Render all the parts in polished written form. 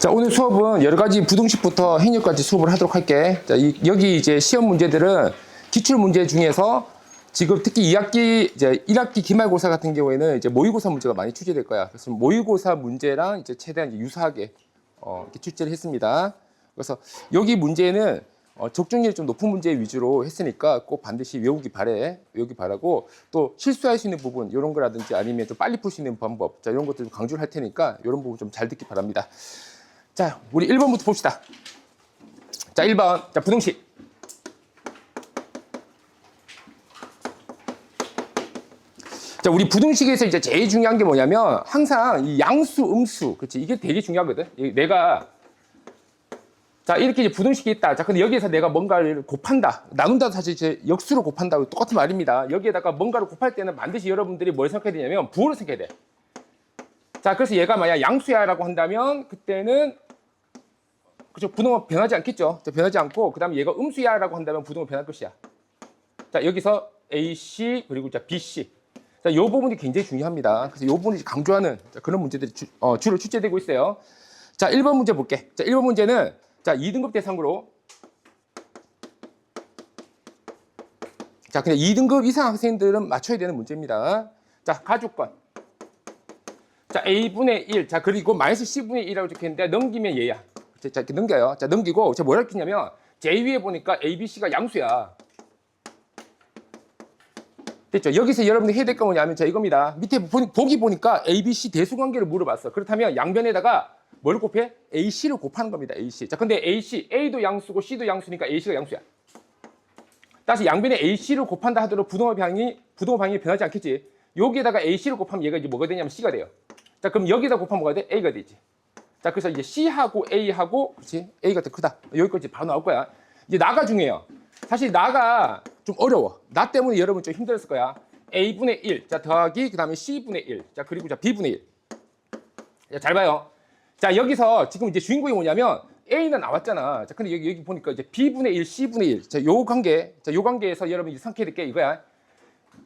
자, 오늘 수업은 여러 가지 부등식부터 행렬까지 수업을 하도록 할게. 자, 여기 이제 시험 문제들은 기출 문제 중에서 지금 특히 2학기, 이제 1학기 기말고사 같은 경우에는 이제 모의고사 문제가 많이 출제될 거야. 그래서 모의고사 문제랑 이제 최대한 이제 유사하게 이렇게 출제를 했습니다. 그래서 여기 문제는 적중률이 좀 높은 문제 위주로 했으니까 꼭 반드시 외우기 바라고, 또 실수할 수 있는 부분 이런 거라든지 아니면 좀 빨리 풀 수 있는 방법, 자, 이런 것들 좀 강조를 할 테니까 이런 부분 좀 잘 듣기 바랍니다. 자, 우리 1번부터 봅시다. 자, 1번. 자, 부등식. 자, 우리 부등식에서 이제 제일 중요한 게 뭐냐면 항상 이 양수, 음수, 그렇지? 이게 되게 중요하거든. 내가 자, 이렇게 이제 부등식이 있다. 자, 근데 여기에서 내가 뭔가를 곱한다. 나눈다 사실 이제 역수로 곱한다. 똑같은 말입니다. 여기에다가 뭔가를 곱할 때는 반드시 여러분들이 뭘 생각해야 되냐면 부호를 생각해야 돼. 자, 그래서 얘가 만약 양수야라고 한다면 그때는 그죠? 부등호 변하지 않겠죠? 자, 변하지 않고 그다음에 얘가 음수야라고 한다면 부등호 변할 것이야. 자, 여기서 AC 그리고 자 BC. 자, 요 부분이 굉장히 중요합니다. 그래서 요 부분을 강조하는 그런 문제들이 주로 출제되고 있어요. 자, 1번 문제 볼게. 자, 1번 문제는 자, 2등급 대상으로 자, 그냥 2등급 이상 학생들은 맞춰야 되는 문제입니다. 자, 가주권. 자, A분의 1. 자, 그리고 마이너스 C분의 1이라고 적혀있는데 넘기면 얘야. 자, 이렇게 넘겨요. 자, 넘기고 제가 뭐라 했냐면 제2에 보니까 A, B, C가 양수야. 됐죠? 여기서 여러분들 해야 될 거 뭐냐면 자, 이겁니다. 밑에 보기 보니까 A, B, C 대수관계를 물어봤어. 그렇다면 양변에다가 뭘 곱해? AC를 곱하는 겁니다. AC. 자, 근데 AC, A도 양수고 C도 양수니까 AC가 양수야. 따라서 양변에 AC를 곱한다 하더라도 부등호 방향이 변하지 않겠지. 여기에다가 AC를 곱하면 얘가 이제 뭐가 되냐면 C가 돼요. 자, 그럼 여기다 곱하면 뭐가 돼? A가 되지. 자, 그래서 이제 C하고 A하고, 그렇지? A가 더 크다. 여기까지 바로 나올 거야. 이제 나가 중요해요. 사실 나가 좀 어려워. 나 때문에 여러분 좀 힘들었을 거야. A분의 1. 자, 더하기, 그 다음에 C분의 1. 자, 그리고 자, B분의 1. 자, 잘 봐요. 자, 여기서 지금 이제 주인공이 뭐냐면 A는 나왔잖아. 자, 근데 여기 보니까 이제 B분의 1, C분의 1. 자, 요 관계에서 여러분 이제 생각해야 될 게 이거야.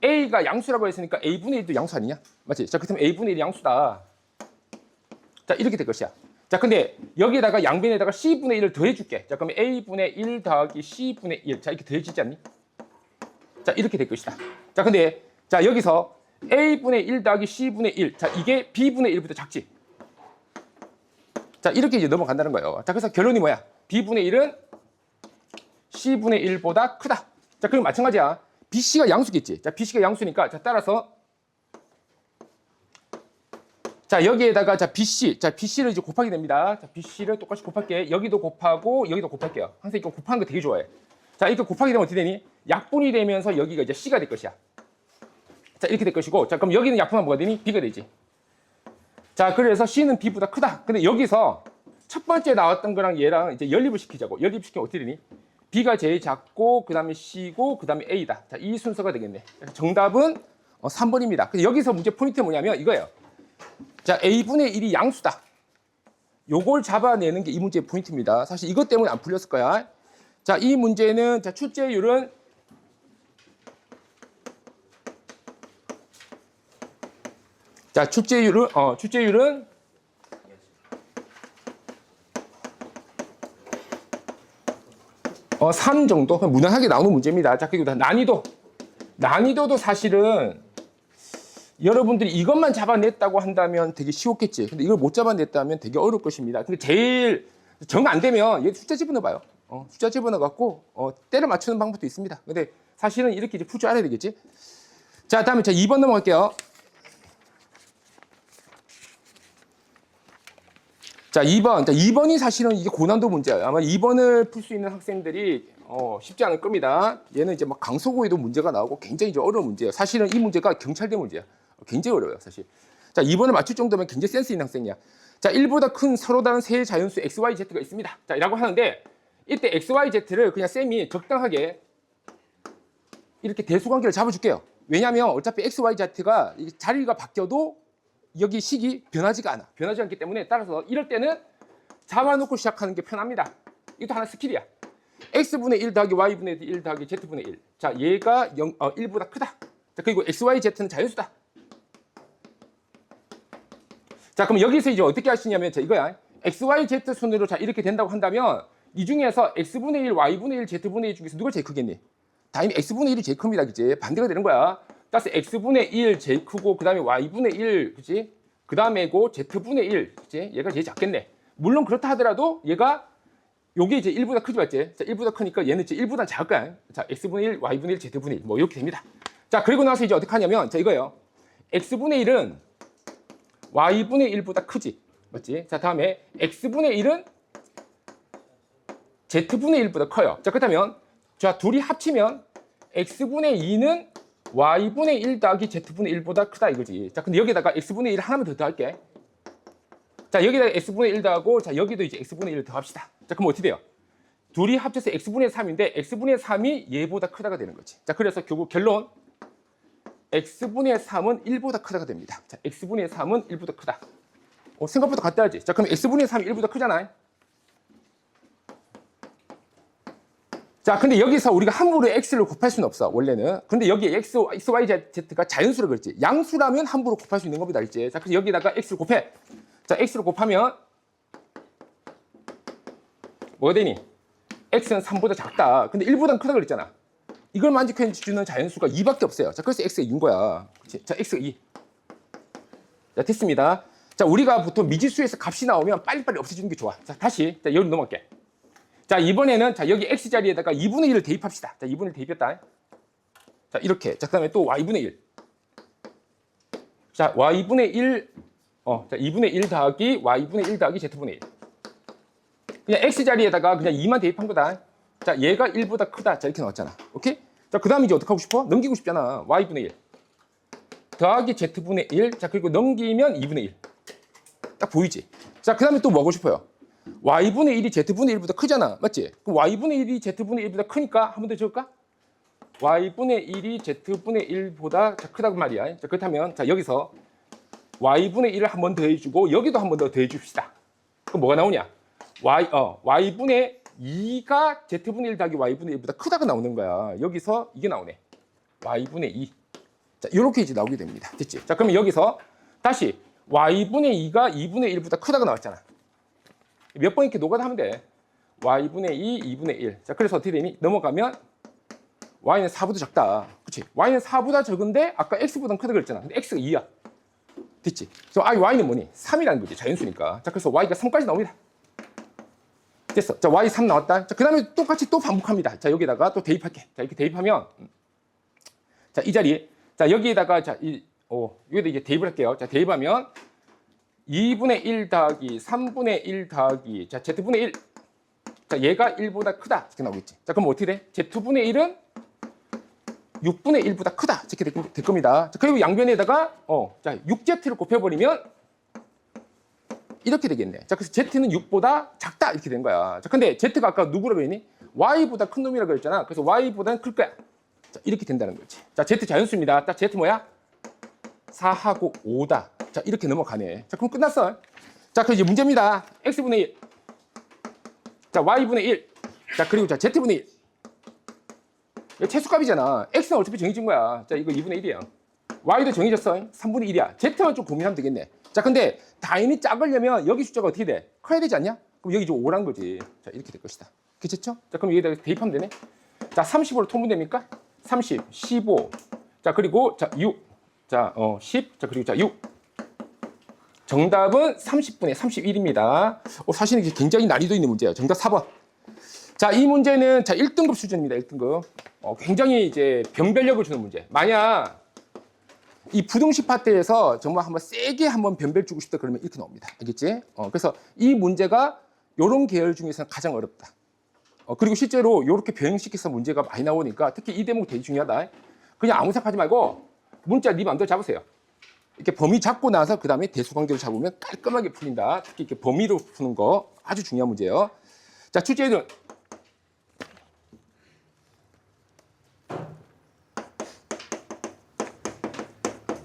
A가 양수라고 했으니까 A분의 1도 양수 아니냐? 맞지? 자, 그렇다면 A분의 1이 양수다. 자, 이렇게 될 것이야. 자, 근데 여기에다가 양변에다가 C분의 1을 더해줄게. 자, 그러면 A분의 1 더하기 C분의 1. 자, 이렇게 더해지지 않니? 자, 이렇게 될 것이다. 자, 근데 자, 여기서 A분의 1 더하기 C분의 1. 자, 이게 B분의 1보다 작지? 자, 이렇게 이제 넘어간다는 거예요. 자, 그래서 결론이 뭐야? B분의 1은 C분의 1보다 크다. 자, 그럼 마찬가지야. BC가 양수겠지? 자, BC가 양수니까 자, 따라서 자, 여기에다가 자, BC를 이제 곱하게 됩니다. 자, BC를 똑같이 곱할게. 여기도 곱하고 여기도 곱할게요. 항상 이거 곱하는 거 되게 좋아해. 자, 이렇게 곱하게 되면 어떻게 되니? 약분이 되면서 여기가 이제 C가 될 것이야. 자, 이렇게 될 것이고, 자, 그럼 여기는 약분하면 뭐가 되니? B가 되지. 자, 그래서 C는 B보다 크다. 근데 여기서 첫 번째 나왔던 거랑 얘랑 이제 연립을 시키자고. 연립시키면 어떻게 되니? B가 제일 작고, 그 다음에 C고, 그 다음에 A다. 자, 이 순서가 되겠네. 정답은 3번입니다. 그래서 여기서 문제 포인트 뭐냐면 이거예요. 자, A분의 1이 양수다. 요걸 잡아내는 게 이 문제의 포인트입니다. 사실 이것 때문에 안 풀렸을 거야. 자, 이 문제는 자, 출제율은 3 정도 무난하게 나오는 문제입니다. 자, 그리고 난이도도 사실은 여러분들이 이것만 잡아냈다고 한다면 되게 쉬웠겠지. 근데 이걸 못 잡아냈다면 되게 어려울 것입니다. 근데 제일 정 안 되면 얘 숫자 집어넣어봐요. 숫자 집어넣어갖고 때려 맞추는 방법도 있습니다. 근데 사실은 이렇게 이제 풀 줄 알아야 되겠지. 자, 다음에 자 2번 넘어갈게요. 자, 2번. 자, 2번이 사실은 이게 고난도 문제예요. 아마 2번을 풀 수 있는 학생들이 쉽지 않을 겁니다. 얘는 이제 막 강서구에도 문제가 나오고 굉장히 이제 어려운 문제예요. 사실은 이 문제가 경찰대 문제야. 굉장히 어려워요, 사실. 자, 2번을 맞출 정도면 굉장히 센스 있는 학생이야. 자, 1보다 큰 서로 다른 세 자연수 x, y, z가 있습니다. 자, 라고 하는데 이때 x, y, z를 그냥 쌤이 적당하게 이렇게 대수관계를 잡아줄게요. 왜냐하면 어차피 x, y, z가 자리가 바뀌어도 여기 식이 변하지가 않아. 변하지 않기 때문에 따라서 이럴 때는 잡아놓고 시작하는 게 편합니다. 이것도 하나 스킬이야. x분의 1 더하기 y분의 1 더하기 z분의 1. 자, 얘가 1보다 크다. 자, 그리고 x, y, z는 자연수다. 자, 그럼 여기서 이제 어떻게 하시냐면 자, 이거야. XYZ 순으로 자 이렇게 된다고 한다면 이 중에서 X분의 1, Y분의 1, Z분의 1 중에서 누가 제일 크겠니? 당연히 X분의 1이 제일 큽니다. 그치? 반대가 되는 거야. 따라서 X분의 1 제일 크고 그 다음에 Y분의 1 그치? 그 다음에고 Z분의 1 그치? 얘가 제일 작겠네. 물론 그렇다 하더라도 얘가 요게 이제 1보다 크지 맞지? 자, 1보다 크니까 얘는 이제 1보다 작을 거야. 자, X분의 1, Y분의 1, Z분의 1 뭐 이렇게 됩니다. 자, 그리고 나서 이제 어떻게 하냐면 자, 이거예요. X분의 1은 Y분의 1보다 크지. 맞지? 자, 다음에 X분의 1은 Z분의 1보다 커요. 자, 그렇다면 자, 둘이 합치면 X분의 2는 Y분의 1 더하기 Z분의 1보다 크다 이거지. 자, 근데 여기다가 X분의 1 하나만 더 더할게. 자, 여기다가 X분의 1 더하고 자, 여기도 이제 X분의 1을 더합시다. 자, 그럼 어떻게 돼요? 둘이 합쳐서 X분의 3인데 X분의 3이 얘보다 크다가 되는 거지. 자, 그래서 결국 결론 X분의 3은 1보다 크다가 됩니다. 자, X분의 3은 1보다 크다. 생각보다 같다야지. 자, 그럼 X분의 3이 1보다 크잖아. 자, 근데 여기서 우리가 함부로 X를 곱할 수는 없어, 원래는. 근데 여기에 X, Y, Z가 자연수라 그랬지. 양수라면 함부로 곱할 수 있는 겁니다, 알지? 자, 그래서 여기다가 X를 곱해. 자, X를 곱하면 뭐가 되니? X는 3보다 작다. 근데 1보다 크다 그랬잖아. 이걸 만족해주는 자연수가 2밖에 없어요. 자, 그래서 X가 2인 거야. 그치? 자, X가 2. 자, 됐습니다. 자, 우리가 보통 미지수에서 값이 나오면 빨리빨리 없애주는 게 좋아. 자, 다시. 자, 여기로 넘어갈게. 자, 이번에는 자, 여기 X 자리에다가 2분의 1을 대입합시다. 자, 2분의 1 대입했다. 자, 이렇게. 자, 그 다음에 또 Y분의 1. 자, Y분의 1. 자, 2분의 1 더하기 Y분의 1 더하기 Z분의 1. 그냥 X 자리에다가 그냥 2만 대입한 거다. 자, 얘가 1보다 크다. 자, 이렇게 나왔잖아. 오케이? 자, 그 다음에 이제 어떻게 하고 싶어? 넘기고 싶잖아. Y분의 1. 더하기 Z분의 1. 자, 그리고 넘기면 2분의 1. 딱 보이지? 자, 그 다음에 또 뭐 하고 싶어요? Y분의 1이 Z분의 1보다 크잖아. 맞지? 그럼 Y분의 1이 Z분의 1보다 크니까 한 번 더 적을까? Y분의 1이 Z분의 1보다 크다고 말이야. 자, 그렇다면 자, 여기서 Y분의 1을 한 번 더 해주고 여기도 한 번 더 더해줍시다. 그럼 뭐가 나오냐? Y분의 2가 Z분의 1 더하기 Y분의 1보다 크다가 나오는 거야. 여기서 이게 나오네. Y분의 2. 자, 이렇게 이제 나오게 됩니다. 됐지? 자, 그러면 여기서 다시 Y분의 2가 2분의 1보다 크다가 나왔잖아. 몇 번 이렇게 노가다 하면 돼. Y분의 2, 2분의 1. 자, 그래서 어떻게 되니? 넘어가면 Y는 4보다 작다. 그치? Y는 4보다 적은데 아까 X보다 크다 그랬잖아. 근데 X가 2야. 됐지? 그래서 Y는 뭐니? 3이라는 거지. 자연수니까. 자, 그래서 Y가 3까지 나옵니다. 됐어. 자, Y 3 나왔다. 자, 그 다음에 똑같이 또 반복합니다. 자, 여기다가 또 대입할게. 자, 이렇게 대입하면 자, 이 자리. 자, 여기에다가 자, 여기다 이제 대입을 할게요. 자, 대입하면 2분의 1 더하기 3분의 1 더하기 자, Z분의 1. 자, 얘가 1보다 크다. 이렇게 나오겠지. 자, 그럼 어떻게 돼? Z분의 1은 6분의 1보다 크다. 이렇게 될 겁니다. 자, 그리고 양변에다가 자, 6Z를 곱해버리면 이렇게 되겠네. 자, 그래서 Z는 6보다 작다. 이렇게 된 거야. 자, 근데 Z가 아까 누구라고 했니? Y보다 큰 놈이라고 그랬잖아. 그래서 Y보다는 클 거야. 자, 이렇게 된다는 거지. 자, Z 자연수입니다. 딱 Z 뭐야? 4하고 5다. 자, 이렇게 넘어가네. 자, 그럼 끝났어. 자, 그럼 이제 문제입니다. X분의 1. 자, Y분의 1. 자, 그리고 자, Z분의 1. 이거 최소값이잖아. X는 어차피 정해진 거야. 자, 이거 2분의 1이야. Y도 정해졌어. 3분의 1이야. Z만 좀 고민하면 되겠네. 자, 근데 다인이 작으려면 여기 숫자가 어떻게 돼? 커야 되지 않냐? 그럼 여기 좀 5란 거지. 자, 이렇게 될 것이다. 그렇죠? 자, 그럼 여기다가 대입하면 되네. 자, 35로 통분됩니까? 30, 15. 자, 그리고 자, 6. 자, 10. 자, 그리고 자, 6. 정답은 30분의 31입니다. 사실은 이게 굉장히 난이도 있는 문제예요. 정답 4번. 자, 이 문제는 자, 1등급 수준입니다. 1등급. 굉장히 이제 변별력을 주는 문제. 만약 이 부등식 파트에서 정말 한번 세게 한번 변별 주고 싶다 그러면 이렇게 나옵니다. 알겠지? 그래서 이 문제가 이런 계열 중에서는 가장 어렵다. 그리고 실제로 이렇게 변형시켜서 문제가 많이 나오니까 특히 이 대목 되게 중요하다. 그냥 아무 생각하지 말고 문자 네 마음대로 잡으세요. 이렇게 범위 잡고 나서 그 다음에 대수관계를 잡으면 깔끔하게 풀린다. 특히 이렇게 범위로 푸는 거 아주 중요한 문제예요. 자, 출제율은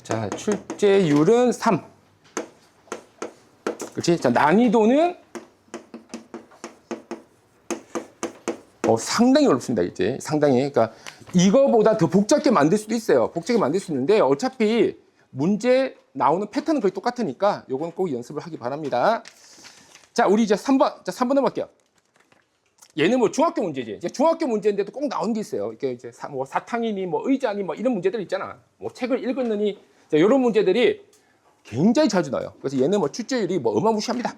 자, 출제율은 3. 그렇지? 자, 난이도는 상당히 어렵습니다. 이제 상당히. 그러니까 이거보다 더 복잡하게 만들 수도 있어요. 복잡하게 만들 수 있는데 어차피 문제 나오는 패턴은 거의 똑같으니까 요건 꼭 연습을 하기 바랍니다. 자, 우리 이제 3번. 자, 3번 넘어갈게요. 얘는 뭐 중학교 문제지. 이제 중학교 문제인데도 꼭 나온 게 있어요. 이게 이제 뭐 사탕이니 뭐 의자니 뭐 이런 문제들 있잖아. 뭐 책을 읽었느니. 자, 이런 문제들이 굉장히 자주 나와요. 그래서 얘는 뭐 출제율이 뭐 어마무시합니다.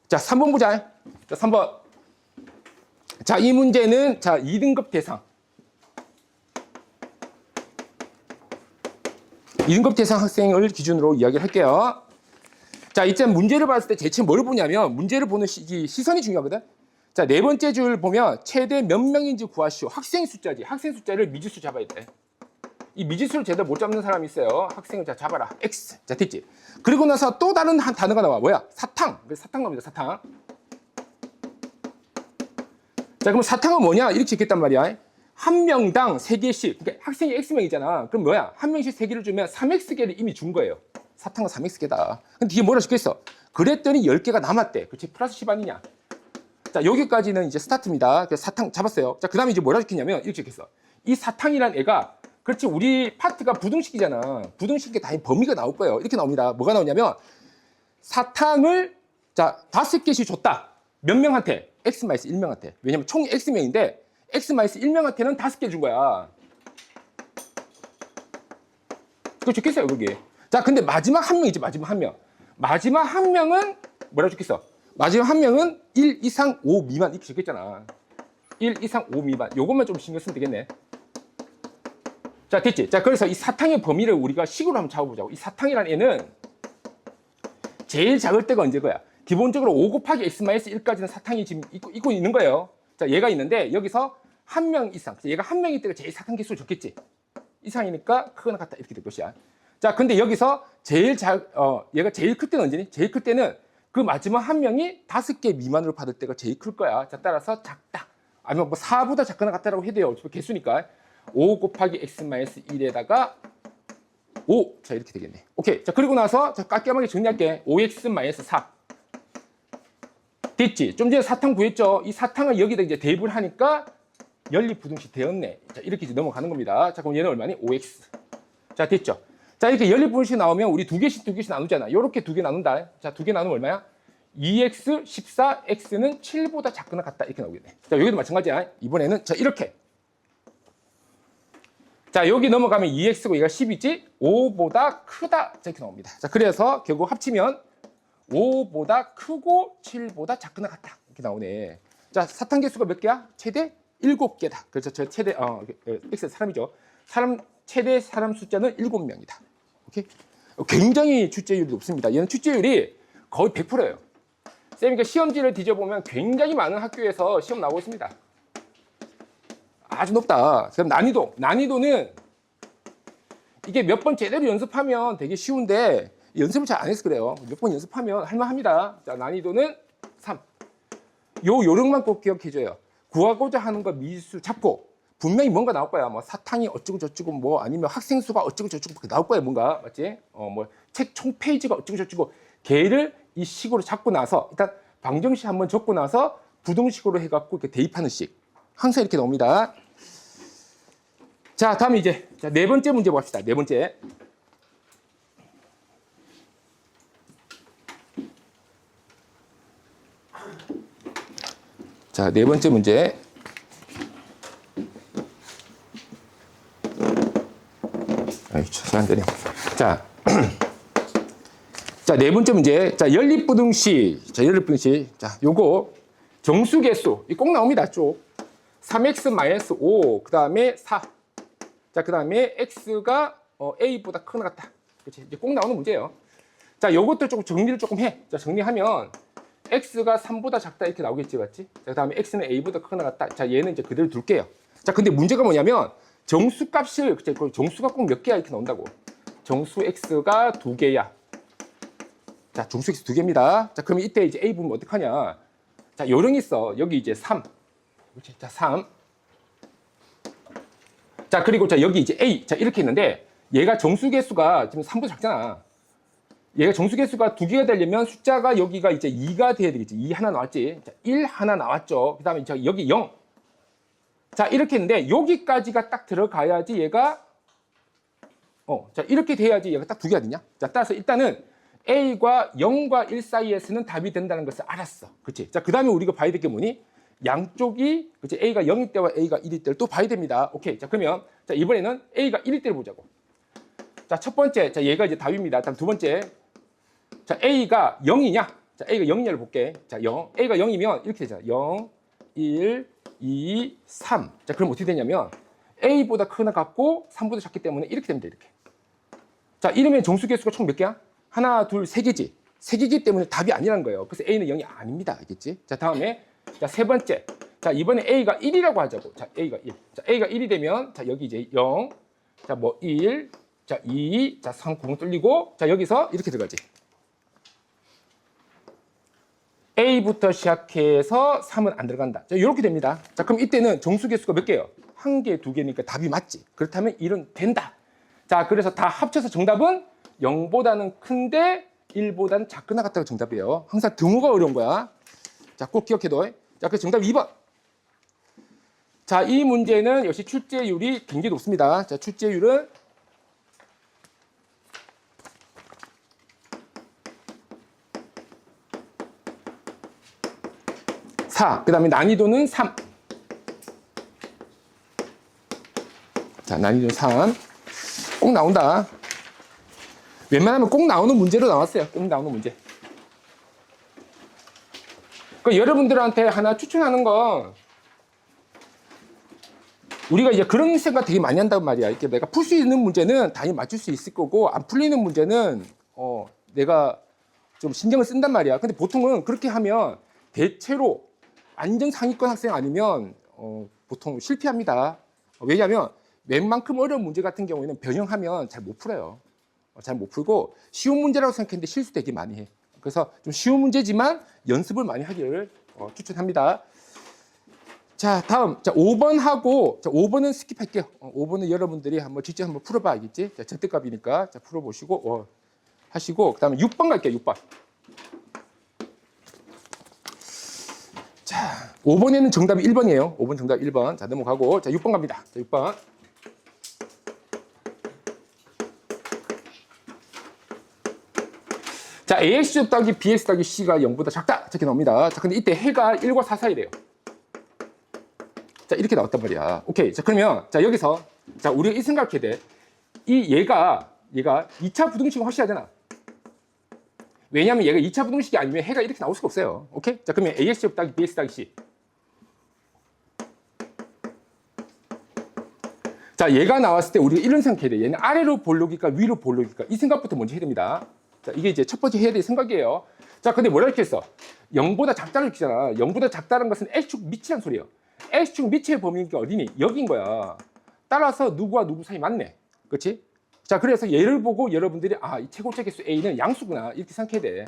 자, 3번 보자. 자, 3번. 자, 이 문제는 자, 2등급 대상. 2등급 대상 학생을 기준으로 이야기를 할게요. 자, 이제 문제를 봤을 때 대체 뭘 보냐면 문제를 보는 시선이 중요하거든. 자, 네 번째 줄 보면 최대 몇 명인지 구하시오. 학생 숫자지. 학생 숫자를 미지수 잡아야 돼. 이 미지수를 제대로 못 잡는 사람이 있어요. 학생을 자 잡아라. X. 자, 됐지. 그리고 나서 또 다른 한 단어가 나와. 뭐야? 사탕. 그래서 사탕 나옵니다. 사탕. 자, 그럼 사탕은 뭐냐? 이렇게 읽겠단 말이야. 한 명당 3개씩. 그러니까 학생이 X명이잖아. 그럼 뭐야? 한 명씩 3개를 주면 3X개를 이미 준 거예요. 사탕은 3X개다. 근데 뒤에 뭐라 적겠어? 그랬더니 10개가 남았대. 그렇지? 플러스 10 아니냐? 자, 여기까지는 이제 스타트입니다. 그래서 사탕 잡았어요. 자, 그 다음에 이제 뭐라 적겠냐면 이렇게 적겠어. 이 사탕이란 애가 그렇지, 우리 파트가 부등식이잖아. 부등식의 다 범위가 나올 거예요. 이렇게 나옵니다. 뭐가 나오냐면 사탕을 자 5개씩 줬다. 몇 명한테? X-1명한테. 왜냐면 총 X명인데 X-1명한테는 5개 준 거야. 그거 좋겠어요, 거기. 자, 근데 마지막 한 명이지, 마지막 한 명. 마지막 한 명은 뭐라고 좋겠어? 마지막 한 명은 1 이상 5 미만 이렇게 적겠잖아. 1 이상 5 미만. 요것만 좀 신경 쓰면 되겠네. 자, 됐지? 자, 그래서 이 사탕의 범위를 우리가 식으로 한번 잡아보자고. 이 사탕이라는 애는 제일 작을 때가 언제 거야? 기본적으로 5 곱하기 x-1까지는 사탕이 지금 있고 있는 거예요. 자, 얘가 있는데 여기서 한 명 이상. 얘가 한 명일 때가 제일 사탕 개수를 적겠지. 이상이니까 크거나 같다 이렇게 될 것이야. 자, 근데 여기서 얘가 제일 클 때는 언제니? 제일 클 때는 그 마지막 한 명이 5개 미만으로 받을 때가 제일 클 거야. 자, 따라서 작다. 아니면 뭐 4보다 작거나 같다라고 해도 돼요. 개수니까. 5 곱하기 x-1에다가 5. 자, 이렇게 되겠네. 오케이. 자, 그리고 나서 자, 깔끔하게 정리할게. 5x-4. 됐지? 좀 전에 사탕 구했죠? 이 사탕을 여기다 이제 대입을 하니까 연립부등식 되었네. 자, 이렇게 이제 넘어가는 겁니다. 자, 그럼 얘는 얼마니? 5x. 자, 됐죠? 자, 이렇게 연립부등식 나오면 우리 2개씩 나누잖아. 요렇게 2개 나눈다. 자, 2개 나누면 얼마야? 2x, 14, x는 7보다 작거나 같다. 이렇게 나오겠네. 자, 여기도 마찬가지야. 이번에는 자, 이렇게. 자, 여기 넘어가면 2x고 얘가 10이지? 5보다 크다. 자, 이렇게 나옵니다. 자, 그래서 결국 합치면 5보다 크고 7보다 작거나 같다. 이렇게 나오네. 자, 사탕 개수가 몇 개야? 최대 7개다. 그래서 저 최대, x 사람이죠. 최대 사람 숫자는 7명이다. 오케이? 굉장히 출제율이 높습니다. 얘는 출제율이 거의 100%예요. 쌤이 시험지를 뒤져보면 굉장히 많은 학교에서 시험 나오고 있습니다. 아주 높다. 그럼 난이도는 이게 몇 번 제대로 연습하면 되게 쉬운데 연습을 잘 안 해서 그래요. 몇 번 연습하면 할만합니다. 자, 난이도는 3. 요령만 꼭 기억해줘요. 구하고자 하는 거 미지수 잡고 분명히 뭔가 나올 거야. 뭐 사탕이 어쩌고 저쩌고 뭐 아니면 학생 수가 어쩌고 저쩌고 나올 거야. 뭔가 맞지? 뭐 책 총 페이지가 어쩌고 저쩌고 걔를 이 식으로 잡고 나서 일단 방정식 한번 적고 나서 부등식으로 해갖고 이렇게 대입하는 식. 항상 이렇게 나옵니다. 자, 다음에 이제 자, 네 번째 문제 봅시다. 네 번째. 자, 네 번째 문제. 아이, 안 되네. 자, 자, 네 번째 문제. 자, 연립부등식. 자, 연립부등식. 자, 요거 정수개수. 이 꼭 나옵니다. 쭉. 3x-5. 그 다음에 4. 자, 그 다음에 x가 a보다 크거나 같다. 그렇지? 이제 꼭 나오는 문제예요. 자, 요것도 조금 정리를 조금 해. 자, 정리하면 x가 3보다 작다 이렇게 나오겠지, 맞지? 자, 그 다음에 x는 a보다 크거나 같다. 자, 얘는 이제 그대로 둘게요. 자, 근데 문제가 뭐냐면 정수값을 정수가 꼭 몇 개야 이렇게 나온다고. 정수 x가 2개야. 자, 정수 x 2개입니다. 자, 그러면 이때 이제 a 보면 어떡하냐? 자, 요령이 있어. 여기 이제 3. 그렇지? 자, 3. 자, 그리고 자, 여기 이제 a. 자, 이렇게 있는데 얘가 정수 개수가 지금 3보다 작잖아. 얘가 정수 개수가 2개가 되려면 숫자가 여기가 이제 2가 돼야 되겠지. 2 하나 나왔지. 자, 1 하나 나왔죠. 그 다음에 여기 0. 자, 이렇게 했는데 여기까지가 딱 들어가야지 얘가 자, 이렇게 돼야지 얘가 딱 2개가 되냐? 자, 따라서 일단은 A가 0과 1 사이에서는 답이 된다는 것을 알았어. 그치? 자, 그 다음에 우리가 봐야 될 게 뭐니? 양쪽이, 그치? A가 0일 때와 A가 1일 때를 또 봐야 됩니다. 오케이. 자, 그러면, 자, 이번에는 A가 1일 때를 보자고. 자, 첫 번째, 자, 얘가 이제 답입니다. 다음 두 번째. 자, A가 0이냐? 자, A가 0이냐를 볼게. 자, 0. A가 0이면 이렇게 되잖아. 0, 1, 2, 3. 자, 그럼 어떻게 되냐면, A보다 크거나 같고 3보다 작기 때문에 이렇게 됩니다. 이렇게. 자, 이러면 정수 개수가 총 몇 개야? 하나, 둘, 세 개지. 세 개기 때문에 답이 아니라는 거예요. 그래서 A는 0이 아닙니다. 알겠지? 자, 다음에, 자, 세 번째. 자, 이번에 A가 1이라고 하자고. 자, A가 1. 자, A가 1이 되면, 자, 여기 이제 0. 자, 뭐 1. 자, 2. 자, 3 구멍 뚫리고. 자, 여기서 이렇게 들어가지. A부터 시작해서 3은 안 들어간다. 자, 이렇게 됩니다. 자, 그럼 이때는 정수 개수가 몇 개예요? 한 개, 두 개니까 답이 맞지. 그렇다면 1은 된다. 자, 그래서 다 합쳐서 정답은 0보다는 큰데 1보다는 작거나 같다가 정답이에요. 항상 등호가 어려운 거야. 자, 꼭 기억해둬. 자, 그래서 정답 2번. 자, 이 문제는 역시 출제율이 굉장히 높습니다. 자, 출제율은 4. 그 다음에 난이도는 3. 자, 난이도 3. 꼭 나온다. 웬만하면 꼭 나오는 문제로 나왔어요. 꼭 나오는 문제. 그 여러분들한테 하나 추천하는 건 우리가 이제 그런 생각 되게 많이 한단 말이야. 이렇게 내가 풀 수 있는 문제는 당연히 맞출 수 있을 거고 안 풀리는 문제는 내가 좀 신경을 쓴단 말이야. 근데 보통은 그렇게 하면 대체로 완전 상위권 학생 아니면 보통 실패합니다. 왜냐하면 웬만큼 어려운 문제 같은 경우에는 변형하면 잘 못 풀어요. 잘 못 풀고 쉬운 문제라고 생각했는데 실수 되게 많이 해. 그래서 좀 쉬운 문제지만 연습을 많이 하기를 추천합니다. 자, 다음. 자, 5번하고, 자, 5번은 스킵할게요. 5번은 여러분들이 직접 한번 풀어봐, 알겠지? 자, 절대값이니까. 자, 풀어보시고, 하시고, 그 다음에 6번 갈게요, 6번. 자, 5번에는 정답이 1번이에요. 5번 정답 1번. 자, 넘어가고. 자, 6번 갑니다. 자, 6번. 자, AX 더하기 BX 더하기 C가 0보다 작다. 이렇게 나옵니다. 자, 근데 이때 해가 1과 4 사이래요. 자, 이렇게 나왔단 말이야. 오케이. 자, 그러면, 자, 여기서, 자, 우리가 이 생각해야 돼. 얘가 2차 부등식은 확실하잖아. 왜냐면 얘가 2차 부등식이 아니면 해가 이렇게 나올 수가 없어요. 오케이? 자, 그러면 AX 더하기 BX 더하기 C. 자, 얘가 나왔을 때 우리가 이런 생각해야 돼. 얘는 아래로 볼 로기일까, 위로 볼 로기일까? 이 생각부터 먼저 해야 됩니다. 자, 이게 이제 첫 번째 해야 될 생각이에요. 자, 근데 뭐라 이렇게 했어? 0보다 작다는 얘기잖아. 0보다 작다는 것은 X축 밑이란 소리예요. X축 밑의 범위가 어디니? 여기인 거야. 따라서 누구와 누구 사이 맞네. 그렇지? 자, 그래서 얘를 보고 여러분들이 이 최고차 개수 A는 양수구나. 이렇게 생각해야 돼.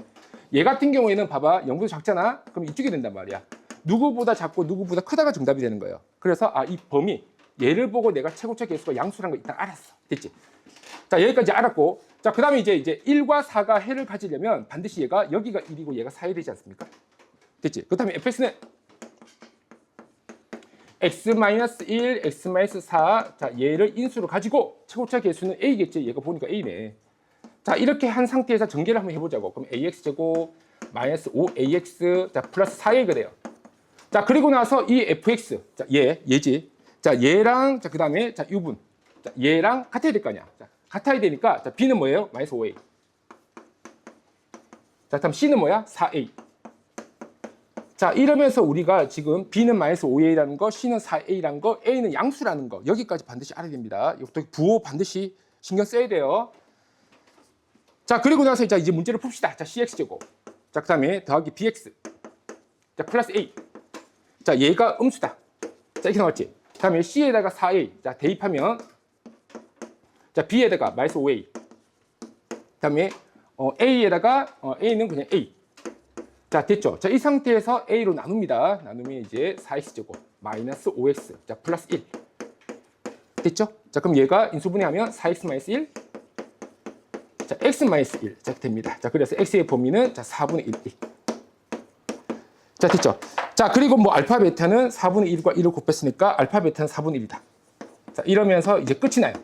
얘 같은 경우에는 봐봐. 0보다 작잖아? 그럼 이쪽이 된단 말이야. 누구보다 작고 누구보다 크다가 정답이 되는 거예요. 그래서 이 범위, 얘를 보고 내가 최고차 개수가 양수라는 거 일단 알았어. 됐지? 자, 여기까지 알았고. 자, 그 다음에 이제 1과 4가 해를 가지려면 반드시 얘가 여기가 1이고 얘가 4야 되지 않습니까? 됐지? 그 다음에 fx는 x-1, x-4. 자, 얘를 인수로 가지고 최고차 개수는 a겠지. 얘가 보니까 a네. 자, 이렇게 한 상태에서 전개를 한번 해보자고. 그럼 ax제곱 마이너스 5ax 자, 플러스 4a가 돼요. 자, 그리고 나서 이 fx. 자, 얘지. 자, 얘랑 자, 그 다음에 자, 유분. 자, 얘랑 같아야 될 거 아니야. 자, 같아야 되니까 자, b는 뭐예요? 마이너스 5a. 자, 그럼 c는 뭐야? 4a. 자, 이러면서 우리가 지금 b는 마이너스 5a라는 거, c는 4a라는 거, a는 양수라는 거 여기까지 반드시 알아야 됩니다. 이것도 부호 반드시 신경 써야 돼요. 자, 그리고 나서 이제 문제를 풉시다. 자, cx제곱. 자, 그 다음에 더하기 bx. 자, 플러스 a. 자, 얘가 음수다. 자, 이렇게 나왔지. 그 다음에 c에다가 4a. 자, 대입하면 자, b에다가 마이너스 5a. 그 다음에 a에다가 a는 그냥 a. 자, 됐죠? 자, 이 상태에서 a로 나눕니다. 나누면 이제 4x제곱 마이너스 5x. 자, 플러스 1. 됐죠? 자, 그럼 얘가 인수분해하면 4x 마이너스 1. 자, x 마이너스 1. 자, 됩니다. 자, 그래서 x의 범위는 자, 4분의 1. 자, 됐죠? 자, 그리고 뭐 알파 베타는 4분의 1과 1을 곱했으니까 알파 베타는 4분의 1이다. 자, 이러면서 이제 끝이 나요.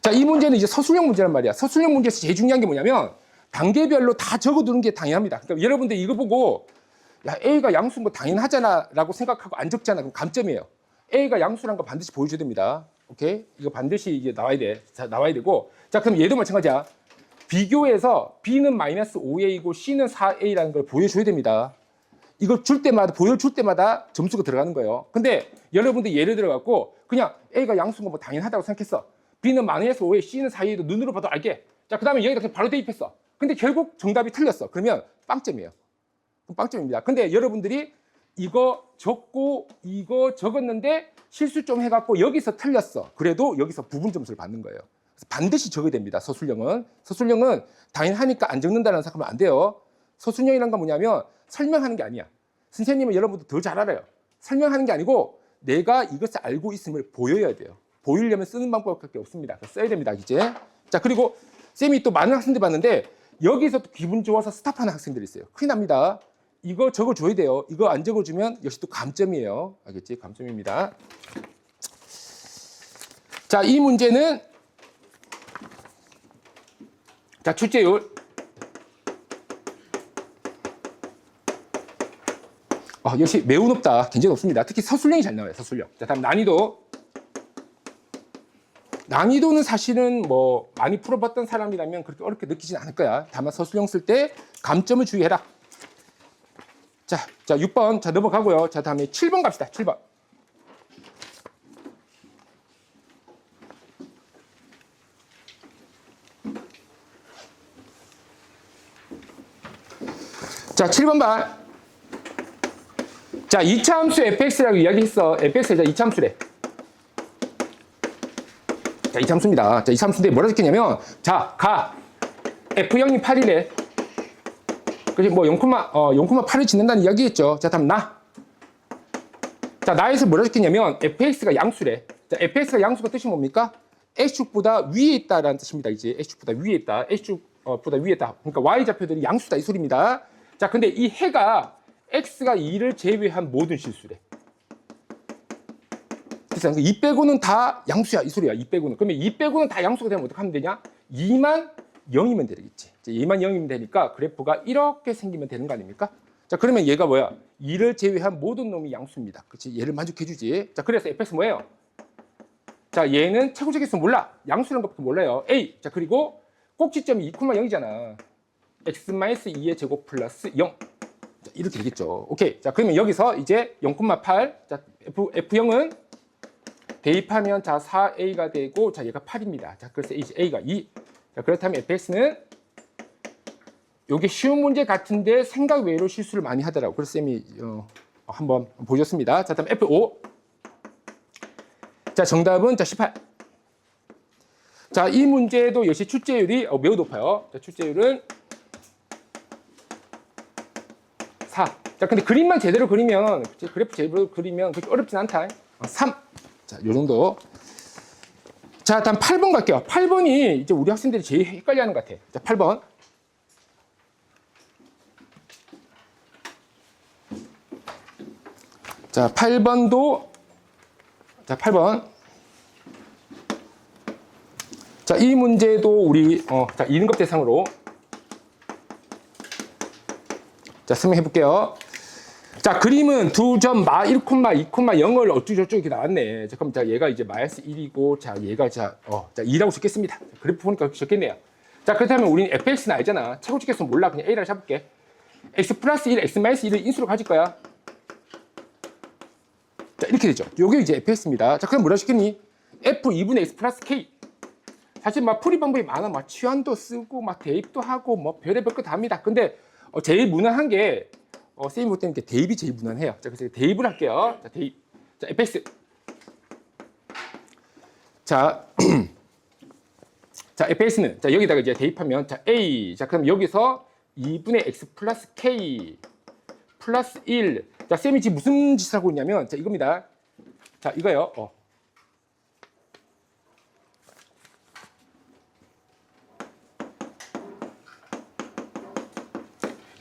자, 이 문제는 이제 서술형 문제란 말이야. 서술형 문제에서 제일 중요한 게 뭐냐면 단계별로 다 적어두는 게 당연합니다. 그러니까 여러분들 이거 보고 야 A가 양수인 거 당연하잖아 라고 생각하고 안 적잖아. 그럼 감점이에요. A가 양수란 거 반드시 보여줘야 됩니다. 오케이? 이거 반드시 이게 나와야 돼. 자, 나와야 되고. 자, 그럼 얘도 마찬가지야. 비교해서 B는 마이너스 5A이고 C는 4A라는 걸 보여줘야 됩니다. 이거 줄 때마다, 보여줄 때마다 점수가 들어가는 거예요. 근데 여러분들 예를 들어갖고 그냥 A가 양수인 거 뭐 당연하다고 생각했어. B는 마이너스 5A, C는 4A도 눈으로 봐도 알게. 자, 그 다음에 여기다 그냥 바로 대입했어. 근데 결국 정답이 틀렸어. 그러면 빵점이에요. 빵점입니다. 근데 여러분들이 이거 적고 이거 적었는데 실수 좀 해갖고 여기서 틀렸어. 그래도 여기서 부분 점수를 받는 거예요. 그래서 반드시 적어야 됩니다. 서술형은. 서술형은 당연하니까 안 적는다는 생각하면 안 돼요. 서술형이란 건 뭐냐면 설명하는 게 아니야. 선생님은 여러분도 더 잘 알아요. 설명하는 게 아니고 내가 이것을 알고 있음을 보여야 돼요. 보이려면 쓰는 방법밖에 없습니다. 써야 됩니다. 이제. 자, 그리고 쌤이 또 많은 학생들 봤는데 여기서 또 기분 좋아서 스탑하는 학생들이 있어요. 큰일 납니다. 이거 적어줘야 돼요. 이거 안 적어주면 역시 또 감점이에요. 알겠지? 감점입니다. 자, 이 문제는 자, 출제율. 역시 매우 높다. 굉장히 높습니다. 특히 서술형이 잘 나와요. 서술형. 자, 다음 난이도. 난이도는 사실은 뭐 많이 풀어봤던 사람이라면 그렇게 어렵게 느끼진 않을 거야. 다만 서술형 쓸 때 감점을 주의해라. 자, 6번. 자, 넘어가고요. 자, 다음에 7번 갑시다. 7번. 자, 7번 봐. 자, 2차 함수 fx라고 이야기했어. fx가 2차 함수래. 자, 2차 함수입니다. 자, 2차 함수인데 뭐라 적혔냐면, 자, f0이 8이래. 그래서 뭐 0,8을 짓는다는 이야기겠죠. 자, 다음 자, 나에서 뭐라 적혔냐면 fx가 양수래. 자, fx가 양수가 뜻이 뭡니까? x축보다 위에 있다라는 뜻입니다. 이제 x축보다 위에 있다. x축보다 위에 있다. 그러니까 y좌표들이 양수다 이 소리입니다. 자, 근데 이 해가 x가 2를 제외한 모든 실수래. 그래서 2 빼고는 다 양수야 이 소리야. 2 빼고는. 그러면 2 빼고는 다 양수가 되면 어떻게 하면 되냐? 2만 0이면 되겠지. 2만 0이면 되니까 그래프가 이렇게 생기면 되는 거 아닙니까? 자, 그러면 얘가 뭐야? 2를 제외한 모든 놈이 양수입니다. 그렇지? 얘를 만족해주지. 자, 그래서 fx 뭐예요? 자, 얘는 최고적에서 몰라. 양수라는 것밖에 몰라요. a. 자, 그리고 꼭지점이 2,0이잖아. x-2의 제곱 플러스 0. 자, 이렇게 되겠죠. 오케이. 자, 그러면 여기서 이제 0,8. 자, F0은 대입하면 자, 4a가 되고, 자, 얘가 8입니다. 자, 그래서 이제 a가 2. 자, 그렇다면 fx는 요게 쉬운 문제 같은데 생각 외로 실수를 많이 하더라고. 그래서 쌤이 한번 보여줬습니다. 자, 다음 F5. 자, 정답은 자, 18. 자, 이 문제도 역시 출제율이 매우 높아요. 자, 출제율은 4. 자, 근데 그림만 제대로 그리면, 그래프 제대로 그리면 그렇게 어렵진 않다. 3. 자, 요 정도. 자, 다음 8번 갈게요. 8번이 이제 우리 학생들이 제일 헷갈려 하는 것 같아. 자, 8번. 자, 8번도, 자, 8번. 자, 이 문제도 우리, 자, 2등급 대상으로. 자, 설명해 볼게요. 자, 그림은 두 점 마 1, 2, 0을 어쩌고저쩌고 이렇게 나왔네. 자, 그럼 자, 얘가 이제 마이너스 1이고, 자, 얘가 자, 2라고 적겠습니다. 그래프 보니까 그렇게 적겠네요. 자, 그렇다면 우리는 fx는 알잖아. 최고치계수는 몰라. 그냥 a라고 잡을게. x 플러스 1, x 마이너스 1을 인수로 가질 거야. 자, 이렇게 되죠. 요게 이제 fx입니다. 자, 그럼 뭐라 시켰니? f 2분의 x 플러스 k. 사실 막 풀이 방법이 많아. 막 치환도 쓰고, 막 대입도 하고, 뭐 별의별 거 다 합니다. 근데 제일 무난한 게 쌤이 볼 때는 대입이 제일 무난해요. 자, 그래서 대입을 할게요. 자, 대입. 자, fx. 자, 자, fx는 자, 여기다가 이제 대입하면 자, a. 자, 그럼 여기서 2분의 x 플러스 k 플러스 1. 자, 쌤이 지금 무슨 짓을 하고 있냐면 자, 이겁니다. 자, 이거요.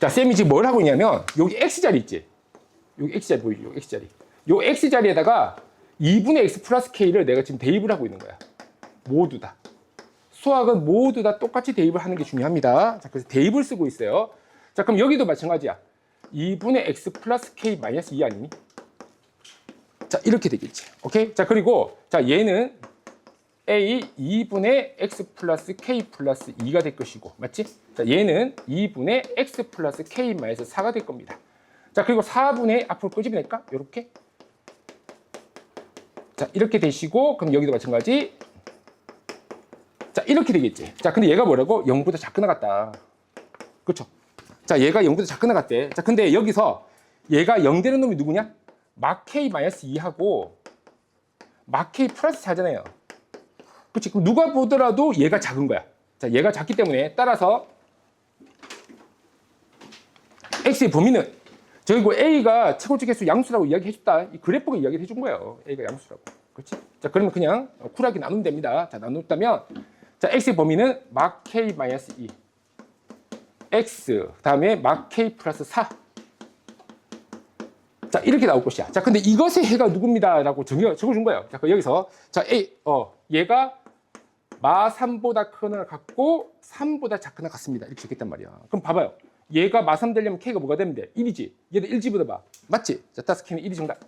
자, 쌤이 지금 뭘 하고 있냐면 여기 x자리 있지? 여기 x자리 보이죠? 여기 x자리. 요 x자리에다가 2분의 x 플러스 k를 내가 지금 대입을 하고 있는 거야. 모두 다. 수학은 모두 다 똑같이 대입을 하는 게 중요합니다. 자, 그래서 대입을 쓰고 있어요. 자, 그럼 여기도 마찬가지야. 2분의 x 플러스 k 마이너스 2 아니니? 자, 이렇게 되겠지. 오케이? 자, 그리고 자, 얘는 a 2분의 x 플러스 k 플러스 2가 될 것이고, 맞지? 자, 얘는 2분의 x 플러스 k 마이너스 4가 될 겁니다. 자, 그리고 4분의 앞으로 끄집어낼까? 요렇게. 자, 이렇게 되시고, 그럼 여기도 마찬가지. 자, 이렇게 되겠지. 자, 근데 얘가 뭐라고? 0보다 작게 나갔다. 그렇죠? 자, 얘가 0보다 작게 나갔대. 자, 근데 여기서 얘가 0 되는 놈이 누구냐? 막 k 마이너스 2하고 막 k 플러스 4잖아요. 그렇지? 그럼 누가 보더라도 얘가 작은 거야. 자, 얘가 작기 때문에 따라서 x의 범위는 저기고 a가 최고치 개수 양수라고 이야기해줬다. 이 그래프가 이야기를 해준 거예요. a가 양수라고. 그렇지? 자, 그러면 그냥 쿨하게 나누면 됩니다. 자, 나눴다면 자, x의 범위는 막 k 마이너스 2 x 다음에 막 k 플러스 4. 자, 이렇게 나올 것이야. 자, 근데 이것의 해가 누굽니다 라고 적어준 거예요. 자, 여기서 자, 얘가 마 3보다 크거나 같고 3보다 작거나 같습니다. 이렇게 적겠단 말이야. 그럼 봐봐요. 얘가 마 3 되려면 k가 뭐가 되면 돼? 1이지. 얘도 1지보다 봐. 맞지? 자, 따라서 k는 1이 정답.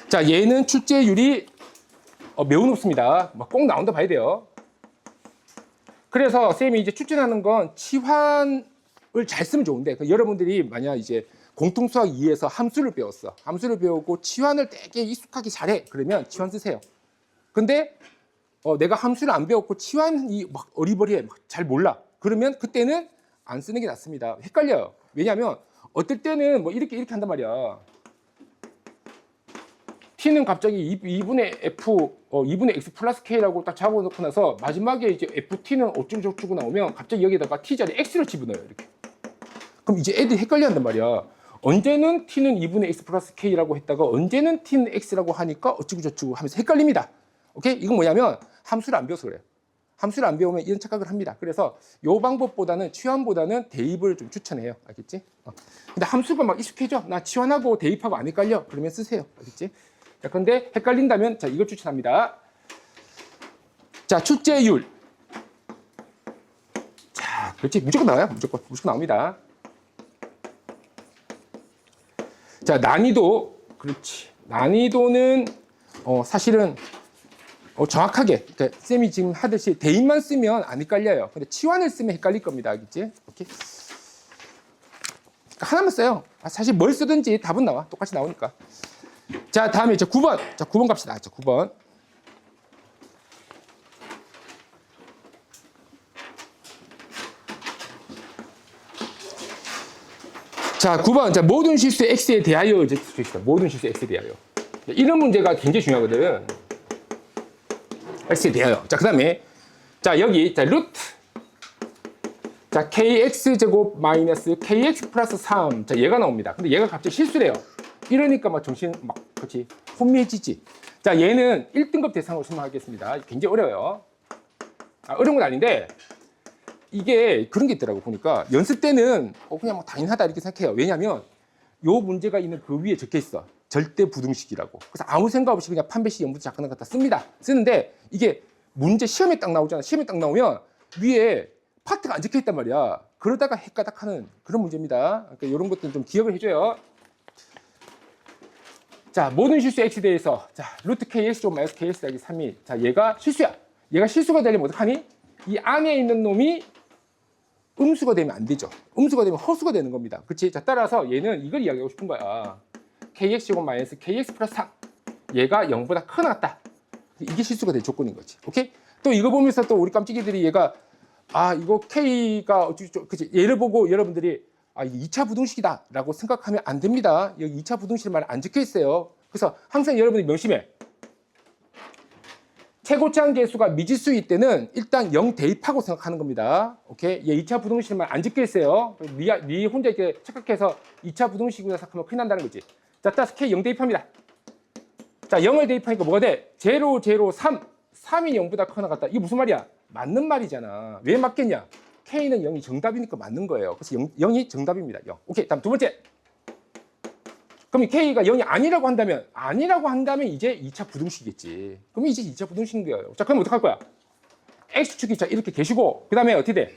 자, 얘는 출제율이 매우 높습니다. 꼭 나온다 봐야 돼요. 그래서 쌤이 이제 추천하는 건 치환을 잘 쓰면 좋은데, 여러분들이 만약 이제 공통수학 2에서 함수를 배웠어. 함수를 배우고 치환을 되게 익숙하게 잘해. 그러면 치환 쓰세요. 근데 내가 함수를 안 배웠고 치환이 막 어리버리해. 잘 몰라. 그러면 그때는 안 쓰는 게 낫습니다. 헷갈려요. 왜냐하면 어떨 때는 뭐 이렇게 한단 말이야. t는 갑자기 2분의 f, 2분의 x 플러스 k라고 딱 잡아놓고 나서 마지막에 이제 ft는 어쩌고저쩌고 나오면 갑자기 여기다가 t 자리에 x를 집어넣어요. 이렇게. 그럼 이제 애들이 헷갈려 한단 말이야. 언제는 t는 2분의 x 플러스 k라고 했다가 언제는 t는 x라고 하니까 어쩌고저쩌고 하면서 헷갈립니다. 오케이? 이건 뭐냐면 함수를 안 배워서 그래요. 함수를 안 배우면 이런 착각을 합니다. 그래서 이 방법보다는 치환보다는 대입을 좀 추천해요. 알겠지? 근데 함수가 막 익숙해져. 나 치환하고 대입하고 안 헷갈려. 그러면 쓰세요. 알겠지? 자, 근데 헷갈린다면 자, 이걸 추천합니다. 자, 출제율. 자, 그렇지. 무조건 나와요. 무조건 나옵니다. 자, 난이도. 그렇지. 난이도는 사실은 정확하게 그러니까 쌤이 지금 하듯이 대입만 쓰면 안 헷갈려요. 근데 치환을 쓰면 헷갈릴 겁니다. 알겠지? 오케이. 그러니까 하나만 써요. 사실 뭘 쓰든지 답은 나와. 똑같이 나오니까. 자, 다음에 이제 9번. 자, 9번 갑시다. 자, 9번. 자, 9번. 자, 모든 실수 x에 대하여 이제 있어. 모든 실수 x에 대하여. 이런 문제가 굉장히 중요하거든. x에 대하여. 자, 그다음에 자, 여기 자, 루트. 자, kx 제곱 마이너스 kx 플러스 3. 자, 얘가 나옵니다. 근데 얘가 갑자기 실수래요. 이러니까 막 정신 막 그렇지 혼미해지지. 자, 얘는 1등급 대상으로 설명하겠습니다. 굉장히 어려워요. 어려운 건 아닌데 이게 그런 게 있더라고. 보니까 연습 때는 그냥 뭐 당연하다 이렇게 생각해요. 왜냐하면 요 문제가 있는 그 위에 적혀 있어. 절대 부등식이라고. 그래서 아무 생각 없이 그냥 판별식 0부터 작거나 갖다 씁니다. 쓰는데 이게 문제 시험에 딱 나오잖아. 시험에 딱 나오면 위에 파트가 안 적혀 있단 말이야. 그러다가 헷가닥하는 그런 문제입니다. 그러니까 이런 것들은 좀 기억을 해줘요. 자, 모든 실수 x에 대해서 자, 루트 kx 좀 마이너스 kx 더하기 3이 자, 얘가 실수야. 얘가 실수가 되려면 어떡하니? 이 안에 있는 놈이 음수가 되면 안 되죠. 음수가 되면 허수가 되는 겁니다. 그렇지? 자, 따라서 얘는 이걸 이야기하고 싶은 거야. kx 제곱 마이너스 kx 플러스 3. 얘가 0보다 크거나 같다. 이게 실수가 될 조건인 거지. 오케이? 또 이거 보면서 또 우리 깜찍이들이 얘가 이거 k가 어쩌고 그치? 얘를 보고 여러분들이 이게 2차 부등식이다 라고 생각하면 안 됩니다. 여기 2차 부등식 말 안 적혀 있어요. 그래서 항상 여러분들이 명심해. 최고차항 계수가 미지수일 때는 일단 0 대입하고 생각하는 겁니다. 오케이? 얘 2차 부등식 말 안 적혀 있어요. 네 혼자 이렇게 착각해서 2차 부등식이구나 생각하면 큰일 난다는 거지. 자, 따라서 k 0 대입합니다. 자, 0을 대입하니까 뭐가 돼? 0, 0, 3. 3이 0보다 크거나 같다. 이게 무슨 말이야? 맞는 말이잖아. 왜 맞겠냐? K는 0이 정답이니까 맞는 거예요. 그래서 0이 정답입니다. 0. 오케이. 다음 두 번째. 그럼 이 K가 0이 아니라고 한다면 이제 2차 부등식이겠지. 그럼 이제 2차 부등식인 거예요. 자, 그럼 어떡할 거야? X축이 자, 이렇게 계시고, 그 다음에 어떻게 돼?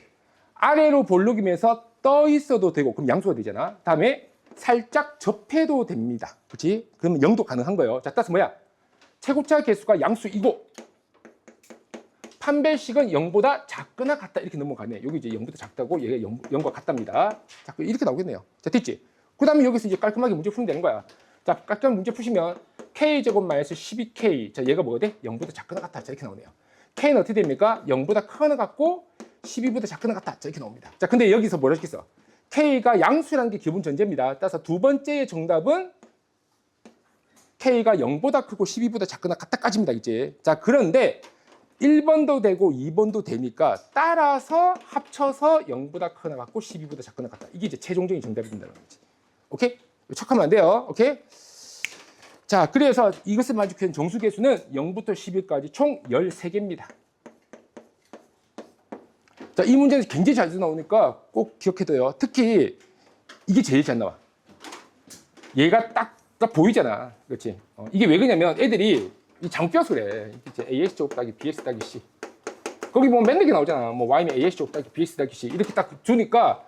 아래로 볼록이면서 떠 있어도 되고, 그럼 양수가 되잖아. 다음에 살짝 접해도 됩니다. 그렇지? 그러면 0도 가능한 거예요. 자, 따라서 뭐야? 최고차 개수가 양수이고, 판별식은 0보다 작거나 같다. 이렇게 넘어가네. 여기 이제 0보다 작다고, 얘가 0과 같답니다. 자, 이렇게 나오겠네요. 자, 됐지? 그 다음에 여기서 이제 깔끔하게 문제 풀면 되는 거야. 자, 깔끔하게 문제 푸시면 K제곱 마이너스 12K. 자, 얘가 뭐가 돼? 0보다 작거나 같다. 자, 이렇게 나오네요. K는 어떻게 됩니까? 0보다 크거나 같고 12보다 작거나 같다. 자, 이렇게 나옵니다. 자, 근데 여기서 뭐라 했겠어? K가 양수라는 게 기본 전제입니다. 따라서 두 번째의 정답은 K가 0보다 크고 12보다 작거나 같다까지입니다. 이제. 자, 그런데 1번도 되고 2번도 되니까 따라서 합쳐서 0보다 크거나 같고 12보다 작거나 같다. 이게 이제 최종적인 정답이 된다는 거지. 오케이? 척하면 안 돼요. 오케이? 자, 그래서 이것을 만족하는 정수계수는 0부터 10까지 총 13개입니다. 자, 이 문제는 굉장히 자주 나오니까 꼭 기억해둬요. 특히 이게 제일 잘 나와. 얘가 딱 보이잖아. 그렇지? 이게 왜 그러냐면 애들이 이 장뼈서 그래. AS 제곱 따기 BS 따기 C. 거기 보면 맨날 이렇게 나오잖아. 뭐 Y면 AS 제곱 따기 BS 따기 C. 이렇게 딱 주니까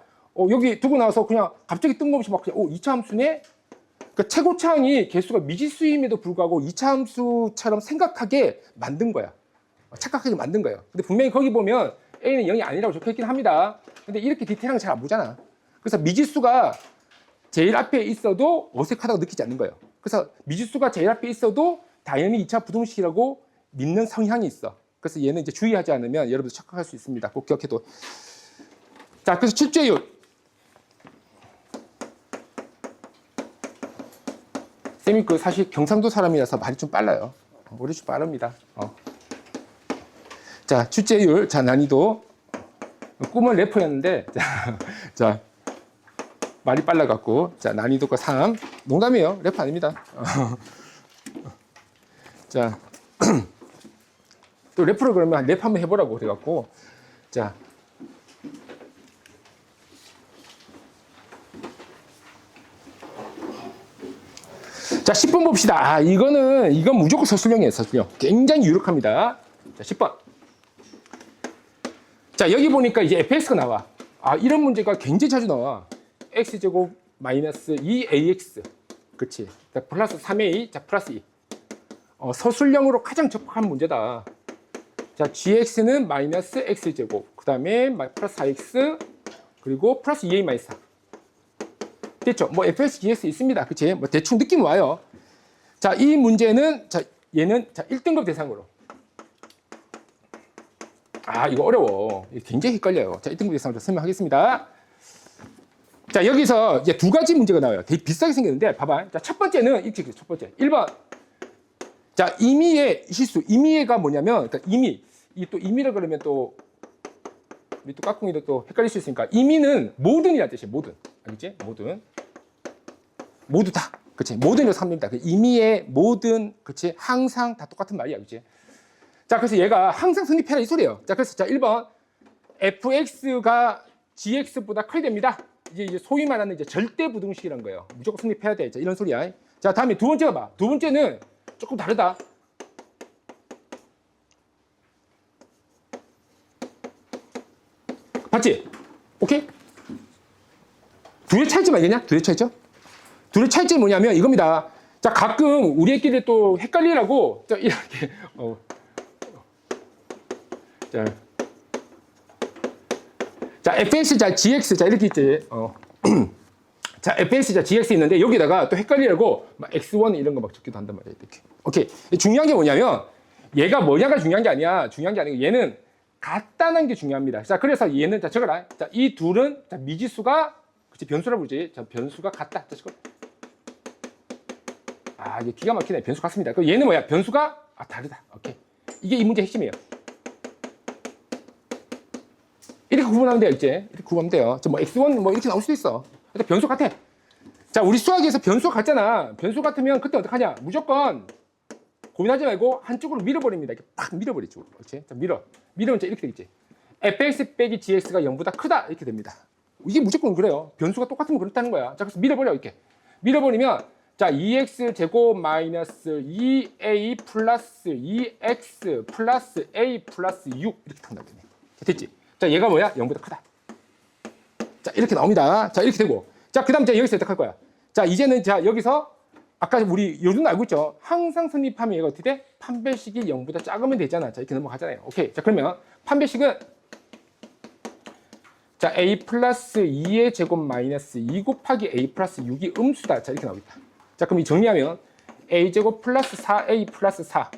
여기 두고 나서 그냥 갑자기 뜬금없이 막 그냥 2차 함수네? 그러니까 최고차항이 개수가 미지수임에도 불구하고 2차 함수처럼 생각하게 만든 거야. 착각하게 만든 거예요. 근데 분명히 거기 보면 A는 0이 아니라고 적혀있긴 합니다. 근데 이렇게 디테일한 거 잘 안 보잖아. 그래서 미지수가 제일 앞에 있어도 어색하다고 느끼지 않는 거예요. 그래서 미지수가 제일 앞에 있어도 당연히 2차 부등식이라고 믿는 성향이 있어. 그래서 얘는 이제 주의하지 않으면 여러분들 착각할 수 있습니다. 꼭 기억해도. 자, 그래서 출제율. 쌤이 사실 경상도 사람이라서 말이 좀 빨라요. 머리 좀 빠릅니다. 자, 출제율. 자, 난이도. 꿈은 래퍼였는데, 자, 말이 빨라갖고. 자, 난이도가 3. 농담이에요. 래퍼 아닙니다. 자, 또 래퍼를 그러면 랩 한번 해보라고 그래갖고. 자. 자, 10번 봅시다. 이건 무조건 서술형이에요, 서술형. 굉장히 유력합니다. 자, 10번. 자, 여기 보니까 이제 fs가 나와. 이런 문제가 굉장히 자주 나와. x제곱 마이너스 2ax. 그치. 자, 플러스 3a. 자, 플러스 2. 서술형으로 가장 적합한 문제다. 자, gx는 마이너스 x제곱. 그 다음에 플러스 4x. 그리고 플러스 2a 마이너스 4. 됐죠? 뭐 fs, gs 있습니다. 그치? 뭐 대충 느낌 와요. 자, 이 문제는 얘는 1등급 대상으로. 이거 어려워. 굉장히 헷갈려요. 자, 1등급 대상으로 설명하겠습니다. 자, 여기서 이제 두 가지 문제가 나와요. 되게 비슷하게 생겼는데 봐봐. 자, 첫 번째는 이렇게 첫 번째. 1번. 자, 임의의 실수. 임의가 뭐냐면 임의라 그러면 또 우리 또 까꿍이도 또 헷갈릴 수 있으니까 임의는 모든이라는 뜻이에요. 모든. 알겠지? 모두 다. 그치? 모든으로 삼립니다. 임의의 모든, 그치? 항상 다 똑같은 말이야. 그치? 자, 그래서 얘가 항상 성립해라 이 소리예요. 자, 그래서 1번. fx가 gx보다 커야 됩니다. 이제 소위 말하는 이제 절대 부등식이란 거예요. 무조건 성립해야 돼. 자, 이런 소리야. 자, 다음에 두 번째가 봐. 두 번째는 조금 다르다. 봤지? 오케이? 둘의 차이점 알겠냐? 둘의 차이점? 둘의 차이점이 뭐냐면 이겁니다. 자, 가끔 우리 애끼리 또 헷갈리라고 이렇게 자, fx, 자, gx, 자, 이렇게 있지. 자, fx, 자, gx 있는데 여기다가 또 헷갈리라고 막 x1 이런 거 막 적기도 한단 말이야. 이렇게. 오케이. 중요한 게 뭐냐면 얘가 뭐냐가 중요한 게 아니야. 중요한 게 아니고 얘는 같다는 게 중요합니다. 자, 그래서 얘는 자, 적어라. 자, 이 둘은 자, 미지수가 그치 변수라 부르지. 자, 변수가 같다. 자, 적어. 이게 기가 막히네. 변수 같습니다. 그럼 얘는 뭐야? 변수가 다르다. 오케이. 이게 이 문제의 핵심이에요. 이렇게 구분하면 돼요, 이제. 이렇게 구분하면 돼요. 뭐 x1 뭐 이렇게 나올 수도 있어. 근데 변수 같아. 자, 우리 수학에서 변수가 같잖아. 변수 같으면 그때 어떡하냐? 무조건 고민하지 말고 한쪽으로 밀어버립니다. 이렇게 팍 밀어버리죠. 그렇지? 자, 밀으면 이제 이렇게 되겠지. fx 빼기 gx가 0보다 크다. 이렇게 됩니다. 이게 무조건 그래요. 변수가 똑같으면 그렇다는 거야. 자, 그래서 밀어버려, 이렇게. 밀어버리면 자, 2x 제곱 마이너스 2a 플러스 2x 플러스 a 플러스 6 이렇게 딱 나오겠네. 됐지? 자, 얘가 뭐야? 0보다 크다. 자, 이렇게 나옵니다. 자, 이렇게 되고. 자, 그 다음 제가 여기서 어떻게 할 거야? 자, 이제는 자, 여기서 아까 우리 요즘 알고 있죠? 항상 성립하면 얘가 어떻게 돼? 판별식이 0보다 작으면 되잖아. 자, 이렇게 넘어가잖아요. 오케이. 자, 그러면 판별식은 자, a 플러스 2의 제곱 마이너스 2 곱하기 a 플러스 6이 음수다. 자, 이렇게 나오겠다. 자, 그럼 이 정리하면 a 제곱 플러스 4a 플러스 4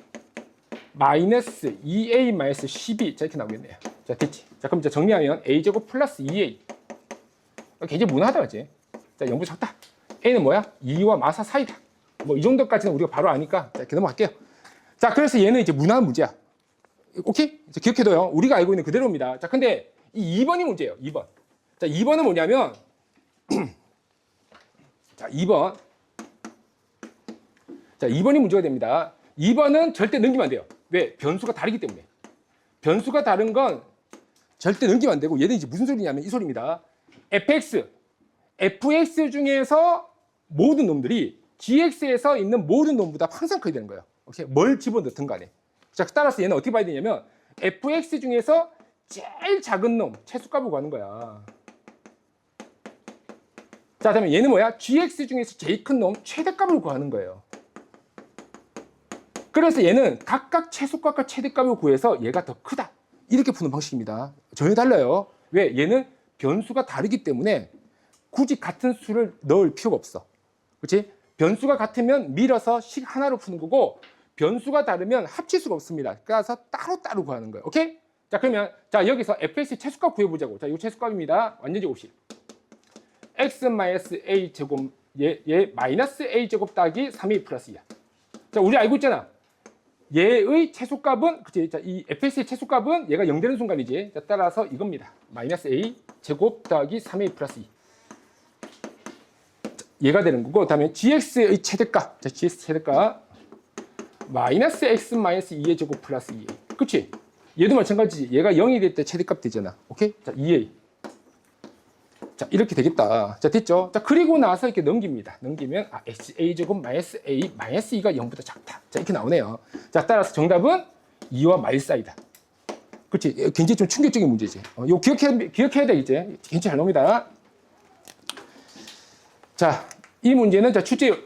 마이너스 2a 마이너스 12. 자, 이렇게 나오겠네요. 자, 됐지? 자, 그럼 이제 정리하면 a 제곱 플러스 2a 굉장히 무난하다, 그지? 자, 0보다 작다. a는 뭐야? 2와 마사 사이다. 뭐 이 정도까지는 우리가 바로 아니까 자, 이렇게 넘어갈게요. 자, 그래서 얘는 이제 무난한 문제야. 오케이? 이제 기억해둬요. 우리가 알고 있는 그대로입니다. 자, 근데 이 2번이 문제예요. 2번. 자, 2번은 뭐냐면 자, 2번. 자, 2번이 문제가 됩니다. 2번은 절대 넘기면 안 돼요. 왜? 변수가 다르기 때문에. 변수가 다른 건 절대 넘기면 안 되고 얘는 이제 무슨 소리냐면 이 소리입니다. fx 중에서 모든 놈들이 gx에서 있는 모든 놈보다 항상 커야 되는 거예요. 오케이? 뭘 집어넣든 간에. 자, 따라서 얘는 어떻게 봐야 되냐면 fx 중에서 제일 작은 놈 최소값을 구하는 거야. 자, 그다음에 얘는 뭐야? gx 중에서 제일 큰 놈 최대값을 구하는 거예요. 그래서 얘는 각각 최소값과 최대값을 구해서 얘가 더 크다. 이렇게 푸는 방식입니다. 전혀 달라요. 왜? 얘는 변수가 다르기 때문에 굳이 같은 수를 넣을 필요가 없어. 그렇지? 변수가 같으면 밀어서 식 하나로 푸는 거고 변수가 다르면 합칠 수가 없습니다. 그래서 따로따로 구하는 거예요. 오케이? 자, 그러면 자, 여기서 fx의 최소값 구해보자고. 자, 이 최소값입니다. 완전 제곱식. x 마이너스 a 제곱 얘 마이너스 a 제곱 따기 3a 플러스 2야. 자, 우리 알고 있잖아. 얘의 최소값은 그치? 자, 이 fx의 최소값은 얘가 0 되는 순간이지. 자, 따라서 이겁니다. 마이너스 a 제곱 더하기 3a 플러스 2. 자, 얘가 되는 거고, 그다음에 gx의 최대값. 자, gx 최대값 마이너스 x 마이너스 2의 제곱 플러스 2a. 그치? 얘도 마찬가지지. 얘가 0이 될 때 최대값 되잖아. 오케이? 자, 2a. 자, 이렇게 되겠다. 자, 됐죠? 자, 그리고 나서 이렇게 넘깁니다. 넘기면, a 제곱 마이너스 a 마이너스 2가 0보다 작다. 자, 이렇게 나오네요. 자, 따라서 정답은 2와 마이너스 i다. 그렇지? 굉장히 좀 충격적인 문제지. 이거 기억해야 돼, 이제. 굉장히 잘 나옵니다. 자, 이 문제는, 자, 출제.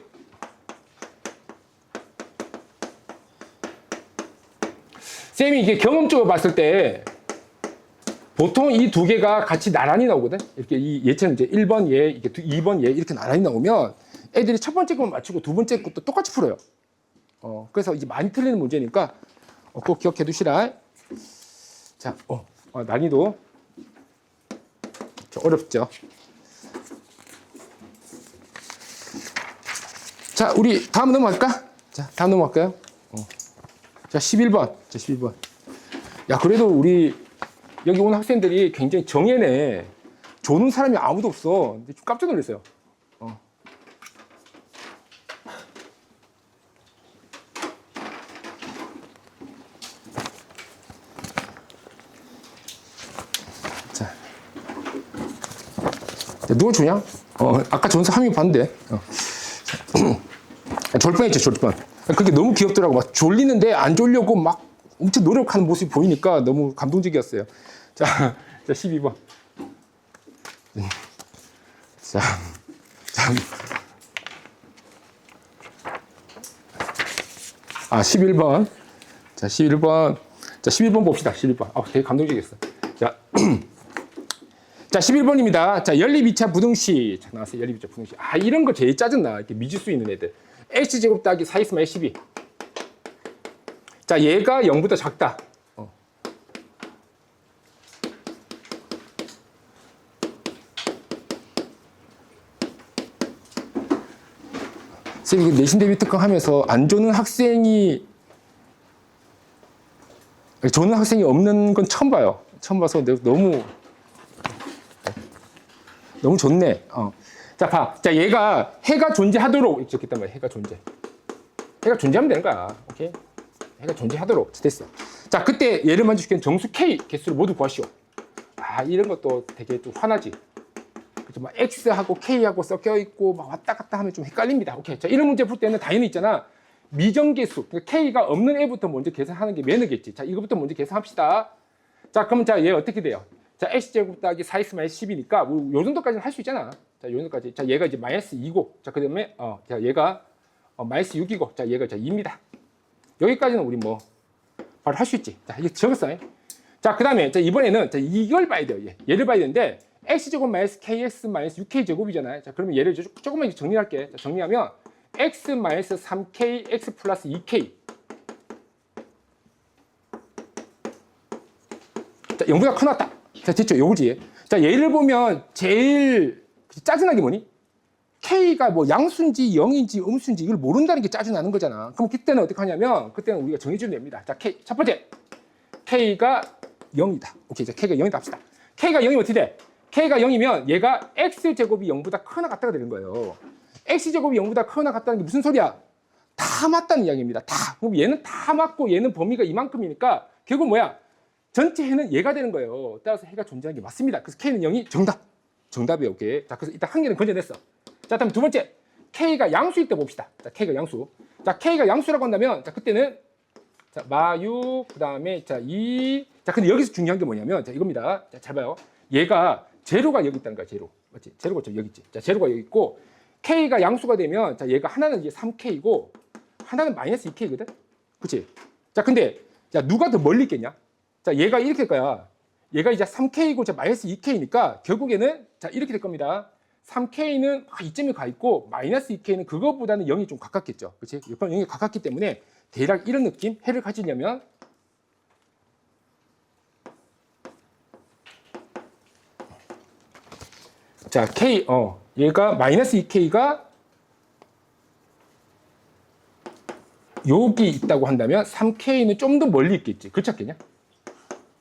쌤이 이게 경험적으로 봤을 때, 보통 이 두 개가 같이 나란히 나오거든. 이렇게 이 얘처럼 이제 1번 얘, 이게 2번 얘 이렇게 나란히 나오면 애들이 첫 번째 것만 맞추고 두 번째 것도 똑같이 풀어요. 그래서 이제 많이 틀리는 문제니까 꼭 기억해 두시라. 자, 난이도 좀 어렵죠. 자, 우리 다음 넘어갈까? 자, 다음 넘어갈까요? 자, 11번. 자, 11번. 야, 그래도 우리 여기 온 학생들이 굉장히 정예네. 조는 사람이 아무도 없어. 근데 좀 깜짝 놀랐어요. 자, 누가 주냐? 아까 전서 한 명 봤는데. 졸 뻔했죠, 졸 뻔. 그게 너무 귀엽더라고. 막 졸리는데 안 졸려고 막 엄청 노력하는 모습이 보이니까 너무 감동적이었어요. 자, 12번. 자, 11번. 자, 11번. 자, 11번 봅시다. 11번. 되게 감동적이었어. 자, 자, 11번입니다. 자, 연립 2차 부등식. 자, 나왔어요. 연립 2차 부등식. 이런 거 제일 짜증나. 이렇게 미지수 있는 애들. x제곱 따기 4x 마이너스 12. 자, 얘가 0보다 작다. 선생님, 내신 대비 특강 하면서 안 조는 학생이 없는 건 처음 봐요. 처음 봐서 너무 좋네. 자, 봐. 자, 얘가 해가 존재하도록 이렇게 했단 말이야. 해가 존재하면 되는 거야. 오케이? 해가 존재하도록 됐어. 자, 그때 얘를 만족시키는 정수 K 개수를 모두 구하시오. 이런 것도 되게 좀 화나지. 그쵸? 막 X하고 K하고 섞여 있고 막 왔다 갔다 하면 좀 헷갈립니다. 오케이. 자, 이런 문제 풀 때는 당연히 있잖아. 미정계수. 그러니까 K가 없는 애부터 먼저 계산하는 게 매너겠지. 자, 이거부터 먼저 계산합시다. 자, 그럼 자, 얘 어떻게 돼요? 자, X제곱 더하기 4X 마이너스 10이니까 요 정도까지는 할 수 있잖아. 자, 요 정도까지. 자, 얘가 이제 마이너스 2고. 자, 그 다음에, 자, 얘가 마이너스 6이고. 자, 얘가 자, 2입니다. 여기까지는 우리 뭐, 바로 할 수 있지. 자, 이거 적었어요. 자, 그 다음에, 자, 이번에는, 자, 이걸 봐야 돼요. 얘를 봐야 되는데, X제곱 마이너스 KX 마이너스 6K제곱이잖아요. 자, 그러면 얘를 조금만 정리할게. 자, 정리하면, X 마이너스 3K, X 플러스 2K. 자, 0보다 커놨다. 자, 됐죠? 요거지. 자, 얘를 보면 제일 짜증나는 게 뭐니? K가 뭐 양수인지 0인지 음수인지 이걸 모른다는 게 짜증나는 거잖아. 그럼 그때는 어떻게 하냐면, 그때는 우리가 정해주면 됩니다. 자, K. 첫 번째. K가 0이다. 오케이. 자, K가 0이다 합시다. K가 0이면 어떻게 돼? K가 0이면 얘가 X제곱이 0보다 크거나 같다가 되는 거예요. X제곱이 0보다 크거나 같다는 게 무슨 소리야? 다 맞다는 이야기입니다. 다. 그럼 얘는 다 맞고 얘는 범위가 이만큼이니까 결국 뭐야? 전체 해는 얘가 되는 거예요. 따라서 해가 존재하는 게 맞습니다. 그래서 K는 0이 정답. 정답이에요. 오케이. 자, 그래서 일단 한 개는 건져냈어. 자, 다음 두 번째. K가 양수일 때 봅시다. 자, K가 양수. 자, K가 양수라고 한다면, 자, 그때는, 자, 마6, 그 다음에, 자, 2. 자, 근데 여기서 중요한 게 뭐냐면, 자, 이겁니다. 자, 잘 봐요. 얘가 제로가 여기 있다는 거야, 제로. 맞지? 제로가 여기 있지. 자, 제로가 여기 있고, K가 양수가 되면, 자, 얘가 하나는 이제 3K고, 하나는 마이너스 2K거든? 그치? 자, 근데, 자, 누가 더 멀리 있겠냐? 자, 얘가 이렇게 될 거야. 얘가 이제 3K고, 자, 마이너스 2K니까, 결국에는, 자, 이렇게 될 겁니다. 3K는 이점이 가 있고, 마이너스 2K는 그것보다는 0이 좀 가깝겠죠. 그치? 0이 가깝기 때문에, 대략 이런 느낌, 해를 가지려면, 자, K, 얘가 마이너스 2K가 여기 있다고 한다면 3K는 좀 더 멀리 있겠지. 그렇지 않겠냐?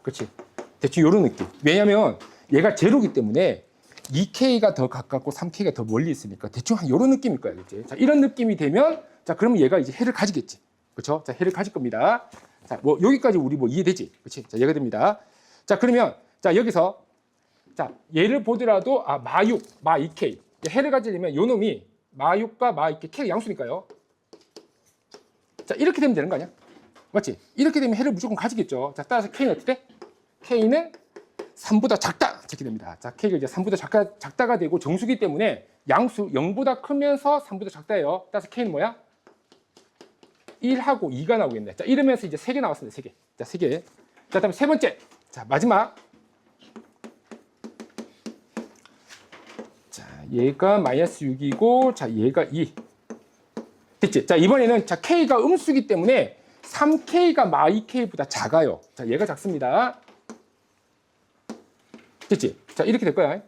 그렇지. 대충 이런 느낌. 왜냐면 얘가 제로기 때문에 2K가 더 가깝고 3K가 더 멀리 있으니까 대충 한 이런 느낌일 거야. 그치? 자, 이런 느낌이 되면 자, 그러면 얘가 이제 해를 가지겠지. 그렇죠? 자, 해를 가질 겁니다. 자, 뭐 여기까지 우리 뭐 이해되지? 그렇지? 자, 얘가 됩니다. 자, 그러면 자, 여기서 자, 얘를 보더라도 마6, 마2K. 해를 가지려면 요 놈이 마6과 마2K, K가 양수니까요. 자, 이렇게 되면 되는 거 아니야? 맞지? 이렇게 되면 해를 무조건 가지겠죠. 자, 따라서 K는 어떻게 돼? K는 3보다 작다. 이렇게 됩니다. 자, K가 이제 3보다 작다가 되고 정수기 때문에 양수 0보다 크면서 3보다 작다예요. 따라서 K는 뭐야? 1하고 2가 나오겠네. 자, 이러면서 이제 3개 나왔습니다. 3개. 자, 3개. 자, 다음에 세 번째. 자, 마지막. 자, 얘가 마이너스 6이고, 자, 얘가 2. 됐지? 자, 이번에는 자, K가 음수기 때문에 3K가 마2K보다 작아요. 자, 얘가 작습니다. 됐지? 자, 이렇게 될 거야.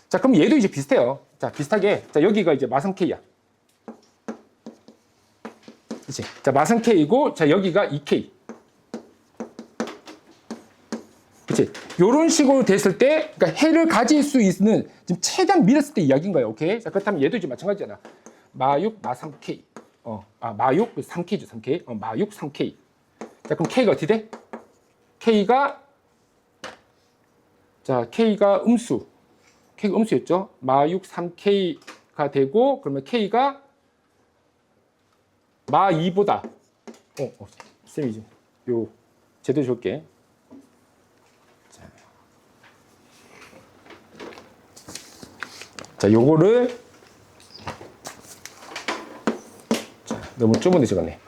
자, 그럼 얘도 이제 비슷해요. 자, 비슷하게. 자, 여기가 이제 마3K야. 그치? 자, 마3K이고, 자, 여기가 2K. 그치? 요런 식으로 됐을 때, 그러니까 해를 가질 수 있는, 지금 최대한 밀었을 때 이야기인 거예요. 오케이? 자, 그렇다면 얘도 이제 마찬가지잖아. 마6, 마3K. 마6, 3K죠, 3K. 마6, 3K. 자, 그럼 K가 어떻게 돼? K가, 자, K가 음수. K가 음수였죠? 마6, 3K가 되고, 그러면 K가 마2보다, 쌤이 좀, 요, 제대로 줄게. 자, 요거를, 자, 너무 좁은데 적었네.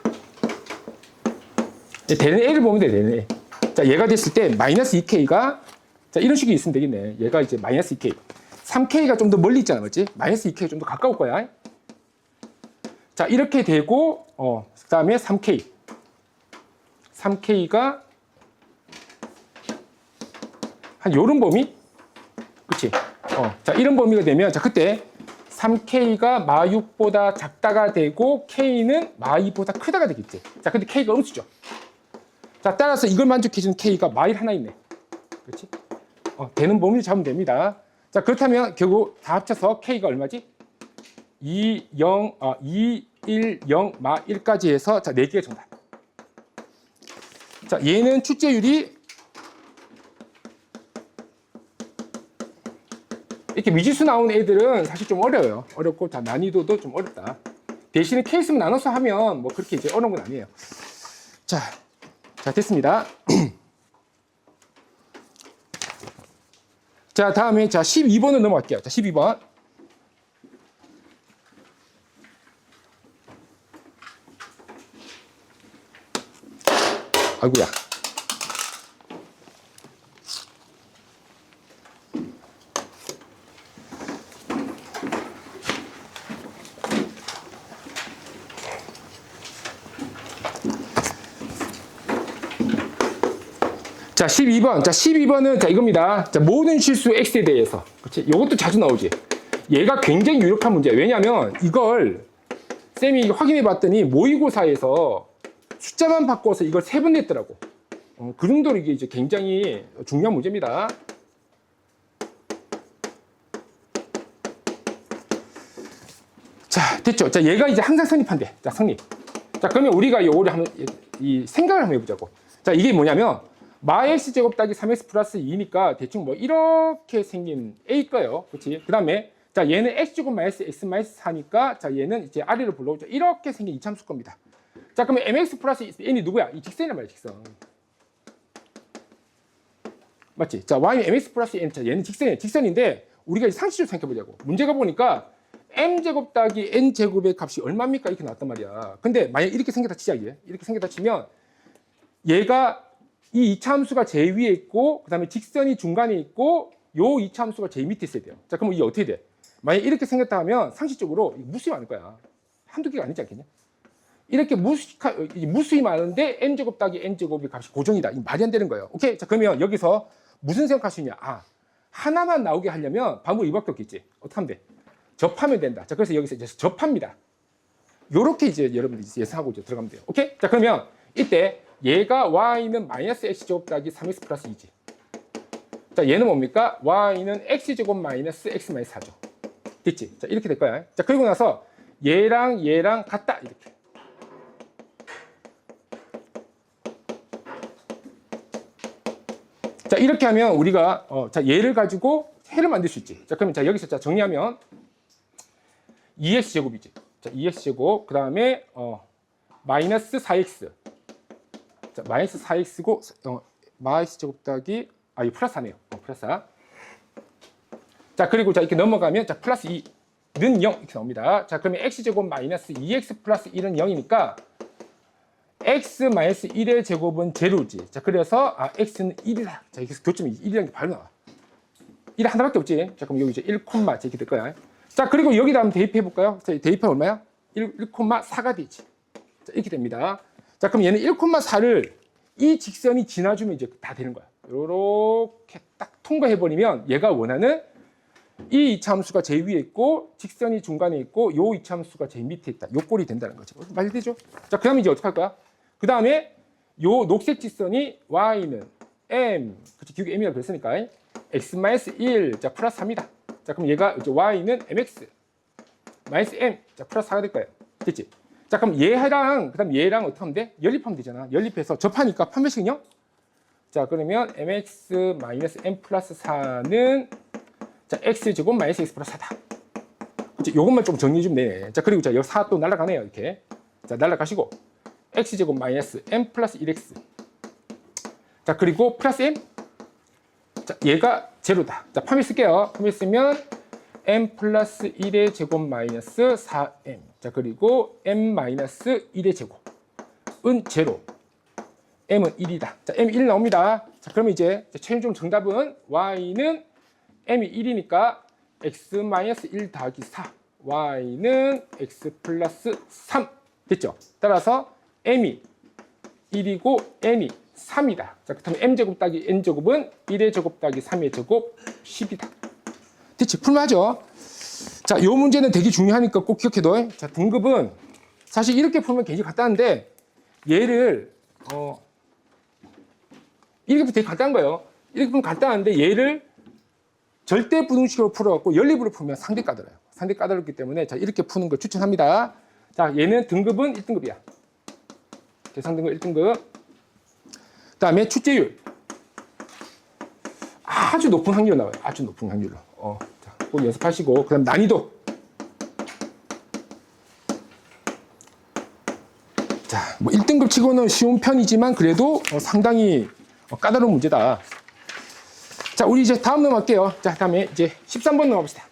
되는 애를 보면 돼, 되는 애. 자, 얘가 됐을 때, 마이너스 2K가, 자, 이런 식이 있으면 되겠네. 얘가 이제 마이너스 2K. 3K가 좀 더 멀리 있잖아, 맞지? 마이너스 2K가 좀 더 가까울 거야. 자, 이렇게 되고, 그 다음에 3K. 3K가, 한 요런 범위? 그치? 자, 이런 범위가 되면, 자, 그때 3K가 마6보다 작다가 되고, K는 마2보다 크다가 되겠지. 자, 근데 K가 음수죠. 자, 따라서 이걸 만족해주는 K가 마1 하나 있네. 그렇지? 되는 범위를 잡으면 됩니다. 자, 그렇다면 결국 다 합쳐서 K가 얼마지? 2, 0, 2, 1, 0, 마 1까지 해서 자, 4개의 정답. 자, 얘는 출제율이 이렇게 미지수 나오는 애들은 사실 좀 어려워요. 어렵고 자, 난이도도 좀 어렵다. 대신에 케이스만 나눠서 하면 뭐 그렇게 이제 어려운 건 아니에요. 자, 됐습니다. 자, 다음에 자 12번을 넘어갈게요. 자, 12번. 아이고야. 자, 12번. 자, 12번은 자, 이겁니다. 자, 모든 실수 x에 대해서. 그렇지? 이것도 자주 나오지. 얘가 굉장히 유력한 문제야. 왜냐면 이걸 쌤이 확인해 봤더니 모의고사에서 숫자만 바꿔서 이걸 3번 냈더라고. 그 정도로 이게 이제 굉장히 중요한 문제입니다. 자, 됐죠? 자, 얘가 이제 항상 성립한대. 자, 성립. 자, 그러면 우리가 요거를 한번 이 생각을 한번 해보자고. 자, 이게 뭐냐면 마x제곱 따기 3x 플러스 2니까 대충 뭐 이렇게 생긴 a일 거예요. 그렇지? 그 다음에 자, 얘는 x제곱 마이너스 x 마이너스 4니까 자, 얘는 이제 아래로 불러오죠. 이렇게 생긴 이참수 겁니다. 자, 그러면 mx 플러스 n이 누구야? 이 직선이란 말이야, 직선. 맞지? 자, y는 mx 플러스 n. 자, 얘는 직선이야. 직선인데 우리가 상식적으로 생각해보자고. 문제가 보니까 m제곱 따기 n제곱의 값이 얼마입니까? 이렇게 나왔단 말이야. 근데 만약 이렇게 생겼다 치자, 얘. 이렇게 생겼다 치면 얘가 이 이차함수가 제일 위에 있고 그 다음에 직선이 중간에 있고 요 이차함수가 제일 밑에 있어야 돼요. 자, 그럼 이게 어떻게 돼? 만약 이렇게 생겼다 하면 상식적으로 무수히 많을 거야. 한두 개가 아니지 않겠냐? 이렇게 무수히 많은데 n제곱 따기 n제곱의 값이 고정이다. 이 말이 안 되는 거예요. 오케이? 자, 그러면 여기서 무슨 생각할 수 있냐? 아, 하나만 나오게 하려면 방법이 이밖에 없겠지. 어떻게 하면 돼? 접하면 된다. 자, 그래서 여기서 이제 접합니다. 요렇게 이제 여러분들이 예상하고 이제 들어가면 돼요. 오케이? 자, 그러면 이때 얘가 y는 마이너스 x제곱 따기 3x 플러스 2지. 자, 얘는 뭡니까? y는 x제곱 마이너스 x 마이너스 4죠. 됐지? 자, 이렇게 될 거야. 자, 그리고 나서 얘랑 얘랑 같다. 이렇게. 자, 이렇게 하면 우리가 자, 얘를 가지고 해를 만들 수 있지. 자, 그러면 자, 여기서 자, 정리하면 2x제곱이지. 자, 2x제곱. 그다음에 마이너스 4x. 자, 마이너스 4x고 마이너스 제곱 따기 이거 플러스 4네요. 플러스 4. 자, 그리고 자, 이렇게 넘어가면 자, 플러스 2는 0 이렇게 나옵니다. 자, 그러면 x제곱 마이너스 2x 플러스 1은 0이니까 x 마이너스 1의 제곱은 제로지. 자, 그래서 x는 1이다. 자, 여기서 교점이 1이라는 게 바로 나와. 1 하나밖에 없지. 자, 그럼 여기 이제 1, 이렇게 될 거야. 자, 그리고 여기다 한번 대입해 볼까요? 자, 대입하면 얼마야? 1,4가 되지. 자, 이렇게 됩니다. 자, 그럼 얘는 1,4를 이 직선이 지나주면 이제 다 되는 거야. 요렇게 딱 통과해버리면 얘가 원하는 이 이차함수가 제일 위에 있고 직선이 중간에 있고 요 이차함수가 제일 밑에 있다. 요 꼴이 된다는 거죠. 말되죠? 자, 그 다음에 이제 어떻게 할 거야? 그 다음에 요 녹색 직선이 y는 m, 그치, 기울기 m이라고 그랬으니까 x-1, 자, 플러스 3이다. 자, 그럼 얘가 이제 y는 mx 마이너스 m, 자, 플러스 4가 될 거예요. 됐지? 자, 그럼 얘랑 그다음 얘랑 어떻게 하면 돼? 연립하면 되잖아. 연립해서 접하니까 판별식은요? 자, 그러면 mx 마이너스 m 플러스 4는 자, x제곱 마이너스 x 플러스 4다. 그치? 요것만 좀 정리해 주면 되네. 자, 그리고 자, 여기 4 또 날아가네요. 이렇게. 자, 날아가시고 x제곱 마이너스 m 플러스 1x. 자, 그리고 플러스 m. 자, 얘가 제로다. 자, 판별 쓸게요. 판별 쓰면 m 플러스 1의 제곱 마이너스 4m. 자, 그리고 m 마이너스 1의 제곱은 제로. m은 1이다. 자, m 1 나옵니다. 자, 그러면 이제 최종 정답은 y는 m이 1이니까 x 마이너스 1 더하기 4. y는 x 플러스 3. 됐죠? 따라서 m이 1이고 n이 3이다. 자, 그렇다면 m제곱 따기 n제곱은 1의 제곱 따기 3의 제곱 10이다. 됐지? 풀맞죠? 자, 요 문제는 되게 중요하니까 꼭 기억해둬. 자, 등급은 사실 이렇게 풀면 굉장히 간단한데 얘를 이렇게 되게 간단한 거예요. 이렇게 풀면 간단한데 얘를 절대 부등식으로 풀어갖고 연립으로 풀면 상당히 까다로워요. 상당히 까다롭기 때문에 자, 이렇게 푸는 걸 추천합니다. 자, 얘는 등급은 1등급이야. 계산 등급 1등급. 그 다음에 출제율. 아주 높은 확률로 나와요. 아주 높은 확률로. 자. 꼭 연습하시고, 그 다음 난이도. 자, 뭐 1등급 치고는 쉬운 편이지만 그래도 상당히 까다로운 문제다. 자, 우리 이제 다음 넘어갈게요. 자, 다음에 이제 13번 넘어갑시다.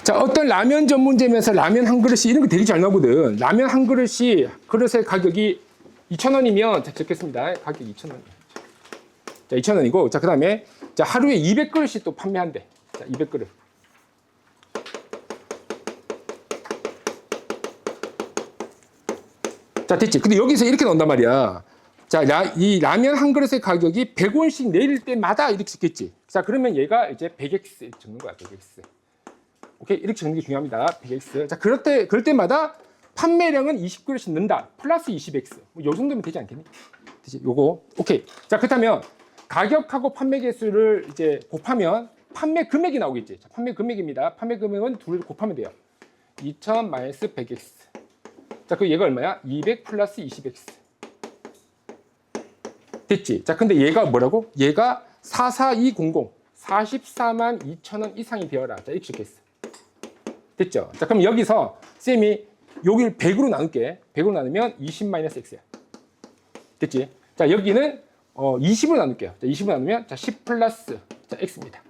자, 어떤 라면 전문점에서 라면 한 그릇이 이런 거 되게 잘 나오거든. 라면 한 그릇이, 그릇의 가격이 2,000원이면, 자, 적겠습니다. 가격이 2,000원. 자, 2,000원이고, 자, 그 다음에, 자, 하루에 200그릇이 또 판매한대. 자, 200그릇. 자, 됐지. 근데 여기서 이렇게 나온단 말이야. 자, 이 라면 한 그릇의 가격이 100원씩 내릴 때마다 이렇게 적겠지. 자, 그러면 얘가 이제 100x 적는 거야, 100x. 오케이, 이렇게 적는 게 중요합니다. 100x. 자, 그럴 때마다 판매량은 20그릇씩 는다. 플러스 20x. 뭐, 요 정도면 되지 않겠니? 되지? 요거. 오케이. 자, 그렇다면 가격하고 판매 개수를 이제 곱하면 판매 금액이 나오겠지. 자, 판매 금액입니다. 판매 금액은 둘을 곱하면 돼요. 2000 마이너스 100x. 자, 그 얘가 얼마야? 200 플러스 20x. 됐지? 자, 근데 얘가 뭐라고? 얘가 44200. 44만 2천원 이상이 되어라. 자, 이렇게 적겠어. 됐죠? 자, 그럼 여기서 쌤이 여기를 100으로 나눌게. 100으로 나누면 20 마이너스 x야. 됐지? 자, 여기는 20으로 나눌게요. 자, 20으로 나누면 자, 10 플러스 자, x입니다.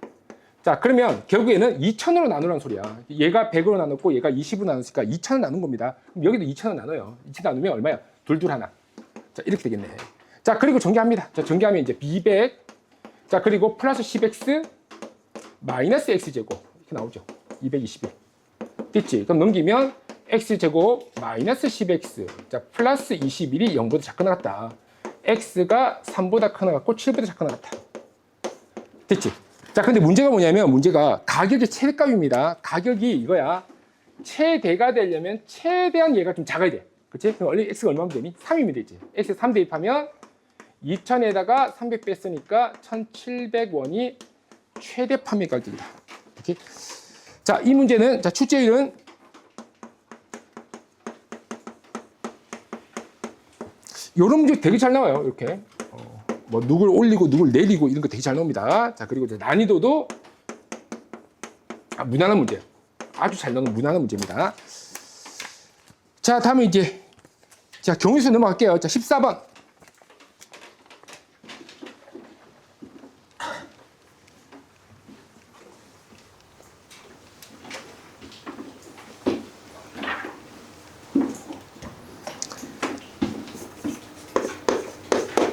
자, 그러면 결국에는 2000으로 나누라는 소리야. 얘가 100으로 나눴고 얘가 20으로 나눴으니까 2000을 나눈 겁니다. 그럼 여기도 2000을 나눠요. 2000 나누면 얼마야? 둘둘 하나. 자, 이렇게 되겠네. 자, 그리고 전개합니다. 자, 전개하면 이제 b100. 자, 그리고 플러스 10x 마이너스 x제곱. 이렇게 나오죠. 221. 됐지? 그럼 넘기면 x제곱 마이너스 10x. 자, 플러스 21이 0보다 작게 나갔다. x가 3보다 크게 나갔고 7보다 작게 나갔다. 됐지? 자, 근데 문제가 뭐냐면 문제가 가격의 최대값입니다. 가격이 이거야. 최대가 되려면 최대한 얘가 좀 작아야 돼. 그치? 그럼 원래 x가 얼마면 되니? 3이면 되지. x 3 대입하면 2000에다가 300 뺐으니까 1700원이 최대 판매 가격이다. 오케이? 자, 이 문제는, 자, 출제율은 요런 문제 되게 잘 나와요. 이렇게. 뭐, 누굴 올리고, 누굴 내리고, 이런 거 되게 잘 나옵니다. 자, 그리고 이제 난이도도 무난한 문제예요. 아주 잘 나오는 무난한 문제입니다. 자, 다음에 이제, 자, 경우수 넘어갈게요. 자, 14번.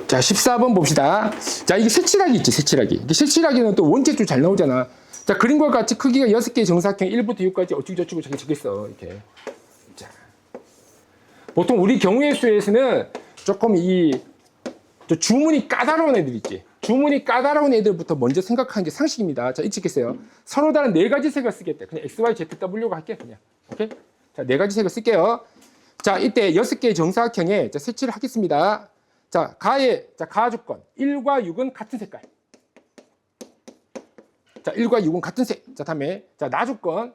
자, 14번 봅시다. 자, 이게 색칠하기 있지, 색칠하기. 이게 색칠하기는 또 원체 잘 나오잖아. 자, 그림과 같이 크기가 6개의 정사각형 1부터 6까지 어쩌고저쩌고 자기 적겠어. 이렇게. 자. 보통 우리 경우의 수에서는 조금 주문이 까다로운 애들 있지. 주문이 까다로운 애들부터 먼저 생각하는 게 상식입니다. 자, 읽겠어요. 서로 다른 4가지 색을 쓰겠대. 그냥 X, Y, Z, W가 할게, 그냥. 오케이? 자, 4가지 색을 쓸게요. 자, 이때 6개의 정사각형에 자, 색칠을 하겠습니다. 자, 가 조건. 1과 6은 같은 색깔. 자, 1과 6은 같은 색. 자, 다음에, 자, 나 조건.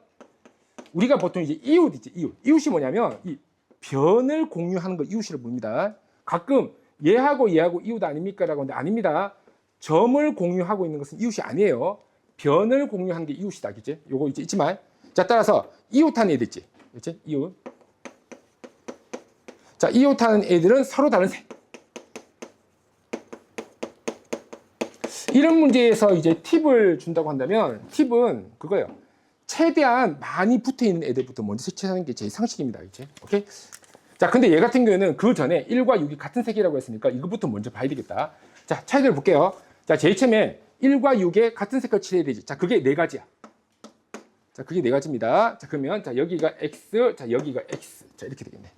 우리가 보통 이제 이웃 있지, 이웃. 이웃이 뭐냐면, 이 변을 공유하는 거 이웃이라고 부릅니다. 가끔, 얘하고 이웃 아닙니까? 라고 하는데, 아닙니다. 점을 공유하고 있는 것은 이웃이 아니에요. 변을 공유하는 게 이웃이다. 그치? 요거 이제 있지만. 자, 따라서, 이웃하는 애들 있지. 그치? 이웃. 자, 이웃하는 애들은 서로 다른 색. 이런 문제에서 이제 팁을 준다고 한다면 팁은 그거예요. 최대한 많이 붙어 있는 애들부터 먼저 색칠하는 게 제일 상식입니다. 이제. 오케이? 자, 근데 얘 같은 경우에는 그 전에 1과 6이 같은 색이라고 했으니까 이것부터 먼저 봐야 되겠다. 자, 차이를 볼게요. 자, 제일 처음에 1과 6에 같은 색깔 칠해야 되지. 자, 그게 4가지야. 자, 그게 4가지입니다. 자, 그러면 자, 여기가 X, 자, 여기가 X. 자, 이렇게 되겠네.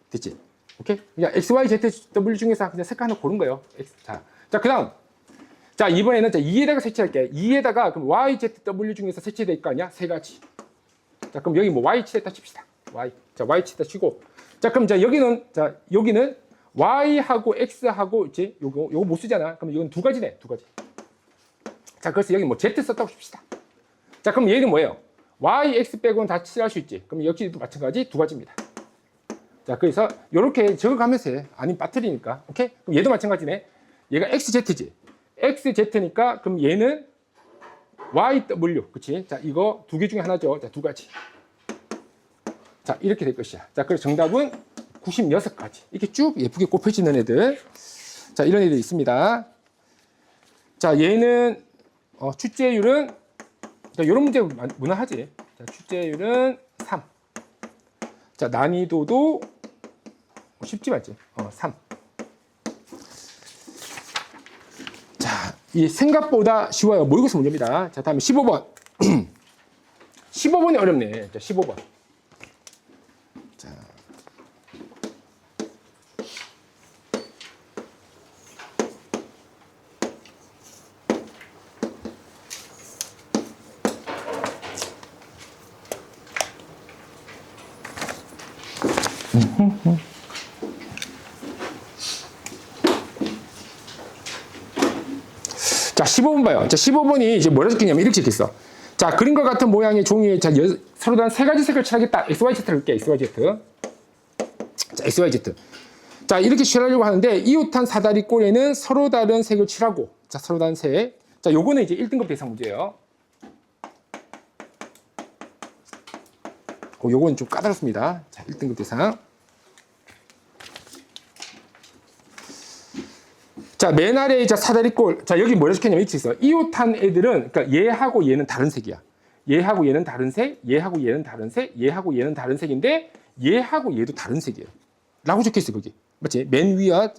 됐지? 오케이? 그냥 X, Y, Z, W 중에서 그냥 색깔 하나 고른 거예요. X. 자, 그다음 자, 이번에는 자, 2에다가 색칠할게. 2에다가 그럼 Y, Z, W 중에서 색칠될 거 아니야? 3가지. 자, 그럼 여기 뭐 Y 칠했다 칩시다. Y. 자, Y 칠했다 치고. 자, 그럼 자, 여기는 Y하고 X하고 있지? 요거 못 쓰잖아. 그럼 이건 2가지네. 2가지. 자, 그래서 여기 뭐 Z 썼다고 칩시다. 자, 그럼 얘는 뭐예요? Y, X 빼고는 다 칠할 수 있지. 그럼 여기도 마찬가지 2가지입니다. 자, 그래서 이렇게 적어가면서 해. 아니면 빠뜨리니까. 오케이? 그럼 얘도 마찬가지네. 얘가 XZ지. XZ니까 그럼 얘는 YW. 그치? 자, 이거 두 개 중에 하나죠. 자, 두 가지. 자, 이렇게 될 것이야. 자, 그래서 정답은 96가지. 이렇게 쭉 예쁘게 꼽혀지는 애들. 자, 이런 애들이 있습니다. 자, 얘는, 출제율은, 자, 이런 문제 무난하지. 자, 출제율은 3. 자, 난이도도 쉽지 맞지? 3. 자, 이 생각보다 쉬워요. 모의고사 문제입니다. 자, 다음에 15번. 15번이 어렵네. 자, 15번. 자. 자, 15번 봐요. 자, 15번이 이제 뭐라 적혔냐면 이렇게 적혔어. 자, 그림과 같은 모양의 종이에 자, 서로 다른 세 가지 색을 칠하겠다. XYZ를 할게. XYZ. 자, XYZ. 자, 이렇게 칠하려고 하는데 이웃한 사다리 꼴에는 서로 다른 색을 칠하고. 자, 서로 다른 색. 자, 요거는 이제 1등급 대상 문제예요. 요건 좀 까다롭습니다. 자, 1등급 대상. 자, 맨 아래에 자, 사다리꼴. 자, 여기 뭐라 적혔냐면 이렇게 있어. 이웃한 애들은, 그러니까 얘하고 얘는 다른 색이야. 얘하고 얘는 다른 색, 얘하고 얘는 다른 색, 얘하고 얘는 다른 색인데, 얘하고 얘도 다른 색이에요. 라고 적혀있어, 거기. 맞지? 맨 위와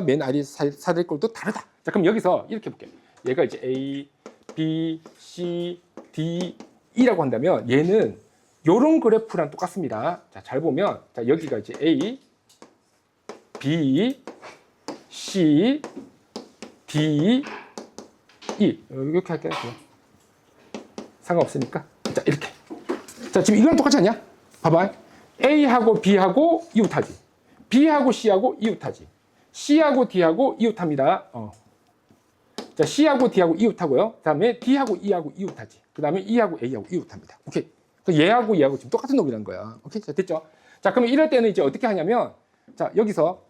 맨 아래 사다리꼴도 다르다. 자, 그럼 여기서 이렇게 볼게. 얘가 이제 A, B, C, D, E라고 한다면, 얘는 요런 그래프랑 똑같습니다. 자, 잘 보면, 자, 여기가 이제 A, B, C, D, E. 이렇게 할게요. 상관없으니까. 자, 이렇게. 자, 지금 이거랑 똑같지 않냐? 봐봐. A하고 B하고 이웃하지. B하고 C하고 이웃하지. C하고 D하고 이웃합니다. 자, C하고 D하고 이웃하고요. 그 다음에 D하고 E하고 이웃하지. 그 다음에 E하고 A하고 이웃합니다. 오케이. 얘하고 얘하고 지금 똑같은 놈이라는 거야. 오케이. 자, 됐죠? 자, 그러면 이럴 때는 이제 어떻게 하냐면, 자, 여기서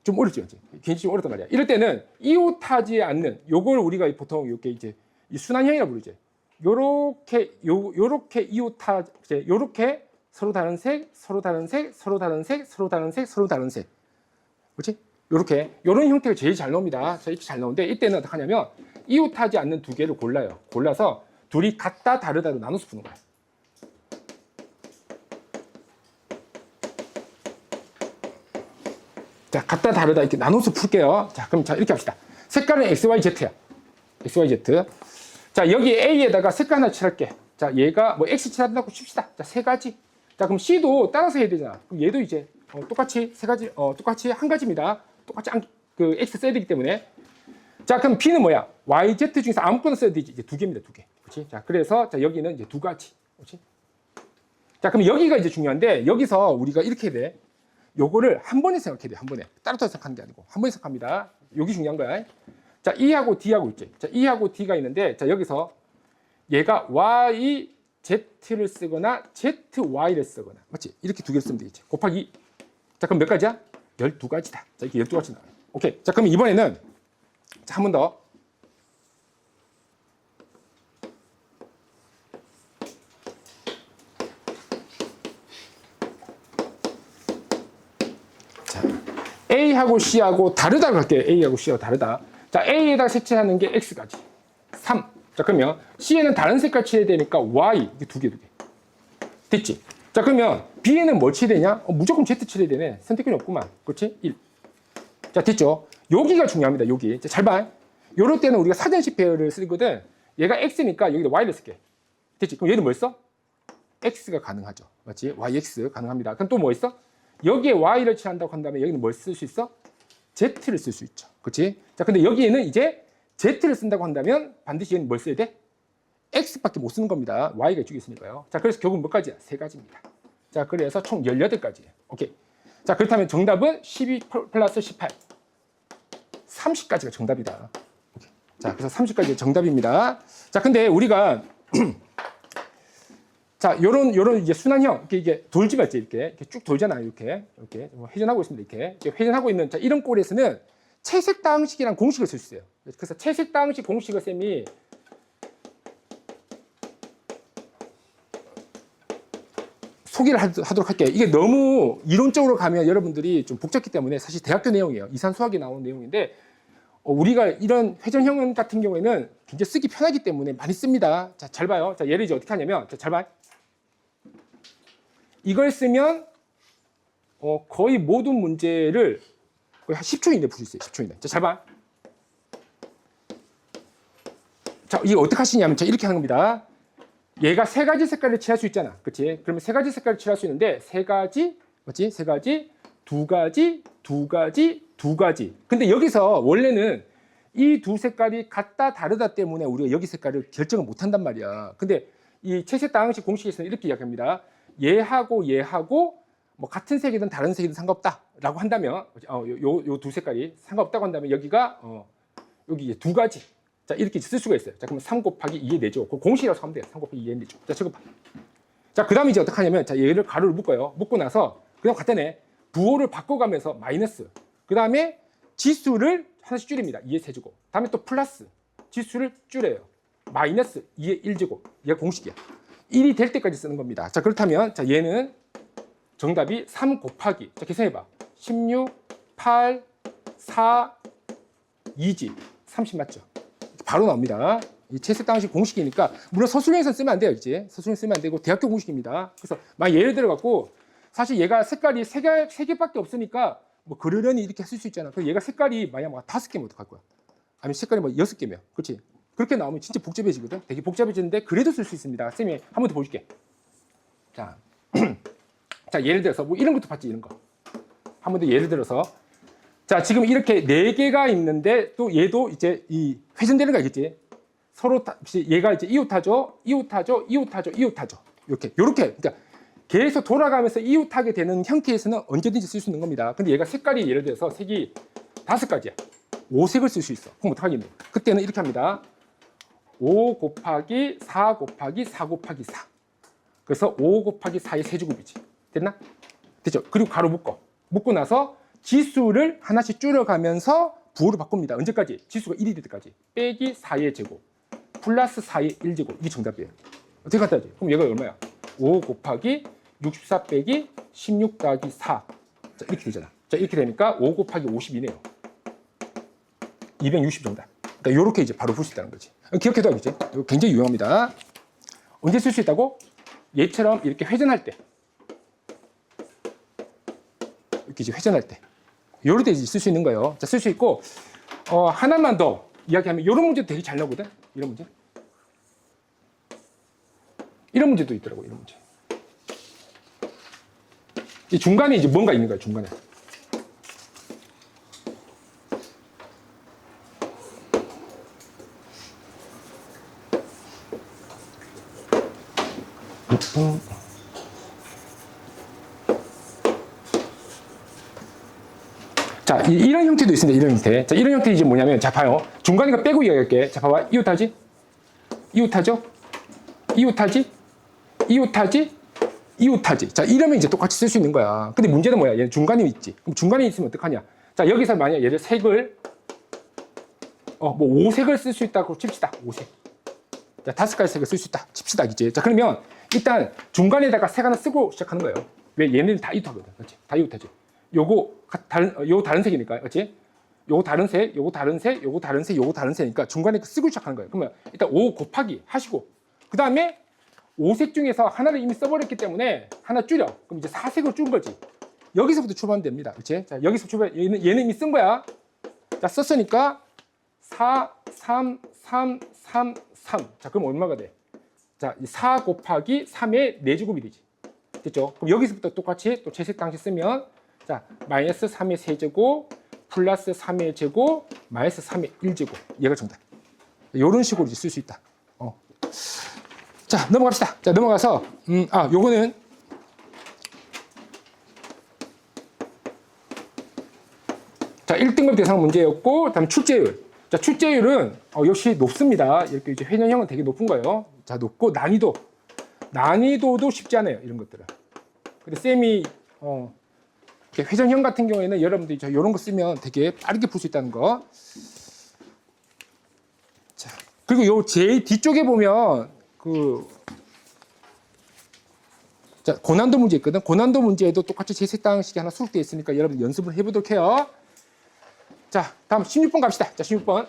좀 어렵지, 괜히 좀 어렵단 말이야. 이럴 때는 이웃하지 않는, 요걸 우리가 보통 이렇게 이제 순환형이라고 부르지. 요렇게 이웃하지, 요렇게 서로 다른 색, 서로 다른 색, 서로 다른 색, 서로 다른 색, 서로 다른 색. 그렇지? 요렇게, 요런 형태가 제일 잘 나옵니다. 자, 이렇게 잘 나오는데, 이때는 어떻게 하냐면, 이웃하지 않는 두 개를 골라요. 골라서 둘이 같다, 다르다로 나눠서 푸는 거야. 자, 같다, 다르다 이렇게 나눠서 풀게요. 자, 그럼 자, 이렇게 합시다. 색깔은 XYZ야. XYZ. 자, 여기 A에다가 색깔 하나 칠할게. 자, 얘가 뭐 X 칠한다고 칩시다. 자, 세 가지. 자, 그럼 C도 따라서 해야 되잖아. 그럼 얘도 이제 똑같이 세 가지, 똑같이 한 가지입니다. 똑같이 그 X 써야 되기 때문에. 자, 그럼 B는 뭐야? YZ 중에서 아무거나 써야 되지. 이제 두 개입니다, 두 개. 그렇지? 자, 그래서 자, 여기는 이제 두 가지. 그렇지? 자, 그럼 여기가 이제 중요한데 여기서 우리가 이렇게 해야 돼. 요거를 한 번에 생각해야 돼. 한 번에. 따로따로 생각하는 게 아니고 한 번에 생각합니다. 여기 중요한 거야. 자, E하고 D하고 있지. 자, E하고 D가 있는데 자, 여기서 얘가 YZ를 쓰거나 ZY를 쓰거나 맞지? 이렇게 두 개를 쓰면 되겠지. 곱하기 2. 자, 그럼 몇 가지야? 12가지다. 자, 이렇게 12가지 나와요. 오케이. 자, 그럼 이번에는 자, 한 번 더. A하고 C하고 다르다고 할게요. A하고 C하고 다르다. 자, A에다 색칠하는 게 X가지. 3. 자, 그러면 C에는 다른 색깔 칠해야 되니까 Y. 이게 두 개. 됐지? 자, 그러면 B에는 뭐 칠해야 되냐? 무조건 Z 칠해야 되네. 선택권이 없구만. 그렇지? 1. 자, 됐죠? 여기가 중요합니다. 여기. 자, 잘 봐. 요럴 때는 우리가 사전식 배열을 쓰거든. 얘가 X니까 여기다 Y를 쓸게. 됐지? 그럼 얘는 뭘 써? X가 가능하죠. 맞지? YX 가능합니다. 그럼 또 뭐 있어? 여기에 Y를 칠한다고 한다면 여기는 뭘 쓸 수 있어? Z를 쓸 수 있죠. 그렇지? 자, 근데 여기에는 이제 Z를 쓴다고 한다면 반드시 얘는 뭘 써야 돼? X밖에 못 쓰는 겁니다. Y가 이쪽에 있으니까요. 자, 그래서 결국 몇 가지야? 세 가지입니다. 자, 그래서 총 18가지예요. 오케이. 자, 그렇다면 정답은 12 플러스 18. 30까지가 정답이다. 오케이. 자, 그래서 30까지가 정답입니다. 자, 근데 우리가 자, 요런 이제 순환형, 이게 돌지 말지, 이렇게 쭉 돌잖아요. 이렇게 회전하고 있습니다. 이렇게 회전하고 있는, 자, 이런 꼴에서는 채색다항식이란 공식을 쓸 수 있어요. 그래서 채색다항식 공식을 쌤이 소개를 하도록 할게요. 이게 너무 이론적으로 가면 여러분들이 좀 복잡기 때문에 사실 대학교 내용이에요. 이산 수학에 나오는 내용인데, 우리가 이런 회전형 같은 경우에는 굉장히 쓰기 편하기 때문에 많이 씁니다. 자, 잘 봐요. 자, 얘를 이제 어떻게 하냐면, 자, 잘 봐. 이걸 쓰면 거의 모든 문제를 거의 한 10초 이내에 풀 수 있어요. 10초 이내. 자, 잘 봐. 자, 이거 어떻게 하시냐면, 자, 이렇게 하는 겁니다. 얘가 세 가지 색깔을 칠할 수 있잖아. 그치? 그러면 세 가지 색깔을 칠할 수 있는데, 세 가지, 맞지? 세 가지, 두 가지, 두 가지, 두 가지. 근데 여기서 원래는 이 두 색깔이 같다, 다르다 때문에 우리가 여기 색깔을 결정을 못 한단 말이야. 근데 이 채색다항식 공식에서는 이렇게 이야기합니다. 얘하고 얘하고 뭐 같은 색이든 다른 색이든 상관없다라고 한다면, 요 두 색깔이 상관없다고 한다면 여기가 여기 두 가지. 자, 이렇게 쓸 수가 있어요. 자, 그러면 3 곱하기 2의 4죠. 그 공식이라고 하면 돼요. 3 곱하기 2의 4죠. 자, 저거 봐. 자, 그 다음에 이제 어떻게 하냐면, 자, 얘를 가로를 묶어요. 묶고 나서 그냥 갖다 내. 부호를 바꿔가면서 마이너스. 그 다음에 지수를 하나씩 줄입니다. 2의 세제곱. 다음에 또 플러스. 지수를 줄여요. 마이너스 2의 1제곱. 얘가 공식이야. 1이 될 때까지 쓰는 겁니다. 자, 그렇다면, 자, 얘는 정답이 3 곱하기. 자, 계산해봐. 16, 8, 4, 2지. 30 맞죠? 바로 나옵니다. 이 채색다항식 공식이니까, 물론 서술형에서 쓰면 안 돼요, 이제. 서술형 쓰면 안 되고, 대학교 공식입니다. 그래서, 만약 예를 들어갖고, 사실 얘가 색깔이 세 개밖에 없으니까, 뭐, 그러려니 이렇게 쓸 수 있잖아. 그럼 얘가 색깔이 만약 막 5개면 어떡할 거야? 아니면 색깔이 뭐 6개면. 그렇지? 그렇게 나오면 진짜 복잡해지거든? 되게 복잡해지는데, 그래도 쓸 수 있습니다. 쌤이 한 번 더 보여줄게. 자, 자, 예를 들어서, 뭐 이런 것도 봤지, 이런 거. 한 번 더 예를 들어서, 자, 지금 이렇게 4개가 있는데 또 얘도 이제 이 회전되는 거 알겠지? 서로 얘가 이제 이웃하죠, 이웃하죠, 이웃하죠, 이웃하죠. 이렇게 그러니까 계속 돌아가면서 이웃하게 되는 형태에서는 언제든지 쓸 수 있는 겁니다. 근데 얘가 색깔이 예를 들어서 색이 5가지야. 5색을 쓸 수 있어. 그럼 어떡하겠니? 그때는 이렇게 합니다. 5 곱하기 4 곱하기 4 곱하기 4. 그래서 5 곱하기 4의 세제곱이지. 됐나? 됐죠? 그리고 가로 묶고 나서 지수를 하나씩 줄여가면서 부호를 바꿉니다. 언제까지? 지수가 1이 될 때까지. 빼기 4의 제곱. 플러스 4의 1제곱. 이게 정답이에요. 어떻게 갖다 하지? 그럼 얘가 얼마야? 5 곱하기 64 빼기 16 더하기 4. 자, 이렇게 되잖아. 자, 이렇게 되니까 5 곱하기 52네요. 260 정답. 그러니까 이렇게 이제 바로 풀 수 있다는 거지. 기억해도 알겠지? 이거 굉장히 유용합니다. 언제 쓸 수 있다고? 얘처럼 이렇게 회전할 때. 이렇게 이제 회전할 때. 요럴 때 쓸 수 있는 거예요. 자, 쓸 수 있고, 하나만 더 이야기하면, 요런 문제도 되게 잘 나오거든? 이런 문제. 이런 문제도 있더라고, 이런 문제. 이 중간에 이제 뭔가 있는 거야, 중간에. 자, 이런 형태도 있습니다. 이런 형태. 자, 이런 형태 이제 뭐냐면, 자, 봐요. 중간에 거 빼고 이야기할게. 자, 봐봐. 이웃하지? 이웃하죠? 이웃하지? 이웃하지? 이웃하지? 자, 이러면 이제 똑같이 쓸 수 있는 거야. 근데 문제는 뭐야? 얘는 중간에 있지. 그럼 중간에 있으면 어떡하냐? 자, 여기서 만약 얘를 색을, 뭐 5색을 쓸 수 있다고 칩시다. 5색. 자, 5가지 색을 쓸 수 있다. 칩시다. 이제. 자, 그러면 일단 중간에다가 색 하나 쓰고 시작하는 거예요. 왜? 얘네는 다 이웃하거든. 그렇지? 다 이웃하지. 요거 다른 색이니까, 그렇지? 요거 다른 색, 요거 다른 색, 요거 다른 색, 요거 다른 색이니까 중간에 쓰고 시작하는 거예요. 그러면 일단 5 곱하기 하시고, 그 다음에 5색 중에서 하나를 이미 써버렸기 때문에 하나 줄여. 그럼 이제 4색을 준 거지. 여기서부터 출발하면 됩니다. 그렇지? 자, 여기서 얘는 이미 쓴 거야. 자, 썼으니까 4, 3, 3, 3, 3. 자, 그럼 얼마가 돼? 자, 4 곱하기 3의 4제곱이 되지. 됐죠? 그럼 여기서부터 똑같이 또 채색당시 쓰면, 자, 마이너스 3의 세제곱, 플러스 3의 제곱, 마이너스 3의 1제곱. 얘가 정답. 이런 식으로 이제 쓸 수 있다. 자, 넘어갑시다. 자, 넘어가서, 요거는, 자, 1등급 대상 문제였고, 다음 출제율. 자, 출제율은, 역시 높습니다. 이렇게 이제 회전형은 되게 높은 거예요. 자, 높고, 난이도도 쉽지 않아요. 이런 것들은. 근데 쌤이 회전형 같은 경우에는 여러분들이 이런 거 쓰면 되게 빠르게 풀 수 있다는 거. 자, 그리고 요 제일 뒤쪽에 보면 자, 고난도 문제 있거든. 고난도 문제에도 똑같이 재색 방식이 하나 수록되어 있으니까 여러분 연습을 해보도록 해요. 자, 다음 16번 갑시다. 자, 16번.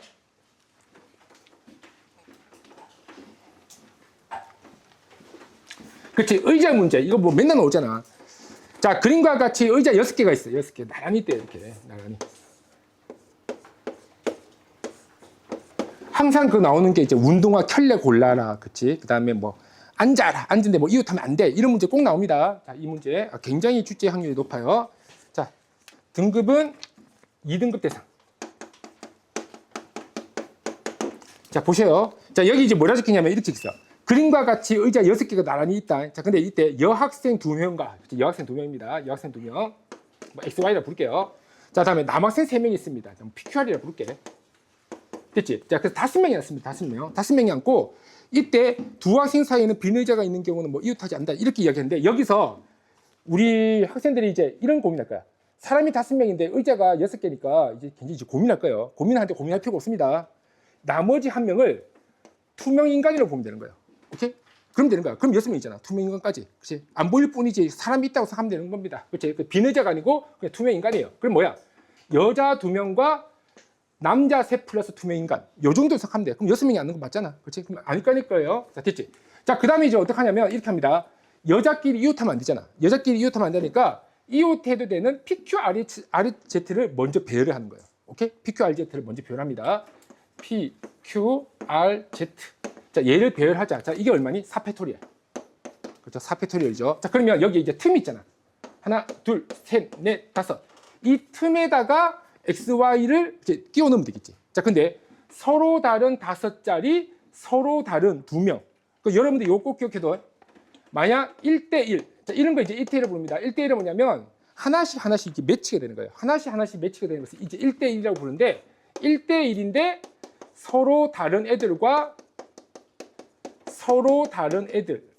그렇지, 의자 문제. 이거 뭐 맨날 나오잖아. 자, 그림과 같이 의자 6개가 있어요. 6개. 나란히 있대요. 이렇게. 나란히. 항상 그 나오는 게 이제 운동화 켤레 골라라. 그치? 그 다음에 뭐, 앉아라. 앉은데 뭐 이웃하면 안 돼. 이런 문제 꼭 나옵니다. 자, 이 문제 굉장히 출제 확률이 높아요. 자, 등급은 2등급 대상. 자, 보세요. 자, 여기 이제 뭐라 적히냐면 이렇게 있어. 그림과 같이 의자 6개가 나란히 있다. 자, 근데 이때 여학생 2명과, 여학생 2명입니다. 여학생 2명. 뭐 XY라 부를게요. 자, 다음에 남학생 3명 있습니다. PQR이라 부를게. 됐지? 자, 그래서 5명이 앉습니다. 5명. 5명이 앉고, 이때 두 학생 사이에는 빈 의자가 있는 경우는 뭐 이웃하지 않는다. 이렇게 이야기하는데, 여기서 우리 학생들이 이제 이런 고민할 거야. 사람이 5명인데 의자가 6개니까 이제 굉장히 이제 고민할 거예요. 고민하는데 고민할 필요가 없습니다. 나머지 1명을 투명 인간이라고 보면 되는 거예요. 오케이? 그럼 되는 거야. 그럼 6명이잖아. 투명 인간까지. 그치? 안 보일 뿐이지 사람이 있다고 생각하면 되는 겁니다. 그치? 그 빈 의자가 아니고 그냥 투명 인간이에요. 그럼 뭐야? 여자 2명과 남자 3 플러스 투명 인간. 요 정도 생각하면 돼. 그럼 6명이 앉는 거 맞잖아. 그치? 그럼 아닐 거예요. 자, 됐지? 자, 그 다음에 이제 어떻게 하냐면 이렇게 합니다. 여자끼리 이웃하면 안 되잖아. 여자끼리 이웃하면 안 되니까 이웃해도 되는 PQRZ를 먼저 배열을 하는 거예요. 오케이? PQRZ를 먼저 배열합니다. PQRZ. 자, 얘를 배열하자. 자, 이게 얼마니? 4팩토리얼. 그렇죠? 4팩토리얼이죠. 자, 그러면 여기 이제 틈이 있잖아. 하나, 둘, 셋, 넷, 다섯. 이 틈에다가 XY를 이제 끼워 넣으면 되겠지. 자, 근데 서로 다른 5자리, 서로 다른 2명. 그 여러분들 이거 꼭 기억해둬. 만약 1대1. 자, 이런 거 이제 1대1을 부릅니다. 1대1은 뭐냐면 하나씩 이렇게 매치가 되는 거예요. 하나씩 매치가 되는 것을 이제 1대1이라고 부르는데 1대1인데 서로 다른 애들과 서로 다른 애들.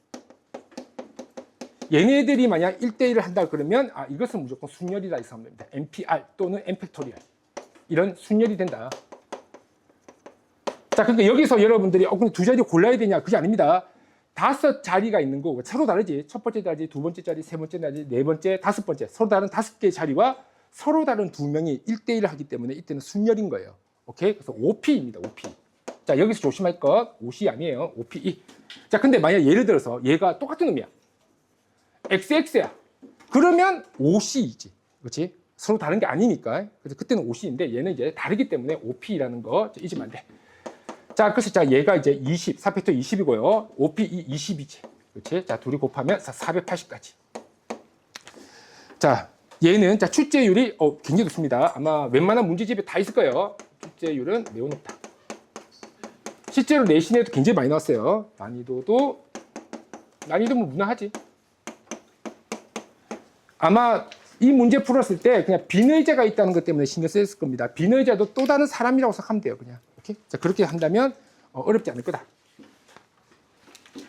얘네들이 만약 1대1을 한다 그러면 이것은 무조건 순열이다 이 생각합니다. NPR 또는 N팩토리얼. 이런 순열이 된다. 자, 그러니까 여기서 여러분들이 근데 두 자리 골라야 되냐? 그게 아닙니다. 5자리가 있는 거고 서로 다르지. 첫 번째 자리, 두 번째 자리, 세 번째 자리, 네 번째, 5번째. 서로 다른 5개의 자리와 서로 다른 2명이 1대1을 하기 때문에 이때는 순열인 거예요. 오케이? 그래서 OP입니다. OP. 자, 여기서 조심할 것. OC 아니에요. OPE. 자, 근데 만약 예를 들어서 얘가 똑같은 놈이야. XX야. 그러면 OC이지. 그렇지? 서로 다른 게 아니니까. 그래서 그때는 OC인데 얘는 이제 다르기 때문에 OP라는 거 잊으면 안 돼. 자, 그래서 자, 얘가 이제 20, 4팩터 20이고요. OPE 20이지. 그렇지? 자, 둘이 곱하면 480까지. 자, 얘는 자, 출제율이 굉장히 높습니다. 아마 웬만한 문제집에 다 있을 거예요. 출제율은 매우 높다. 실제로 내신에도 굉장히 많이 나왔어요. 난이도도 뭐 무난하지. 아마 이 문제 풀었을 때 그냥 빈 의자가 있다는 것 때문에 신경 쓰였을 겁니다. 빈 의자도 또 다른 사람이라고 생각하면 돼요. 그냥. 오케이? 자, 그렇게 한다면 어렵지 않을 거다.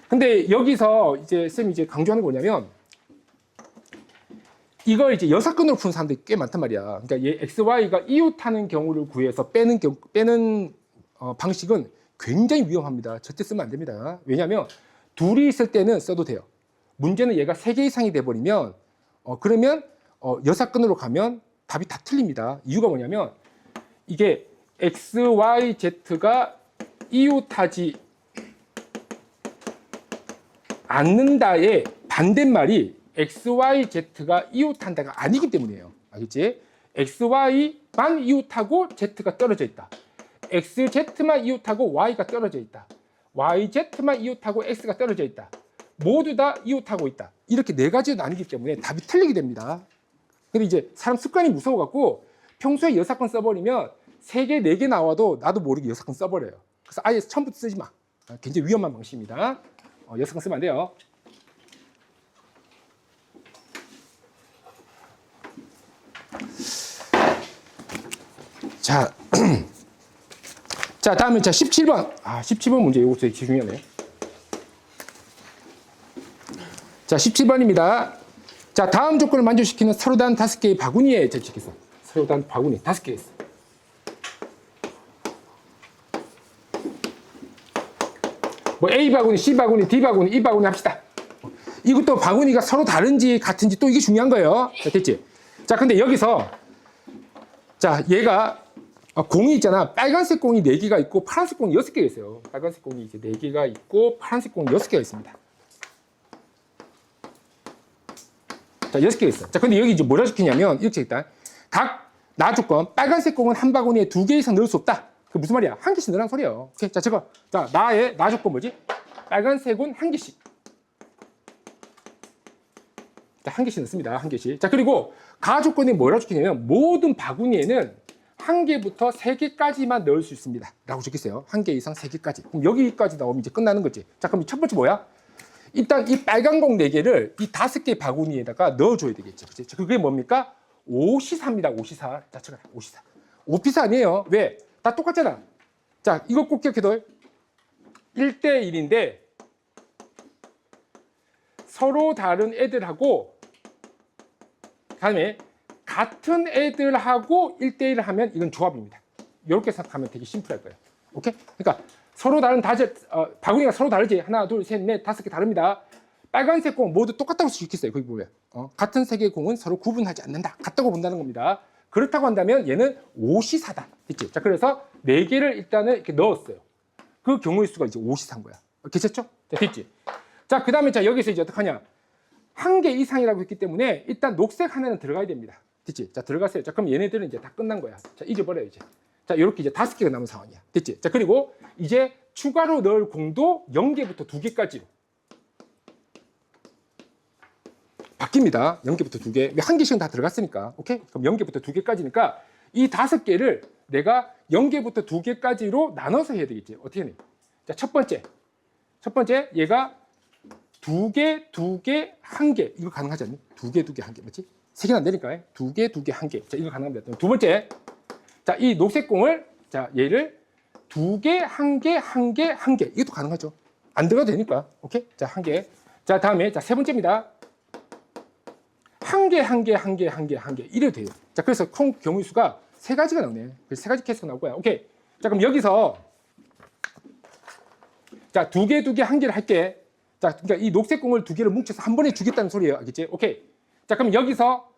근데 여기서 이제 쌤이 이제 강조하는 게 뭐냐면 이걸 이제 여사건으로 푸는 사람들이 꽤 많단 말이야. 그러니까 얘 XY가 이웃하는 경우를 구해서 빼는 방식은 굉장히 위험합니다. 절대 쓰면 안 됩니다. 왜냐하면 둘이 있을 때는 써도 돼요. 문제는 얘가 3개 이상이 돼버리면 그러면 여사건으로 가면 답이 다 틀립니다. 이유가 뭐냐면 이게 XYZ가 이웃하지 않는다의 반대말이 XYZ가 이웃한다가 아니기 때문이에요. 알겠지? XY만 이웃하고 Z가 떨어져 있다. XZ만 이웃하고 Y가 떨어져 있다. YZ만 이웃하고 X가 떨어져 있다. 모두 다 이웃하고 있다. 이렇게 4가지로 나뉘기 때문에 답이 틀리게 됩니다. 근데 이제 사람 습관이 무서워갖고 평소에 여사건 써버리면 3개, 4개 나와도 나도 모르게 여사건 써버려요. 그래서 아예 처음부터 쓰지 마. 굉장히 위험한 방식입니다. 여사건 쓰면 안 돼요. 자, 다음에 17번. 17번 문제 이거 되게 중요하네. 자, 17번입니다. 자, 다음 조건을 만족시키는 서로 다른 5개의 바구니에 제시했어. 서로 다른 바구니 5개 있어. 뭐 A 바구니, C 바구니, D 바구니, E 바구니 합시다. 이것도 바구니가 서로 다른지 같은지 또 이게 중요한 거예요. 자, 됐지? 자, 근데 여기서 자, 얘가 공이 있잖아. 빨간색 공이 4개가 있고 파란색 공이 6개가 있어요. 빨간색 공이 이제 4개가 있고 파란색 공이 6개가 있습니다. 자, 6개가 있어. 자, 근데 여기 이제 뭐라 적히냐면 이렇게 있다. 각 나 조건 빨간색 공은 한 바구니에 2개 이상 넣을 수 없다. 그 무슨 말이야? 한 개씩 넣으라는 소리예요. 오케이. 자, 저거. 자, 나 조건 뭐지? 빨간색은 한 개씩. 자, 한 개씩 넣습니다. 한 개씩. 자, 그리고 가 조건이 뭐라 적히냐면 모든 바구니에는 1개부터 3개까지만 넣을 수 있습니다. 라고 적혔어요. 1개 이상 3개까지. 그럼 여기까지 나오면 이제 끝나는 거지. 자, 그럼 첫 번째 뭐야? 일단 이 빨간 공 4개를 이 5개 바구니에다가 넣어줘야 되겠죠. 그치? 그게 뭡니까? 5시사입니다. 5시사. 자, 쳐라. 5시사. 5피사 아니에요. 왜? 다 똑같잖아. 자, 이거 꼭 기억해둬. 1대1인데 서로 다른 애들하고 다음에 같은 애들하고 1대1을 하면 이건 조합입니다. 이렇게 생각하면 되게 심플할 거예요. 오케이? 그러니까 서로 다른 바구니가 서로 다르지. 하나, 둘, 셋, 넷, 5개 다릅니다. 빨간색 공 모두 똑같다고 시켰어요. 거기 보면. 같은 세 개의 공은 서로 구분하지 않는다. 같다고 본다는 겁니다. 그렇다고 한다면 얘는 5시사다. 됐지? 자, 그래서 4개를 일단은 이렇게 넣었어요. 그 경우의 수가 이제 5시사인 거야. 괜찮죠? 자, 됐지? 자, 그 다음에 자, 여기서 이제 어떡하냐. 1개 이상이라고 했기 때문에 일단 녹색 하나는 들어가야 됩니다. 됐지? 자, 들어갔어요. 자, 그럼 얘네들은 이제 다 끝난 거야. 자, 잊어버려요, 이제. 자, 이렇게 이제 5개가 남은 상황이야. 됐지? 자, 그리고 이제 추가로 넣을 공도 0개부터 2개까지로 바뀝니다. 0개부터 2개. 1개씩은 다 들어갔으니까. 오케이? 그럼 0개부터 2개까지니까 이 5개를 내가 0개부터 2개까지로 나눠서 해야 되겠지. 어떻게 해야 돼? 자, 첫 번째, 얘가 2개, 2개, 1개. 이거 가능하지 않니? 2개, 2개, 1개. 맞지? 3개는 안 되니까. 2개, 2개, 1개. 자, 이거 가능합니다. 두 번째. 자, 이 녹색 공을, 자, 얘를 2개, 1개, 1개, 1개. 이것도 가능하죠. 안 들어가도 되니까. 오케이? 자, 1개. 자, 다음에, 자, 세 번째입니다. 1개, 1개, 1개, 1개, 1개. 이래도 돼요. 자, 그래서 총 경우의 수가 3가지가 나오네. 그래서 3가지 케이스가 나올 거야. 오케이. 자, 그럼 여기서, 자, 2개, 2개, 1개를 할게. 자, 그러니까 이 녹색 공을 2개를 뭉쳐서 한 번에 주겠다는 소리예요. 알겠지? 오케이. 자, 그럼 여기서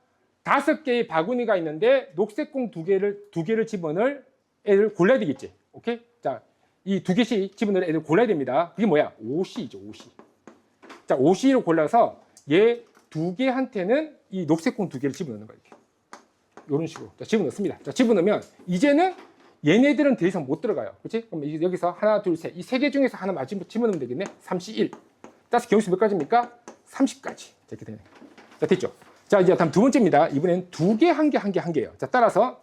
5개의 바구니가 있는데 녹색 공 2개를 집어넣을 애를 골라야 되겠지. 오케이? 자, 이 2개씩 집어넣을 애를 골라야 됩니다. 그게 뭐야? 5C죠, 5C. 자, 5C로 골라서 얘 2개한테는 이 녹색 공 2개를 집어넣는 거야. 이렇게. 이런 식으로. 자, 집어넣습니다. 자, 집어넣으면 이제는 얘네들은 더 이상 못 들어가요. 그렇지? 그럼 여기서 하나, 둘, 셋. 이 3개 중에서 하나 마지막 집어넣으면 되겠네. 31. 따라서 경우수 몇 가지입니까? 30까지. 이렇게 되네. 자, 됐죠? 자, 이제 다음 두 번째입니다. 이번엔 2개, 1개, 1개, 1개예요. 자, 따라서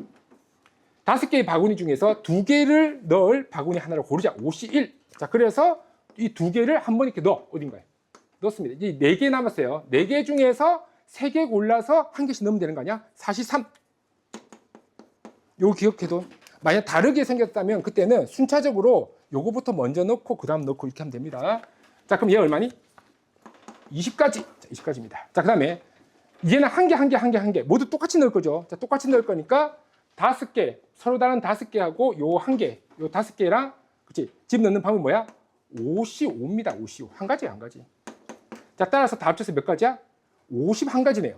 5개의 바구니 중에서 2개를 넣을 바구니 하나를 고르자. 51. 자, 그래서 이 2개를 한 번 이렇게 넣어. 어딘가에. 넣었습니다. 이제 4개 남았어요. 4개 중에서 3개 골라서 1개씩 넣으면 되는 거 아니야? 43. 요거 기억해도. 만약 다르게 생겼다면 그때는 순차적으로 요거부터 먼저 넣고 그 다음 넣고 이렇게 하면 됩니다. 자, 그럼 얘 얼마니? 20까지. 자, 20까지입니다. 자, 그 다음에 얘는 1개 모두 똑같이 넣을 거죠. 자, 똑같이 넣을 거니까 5개, 서로 다른 5개하고 요 1개, 요 5개랑 그치? 집 넣는 방법이 뭐야? 55입니다. 55. 한 가지야, 한 가지. 자, 따라서 다 합쳐서 몇 가지야? 51가지네요.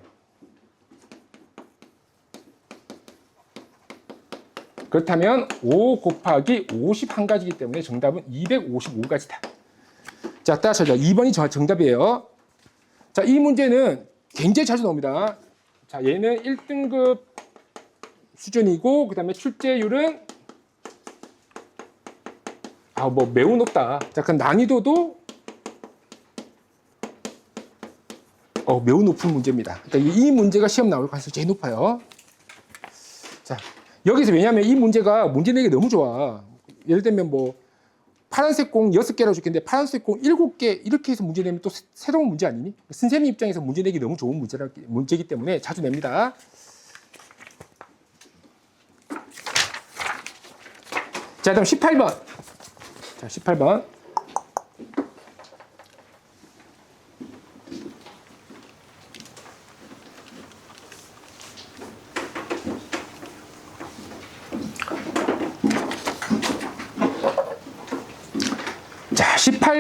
그렇다면 5 곱하기 51가지이기 때문에 정답은 255가지다. 자, 따라서 2번이 정답이에요. 자, 이 문제는 굉장히 자주 나옵니다. 자, 얘는 1등급 수준이고 그 다음에 출제율은 뭐 매우 높다. 자, 그 난이도도 매우 높은 문제입니다. 그러니까 이 문제가 시험 나올 가능성이 제일 높아요. 자, 여기서 왜냐하면 이 문제가 문제 내기 너무 좋아. 예를 들면 뭐 파란색 공 6개라고 적혔는데 파란색 공 7개 이렇게 해서 문제 내면 또 새로운 문제 아니니? 선생님 입장에서 문제 내기 너무 좋은 문제이기 때문에 자주 냅니다. 자, 다음 18번. 자, 18번.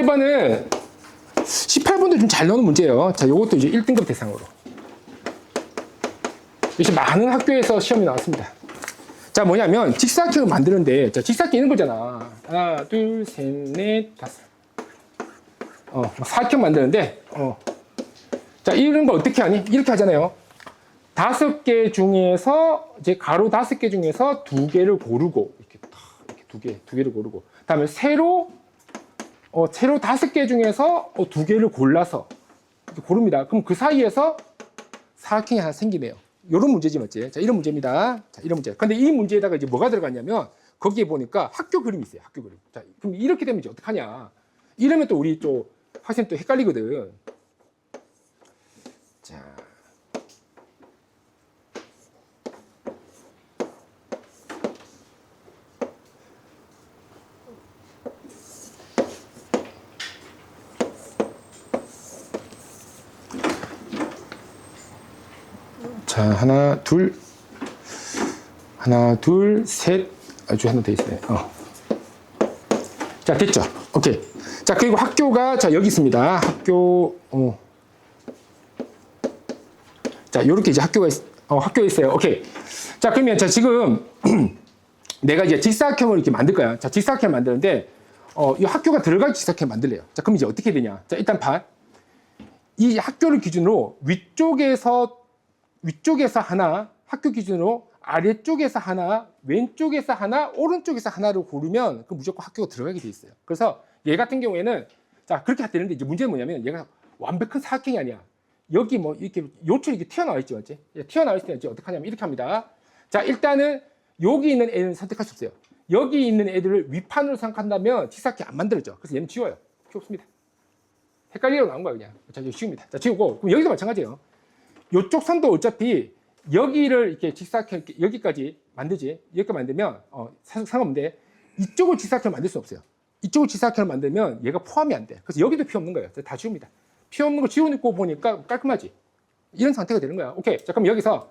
18번도 좀 잘 나오는 문제예요. 자, 요것도 이제 1등급 대상으로. 이제 많은 학교에서 시험이 나왔습니다. 자, 뭐냐면 직사각형을 만드는데, 자, 직사각형 이런 거잖아. 하나, 둘, 셋, 넷, 다섯. 사각형 만드는데, 자, 이런 거 어떻게 하니? 이렇게 하잖아요. 5개 중에서, 이제 가로 5개 중에서 2개를 고르고, 이렇게 두 개를 고르고. 그 다음에 세로 5개 중에서 2개를 골라서 이렇게 고릅니다. 그럼 그 사이에서 사각형이 하나 생기네요. 이런 문제지, 맞지? 자, 이런 문제입니다. 자, 이런 문제. 근데 이 문제에다가 이제 뭐가 들어갔냐면, 거기에 보니까 학교 그림이 있어요. 학교 그림. 자, 그럼 이렇게 되면 이제 어떡하냐. 이러면 또 우리 또 학생 또 헷갈리거든. 자. 자, 하나, 둘, 셋. 아주 하나 더 있어요. 자, 됐죠? 오케이. 자, 그리고 학교가, 자, 여기 있습니다. 자, 요렇게 이제 학교가 있어요. 오케이. 자, 그러면 자, 지금 내가 이제 직사각형을 이렇게 만들 거야. 자, 직사각형을 만드는데, 이 학교가 들어갈 직사각형을 만들래요. 자, 그럼 이제 어떻게 되냐. 자, 일단 이 학교를 기준으로 위쪽에서 하나, 학교 기준으로 아래쪽에서 하나, 왼쪽에서 하나, 오른쪽에서 하나를 고르면 그 무조건 학교가 들어가게 돼 있어요. 그래서 얘 같은 경우에는 자, 그렇게 되는데 이제 문제는 뭐냐면 얘가 완벽한 사각형이 아니야. 여기 뭐 이렇게 요철이 이렇게 튀어나와 있죠, 맞지? 튀어나와 있을 때 이제 어떻게 하냐면 이렇게 합니다. 자, 일단은 여기 있는 애는 선택할 수 없어요. 여기 있는 애들을 위판으로 생각한다면 직사각형 안 만들어져. 그래서 얘는 지워요. 필요 없습니다. 헷갈리려고 나온 거야, 그냥. 자, 이거 지웁니다. 자, 지우고. 그럼 여기도 마찬가지예요. 요쪽 선도 어차피 여기를 이렇게 직사각형 여기까지 만들지. 여기까지 만들면 상관없는데 이쪽을 직사각형 만들 수 없어요. 이쪽을 직사각형을 만들면 얘가 포함이 안 돼. 그래서 여기도 필요 없는 거예요. 다 지웁니다. 필요 없는 거 지우고 보니까 깔끔하지. 이런 상태가 되는 거야. 오케이. 자, 그럼 여기서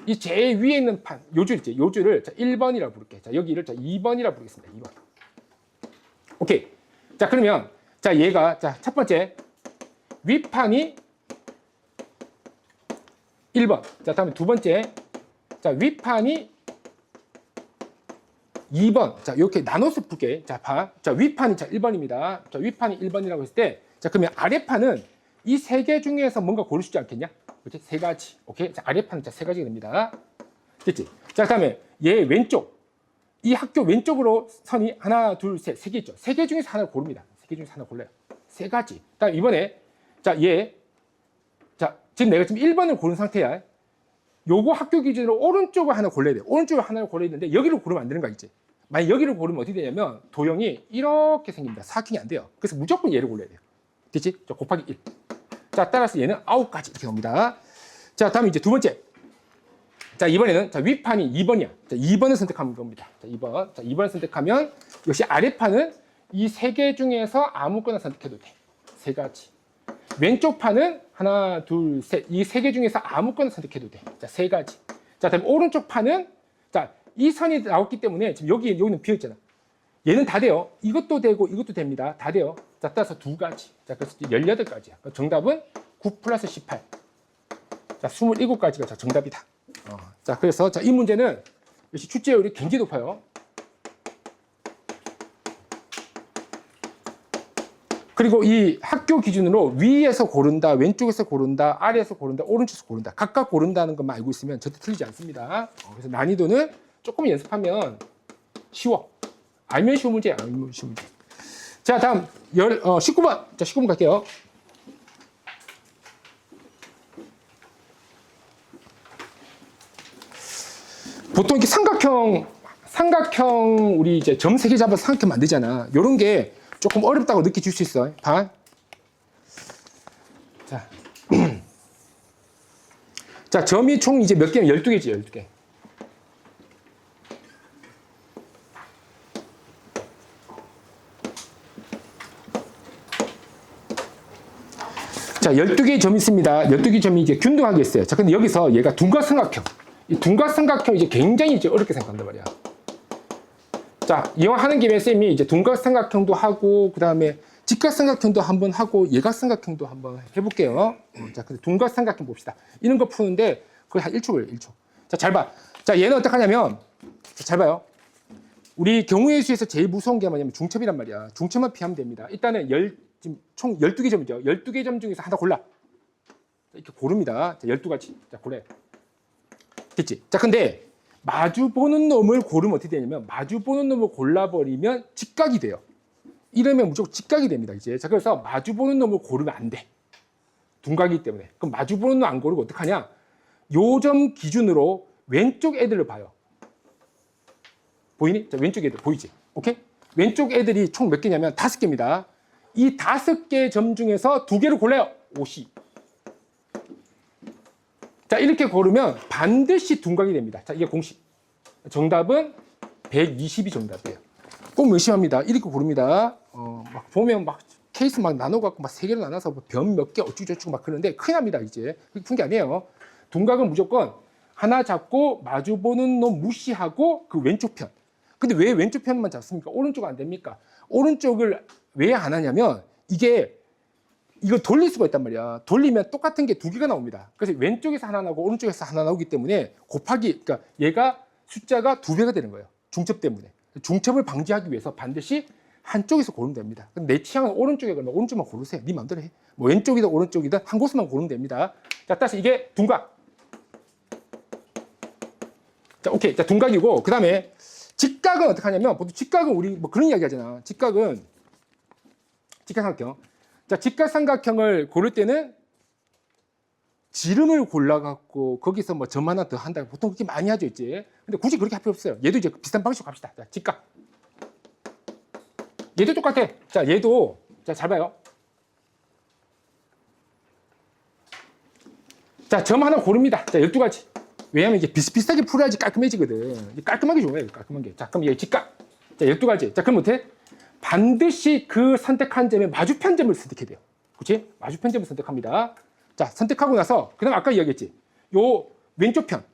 이 제일 위에 있는 요 줄을 자, 1번이라고 부를게. 자, 여기를 자, 2번이라고 부르겠습니다. 2번. 오케이. 자, 그러면 자, 얘가 자, 첫 번째 윗판이 1번. 자, 다음에 두 번째. 자, 윗판이 2번. 자, 이렇게 나눠서 풀게. 자, 자, 윗판이 자, 1번입니다. 자, 윗판이 1번이라고 했을 때, 자, 그러면 아래판은 이 세 개 중에서 뭔가 고를 수 있지 않겠냐? 그렇지? 세 가지. 오케이? 자, 아래판은 자, 세 가지가 됩니다. 됐지? 자, 그 다음에 얘 왼쪽. 이 학교 왼쪽으로 선이 하나, 둘, 셋, 세 개 있죠? 세 개 중에서 하나를 고릅니다. 세 개 중에서 하나 골라요. 세 가지. 다음 이번에, 자, 자, 지금 내가 지금 1번을 고른 상태야. 요거 학교 기준으로 오른쪽을 하나 골라야 돼. 오른쪽을 하나를 골라야 되는데 여기를 고르면 안 되는 거 있지. 만약 여기를 고르면 어떻게 되냐면 도형이 이렇게 생깁니다. 사각형이 안 돼요. 그래서 무조건 얘를 골라야 돼요. 됐지? 자, 곱하기 1. 자, 따라서 얘는 9가지 이렇게 나옵니다. 자, 다음 이제 두 번째. 자, 이번에는 자, 윗판이 2번이야. 자, 2번을 선택하는 겁니다. 자, 2번. 자, 2번을 선택하면 역시 아래판은 이 세 개 중에서 아무거나 선택해도 돼. 세 가지. 왼쪽 판은 하나, 둘, 셋. 이 세 개 중에서 아무거나 선택해도 돼. 자, 세 가지. 자, 다음 오른쪽 판은 자, 이 선이 나왔기 때문에 지금 여기는 비어 있잖아. 얘는 다 돼요. 이것도 되고 이것도 됩니다. 다 돼요. 자, 따라서 두 가지. 자, 그래서 18가지야. 정답은 9 플러스 18. 자, 27가지가 자, 정답이다. 자, 그래서 자, 이 문제는 역시 출제율이 굉장히 높아요. 그리고 이 학교 기준으로 위에서 고른다, 왼쪽에서 고른다, 아래에서 고른다, 오른쪽에서 고른다. 각각 고른다는 것만 알고 있으면 절대 틀리지 않습니다. 그래서 난이도는 조금 연습하면 쉬워. 알면 쉬운 문제야. 알면 쉬운 문제. 자, 다음 19번. 자, 19번 갈게요. 보통 이렇게 삼각형 우리 이제 점 3개 잡아서 삼각형 만들잖아. 요런 게 조금 어렵다고 느껴질 수 있어. 봐. 자. 자, 점이 총 이제 몇 개면 12개지, 12개. 자, 12개의 점이 있습니다. 12개의 점이 이제 균등하게 있어요. 자, 근데 여기서 얘가 둔각삼각형. 이 둔각삼각형 이제 굉장히 이제 어렵게 생각한단 말이야. 자, 이왕 하는 김에 쌤이 이제 둔각삼각형도 하고, 그 다음에 직각삼각형도 한번 하고 예각삼각형도 한번 해볼게요. 자, 근데 둔각삼각형 봅시다. 이런 거 푸는데 거의 한 1초 걸려요, 1초. 자, 잘 봐. 자, 얘는 어떻게 하냐면, 자, 잘 봐요. 우리 경우의 수에서 제일 무서운 게 뭐냐면 중첩이란 말이야. 중첩만 피하면 됩니다. 일단은 지금 총 12개 점이죠. 12개 점 중에서 하나 골라. 이렇게 고릅니다. 자, 12가지. 자, 고래. 됐지? 자, 근데 마주보는 놈을 고르면 어떻게 되냐면 마주보는 놈을 골라버리면 직각이 돼요. 이러면 무조건 직각이 됩니다. 이제. 자, 그래서 마주보는 놈을 고르면 안 돼. 둔각이기 때문에. 그럼 마주보는 놈 안 고르고 어떡하냐? 요 점 기준으로 왼쪽 애들을 봐요. 보이니? 자, 왼쪽 애들 보이지? 오케이? 왼쪽 애들이 총 몇 개냐면 5개입니다. 이 5개 점 중에서 2개를 골라요. OC. 자, 이렇게 고르면 반드시 둔각이 됩니다. 자, 이게 공식. 정답은 120이 정답이에요. 꼭 명심합니다. 이렇게 고릅니다. 막 보면 막 케이스 막 나눠갖고 막 3개로 나눠서 변 몇 개 어쩌고저쩌고 막 그러는데 큰일 납니다, 이제. 그게 푼 게 아니에요. 둔각은 무조건 하나 잡고 마주보는 놈 무시하고 그 왼쪽 편. 근데 왜 왼쪽 편만 잡습니까? 오른쪽은 안 됩니까? 오른쪽을 왜 안 하냐면 이거 돌릴 수가 있단 말이야. 돌리면 똑같은 게 2개가 나옵니다. 그래서 왼쪽에서 하나 나오고 오른쪽에서 하나 나오기 때문에 곱하기, 그러니까 얘가 숫자가 2배가 되는 거예요. 중첩 때문에. 중첩을 방지하기 위해서 반드시 한쪽에서 고르면 됩니다. 내 취향은 오른쪽에 그러면 오른쪽만 고르세요. 네 마음대로 해. 뭐 왼쪽이든 오른쪽이든 한 곳만 고르면 됩니다. 자, 다시 이게 둔각. 자, 오케이. 자, 둔각이고, 그 다음에 직각은 어떻게 하냐면, 보통 직각은 우리 뭐 그런 이야기 하잖아. 직각은, 직각삼각형. 자, 직각삼각형을 고를 때는 지름을 골라갖고 거기서 뭐 점 하나 더 한다. 보통 그렇게 많이 하죠, 이제. 근데 굳이 그렇게 할 필요 없어요. 얘도 이제 비슷한 방식으로 갑시다. 자, 직각. 얘도 똑같아. 자, 얘도, 자, 잘 봐요. 자, 점 하나 고릅니다. 자, 12가지. 왜냐면 이게 비슷비슷하게 풀어야지 깔끔해지거든. 깔끔하게 좋아요, 깔끔하게. 자, 그럼 얘 직각. 자, 12가지. 자, 그럼 어떻게? 반드시 그 선택한 점에 마주편점을 선택해야 돼요. 그렇지? 마주편점을 선택합니다. 자, 선택하고 나서, 그 다음 아까 이야기했지. 요 왼쪽 편.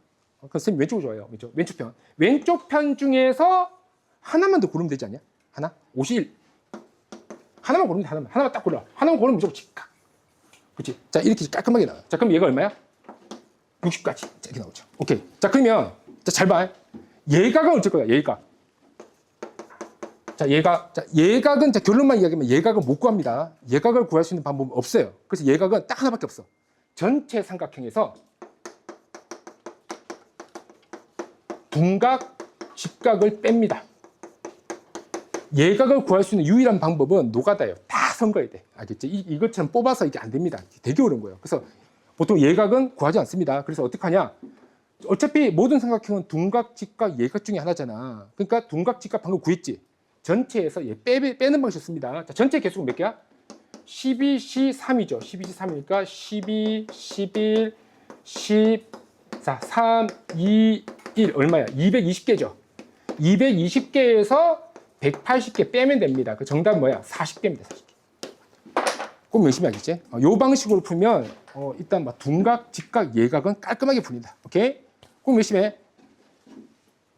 선생님 왼쪽을 좋아해요. 왼쪽 편. 왼쪽 편 중에서 하나만 더 고르면 되지 않냐? 하나? 51. 하나만 고르면 돼, 하나만. 하나만 딱 골라. 하나만 고르면 무조건 직각. 그렇지? 자, 이렇게 깔끔하게 나와요. 자, 그럼 얘가 얼마야? 60까지. 자, 이렇게 나오죠. 오케이. 자, 그러면, 자, 잘 봐. 예각은 어쩔 거야, 예각. 자, 예각. 자, 예각은, 자, 결론만 이야기하면 예각은 못 구합니다. 예각을 구할 수 있는 방법은 없어요. 그래서 예각은 딱 하나밖에 없어. 전체 삼각형에서 둔각, 직각을 뺍니다. 예각을 구할 수 있는 유일한 방법은 노가다예요. 다 선거해야 돼. 알겠지? 이것처럼 뽑아서 이게 안 됩니다. 되게 어려운 거예요. 그래서 보통 예각은 구하지 않습니다. 그래서 어떻게 하냐? 어차피 모든 삼각형은 둔각, 직각, 예각 중에 하나잖아. 그러니까 둔각, 직각 방금 구했지? 전체에서 얘 빼는 방식을 씁니다. 자, 전체 개수가 몇 개야? 12C3이죠. 12C3이니까 12, 11, 10, 자, 3, 2, 1 얼마야? 220개죠. 220개에서 180개 빼면 됩니다. 그 정답은 뭐야? 40개입니다. 40개. 꼭 열심히 하겠지? 요 방식으로 풀면 일단 막 둔각, 직각, 예각은 깔끔하게 풀린다. 오케이? 꼭 열심히 해.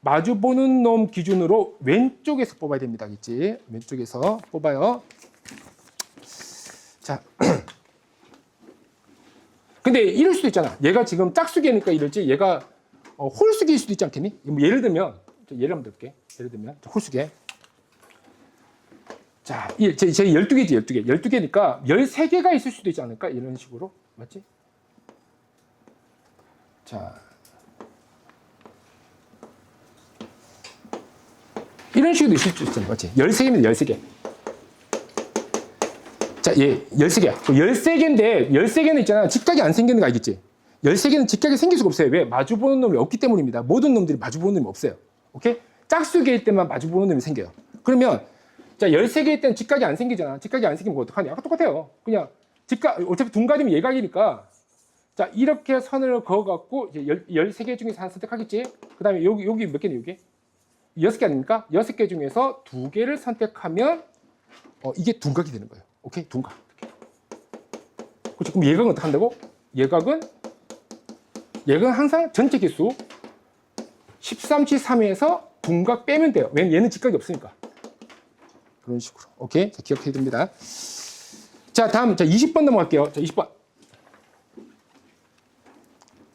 마주보는 놈 기준으로 왼쪽에서 뽑아야 됩니다. 알겠지? 왼쪽에서 뽑아요. 자. 근데 이럴 수도 있잖아. 얘가 지금 짝수기니까 이럴지 얘가 홀수기일 수도 있지 않겠니? 뭐 예를 들면, 예를 한번 들게. 예를 들면, 홀수기. 자, 제 12개지, 12개. 12개니까 13개가 있을 수도 있지 않을까? 이런 식으로. 맞지? 자. 이런 식으로 있을 수 있잖아. 맞지? 13개입니다, 13개. 자, 얘 13개야. 13개인데, 13개는 있잖아. 직각이 안 생기는 거 알겠지? 13개는 직각이 생길 수가 없어요. 왜? 마주보는 놈이 없기 때문입니다. 모든 놈들이 마주보는 놈이 없어요. 오케이? 짝수개일 때만 마주보는 놈이 생겨요. 그러면, 자, 13개일 때는 직각이 안 생기잖아. 직각이 안 생기면 어떡하냐? 아까 똑같아요. 그냥, 직각, 어차피 둔각이면 예각이니까. 자, 이렇게 선을 그어갖고, 이제 13개 중에서 하나 선택하겠지? 그 다음에 여기 몇 개네, 여기? 6개 아닙니까? 6개 중에서 2개를 선택하면, 이게 둔각이 되는 거예요. 오케이? 둔각. 그렇죠? 그럼 예각은 어떻게 한다고? 예각은 항상 전체 개수 13C3에서 둔각 빼면 돼요. 왜냐면 얘는 직각이 없으니까. 그런 식으로. 오케이? 자, 기억해야 됩니다. 자, 다음, 자, 20번 넘어갈게요. 자, 20번.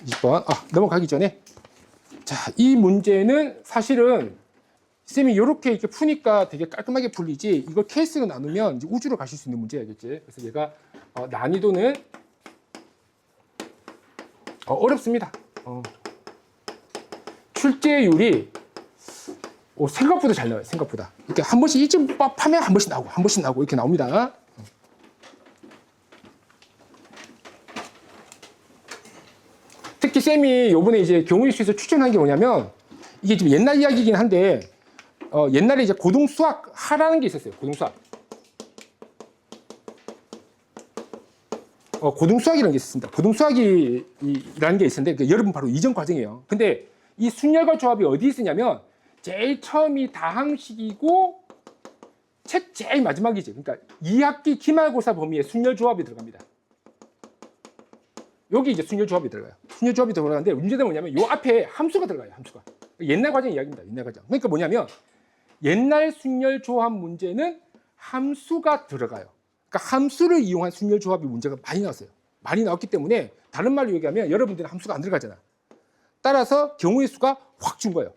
20번. 넘어가기 전에. 자, 이 문제는 사실은 쌤이 이렇게 푸니까 되게 깔끔하게 풀리지, 이걸 케이스로 나누면 이제 우주로 가실 수 있는 문제야겠지. 그래서 얘가 난이도는 어렵습니다. 출제율이 생각보다 잘 나와요. 생각보다. 이렇게 한 번씩 이쯤 파면 한 번씩 나오고 한 번씩 나오고 이렇게 나옵니다. 특히 쌤이 요번에 이제 경우일수에서 추천한 게 뭐냐면, 이게 좀 옛날 이야기이긴 한데, 옛날에 이제 고등 수학 하라는 게 있었어요. 고등 수학. 고등 수학이라는 게 있었습니다. 고등 수학이라는 게 있었는데, 여러분 바로 이전 과정이에요. 근데 이 순열과 조합이 어디 있었냐면, 제일 처음이 다항식이고, 책 제일 마지막이지. 그러니까 2학기 기말고사 범위에 순열 조합이 들어갑니다. 여기 이제 순열 조합이 들어가요. 순열 조합이 들어가는데 문제는 뭐냐면 요 앞에 함수가 들어가요. 함수가. 옛날 과정 이야기입니다. 옛날 과정. 그러니까 뭐냐면 옛날 순열 조합 문제는 함수가 들어가요. 그러니까 함수를 이용한 순열 조합이 문제가 많이 나왔어요. 많이 나왔기 때문에 다른 말로 얘기하면 여러분들은 함수가 안 들어가잖아. 따라서 경우의 수가 확 준 거예요.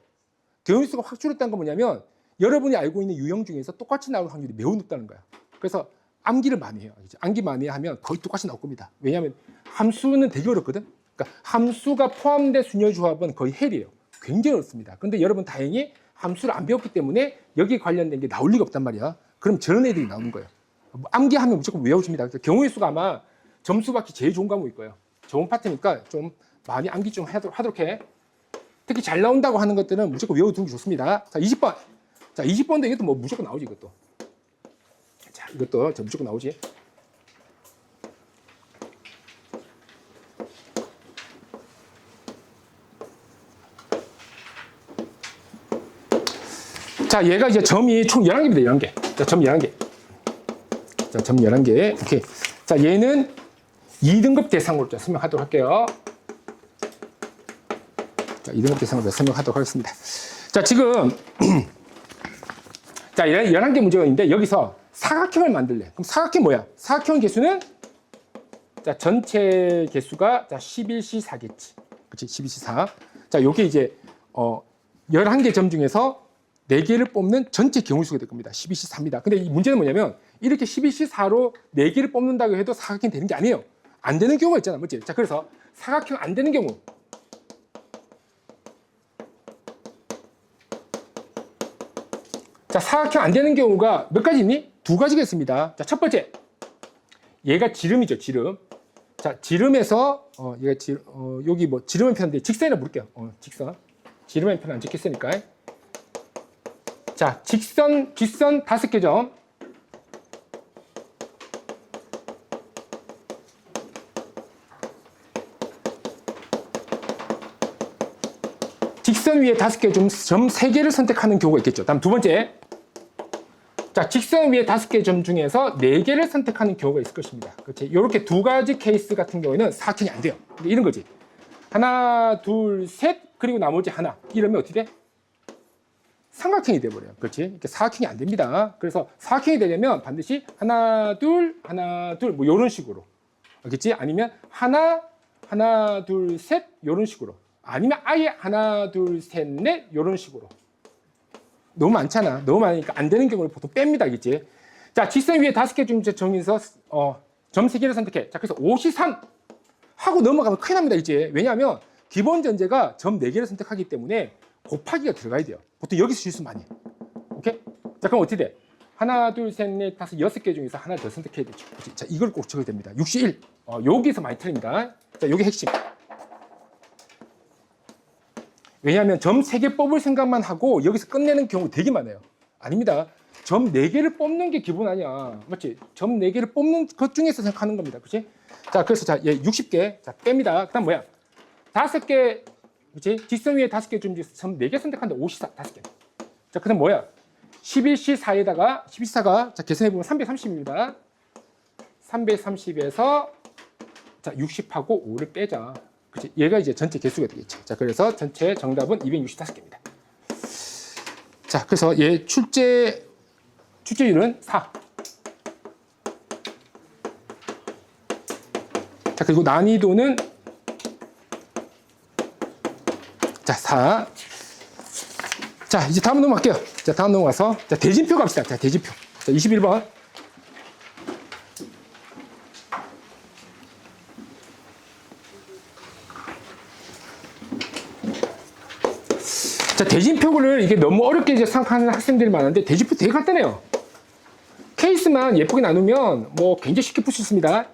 경우의 수가 확 줄었다는 건 뭐냐면 여러분이 알고 있는 유형 중에서 똑같이 나올 확률이 매우 높다는 거야. 그래서 암기를 많이 해요. 암기 많이 하면 거의 똑같이 나올 겁니다. 왜냐하면 함수는 되게 어렵거든. 그러니까 함수가 포함된 순열 조합은 거의 헬이에요. 굉장히 어렵습니다. 근데 여러분 다행히 함수를 안 배웠기 때문에 여기에 관련된 게 나올 리가 없단 말이야. 그럼 저런 애들이 나오는 거예요. 암기하면 무조건 외워집니다. 그래서 경우의 수가 아마 점수 받기 제일 좋은 과목일 거예요. 좋은 파트니까 좀 많이 암기 좀 하도록 해. 특히 잘 나온다고 하는 것들은 무조건 외워두는 게 좋습니다. 자, 20번. 자, 20번도 이것도 뭐 무조건 나오지, 이것도. 자, 이것도 무조건 나오지. 자, 얘가 이제 점이 총 11개입니다. 11개. 자, 점 11개. 자, 점 11개. 오케이. 자, 얘는 2등급 대상으로 설명하도록 할게요. 자, 2등급 대상으로 설명하도록 하겠습니다. 자, 지금 자, 11개 문제가 있는데 여기서 사각형을 만들래. 그럼 사각형 뭐야? 사각형 개수는 자, 전체 개수가 자, 11C4겠지. 그렇지? 11C4. 자, 요게 이제 11개 점 중에서 4개를 뽑는 전체 경우수가 될 겁니다. 12C4입니다. 근데 이 문제는 뭐냐면 이렇게 12C4로 4개를 뽑는다고 해도 사각형이 되는 게 아니에요. 안 되는 경우가 있잖아. 맞지? 자, 그래서 사각형 안 되는 경우. 자, 사각형 안 되는 경우가 몇 가지 있니? 2가지가 있습니다. 자, 첫 번째. 얘가 지름이죠, 지름. 자, 지름에서 얘가 여기 뭐 지름의 편인데 직선이라 부를게요. 직선. 지름의 편은 안 찍혔으니까. 자, 직선, 뒷선 5개 점. 직선 위에 5개 점 3개를 선택하는 경우가 있겠죠. 다음 두 번째. 자, 직선 위에 5개 점 중에서 4개를 선택하는 경우가 있을 것입니다. 그렇지? 이렇게 2가지 케이스 같은 경우에는 사각형이 안 돼요. 이런 거지. 하나, 둘, 셋, 그리고 나머지 하나. 이러면 어떻게 돼? 삼각형이 돼버려요. 그렇지? 이렇게 사각형이 안 됩니다. 그래서 사각형이 되려면 반드시 하나, 둘, 뭐 이런 식으로. 알겠지? 아니면 하나, 둘, 셋, 이런 식으로. 아니면 아예 하나, 둘, 셋, 넷, 이런 식으로. 너무 많잖아. 너무 많으니까 안 되는 경우를 보통 뺍니다. 알겠지? 자, 직선 위에 5개 정해서 점 3개를 선택해. 자, 그래서 5C3 하고 넘어가면 큰일 납니다. 이제. 왜냐하면 기본 전제가 점 4개를 선택하기 때문에 곱하기가 들어가야 돼요. 보통 여기서 실수 많이 해. 오케이? 자, 그럼 어떻게 돼? 하나, 둘, 셋, 넷, 다섯, 6개 중에서 하나 더 선택해야 되죠. 그치? 자, 이걸 꼭 적어야 됩니다. 61. 여기서 많이 틀립니다. 자, 요게 핵심. 왜냐하면 점 3개 뽑을 생각만 하고 여기서 끝내는 경우 되게 많아요. 아닙니다. 점 4개를 뽑는 게 기본 아니야. 맞지? 점 4개를 뽑는 것 중에서 생각하는 겁니다. 그치? 자, 그래서 자, 얘 60개. 자, 뺍니다. 그 다음 뭐야? 5개, 그치? 직선 위에 5개 중에서 점 4개 선택한다. 54, 5개. 자, 그 다음 뭐야? 11C4에다가, 11C4가, 자, 계산해보면 330입니다. 330에서, 자, 60하고 5를 빼자. 그치? 얘가 이제 전체 개수가 되겠죠. 자, 그래서 전체 정답은 265개입니다. 자, 그래서 얘 출제 출제율은 4. 자, 그리고 난이도는 자, 4. 자, 이제 다음 넘어갈게요. 자, 다음 넘어가서 자, 대진표 갑시다. 자, 대진표. 자, 21번. 자, 대진표를 이게 너무 어렵게 이제 생각하는 학생들이 많은데 대진표 되게 간단해요. 케이스만 예쁘게 나누면 뭐 굉장히 쉽게 풀 수 있습니다.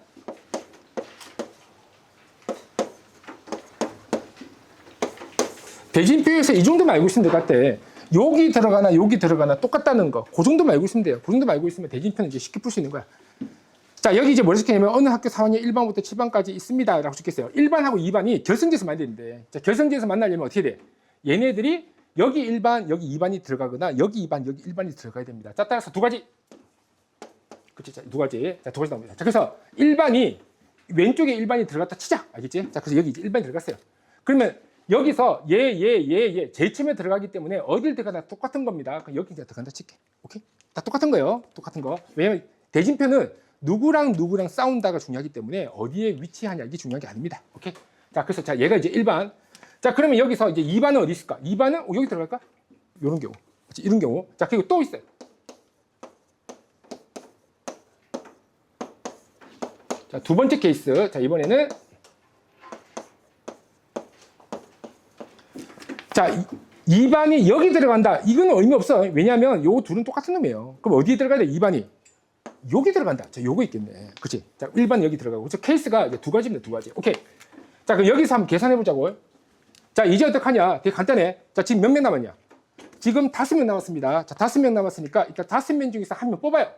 대진표에서 이 정도만 알고 있으면 될 것 같아. 여기 들어가나 여기 들어가나 똑같다는 거. 그 정도만 알고 있으면 돼요. 그 정도만 알고 있으면 대진표는 이제 쉽게 풀 수 있는 거야. 자, 여기 이제 뭐를 시키냐면 어느 학교 4학년 1반부터 7반까지 있습니다. 라고 적겠어요. 1반하고 2반이 결승지에서 만나야 되는데, 자, 결승지에서 만나려면 어떻게 돼? 얘네들이 여기 1반, 여기 2반이 들어가거나 여기 2반, 여기 1반이 들어가야 됩니다. 자, 따라서 두 가지. 그치? 자, 두 가지. 자, 두 가지 나옵니다. 자, 그래서 1반이, 왼쪽에 1반이 들어갔다 치자. 알겠지? 자, 그래서 여기 이제 1반이 들어갔어요. 그러면 여기서 얘 제일 처음에 들어가기 때문에 어딜 들어가나 똑같은 겁니다. 그럼 여기 이제 들어간다 칠게. 오케이? 다 똑같은 거예요. 똑같은 거. 왜냐면 대진표는 누구랑 싸운다가 중요하기 때문에 어디에 위치하냐 이게 중요한 게 아닙니다. 오케이? 자, 그래서 자, 얘가 이제 1반. 자, 그러면 여기서 이제 2반은 어디 있을까? 2반은 여기 들어갈까? 이런 경우. 그렇지? 이런 경우. 자, 그리고 또 있어요. 자, 두 번째 케이스. 자, 이번에는 자, 2반이 여기 들어간다. 이건 의미 없어. 왜냐하면 요 둘은 똑같은 놈이에요. 그럼 어디에 들어가야 돼? 2반이 여기 들어간다. 자, 요거 있겠네. 그치? 자, 1반 여기 들어가고. 그래서 케이스가 이제 두 가지입니다. 두 가지. 오케이. 자, 그럼 여기서 한번 계산해 보자고. 자, 이제 어떡하냐? 되게 간단해. 자, 지금 몇 명 남았냐? 지금 5명 남았습니다. 자, 5명 남았으니까 일단 5명 중에서 한 명 뽑아요.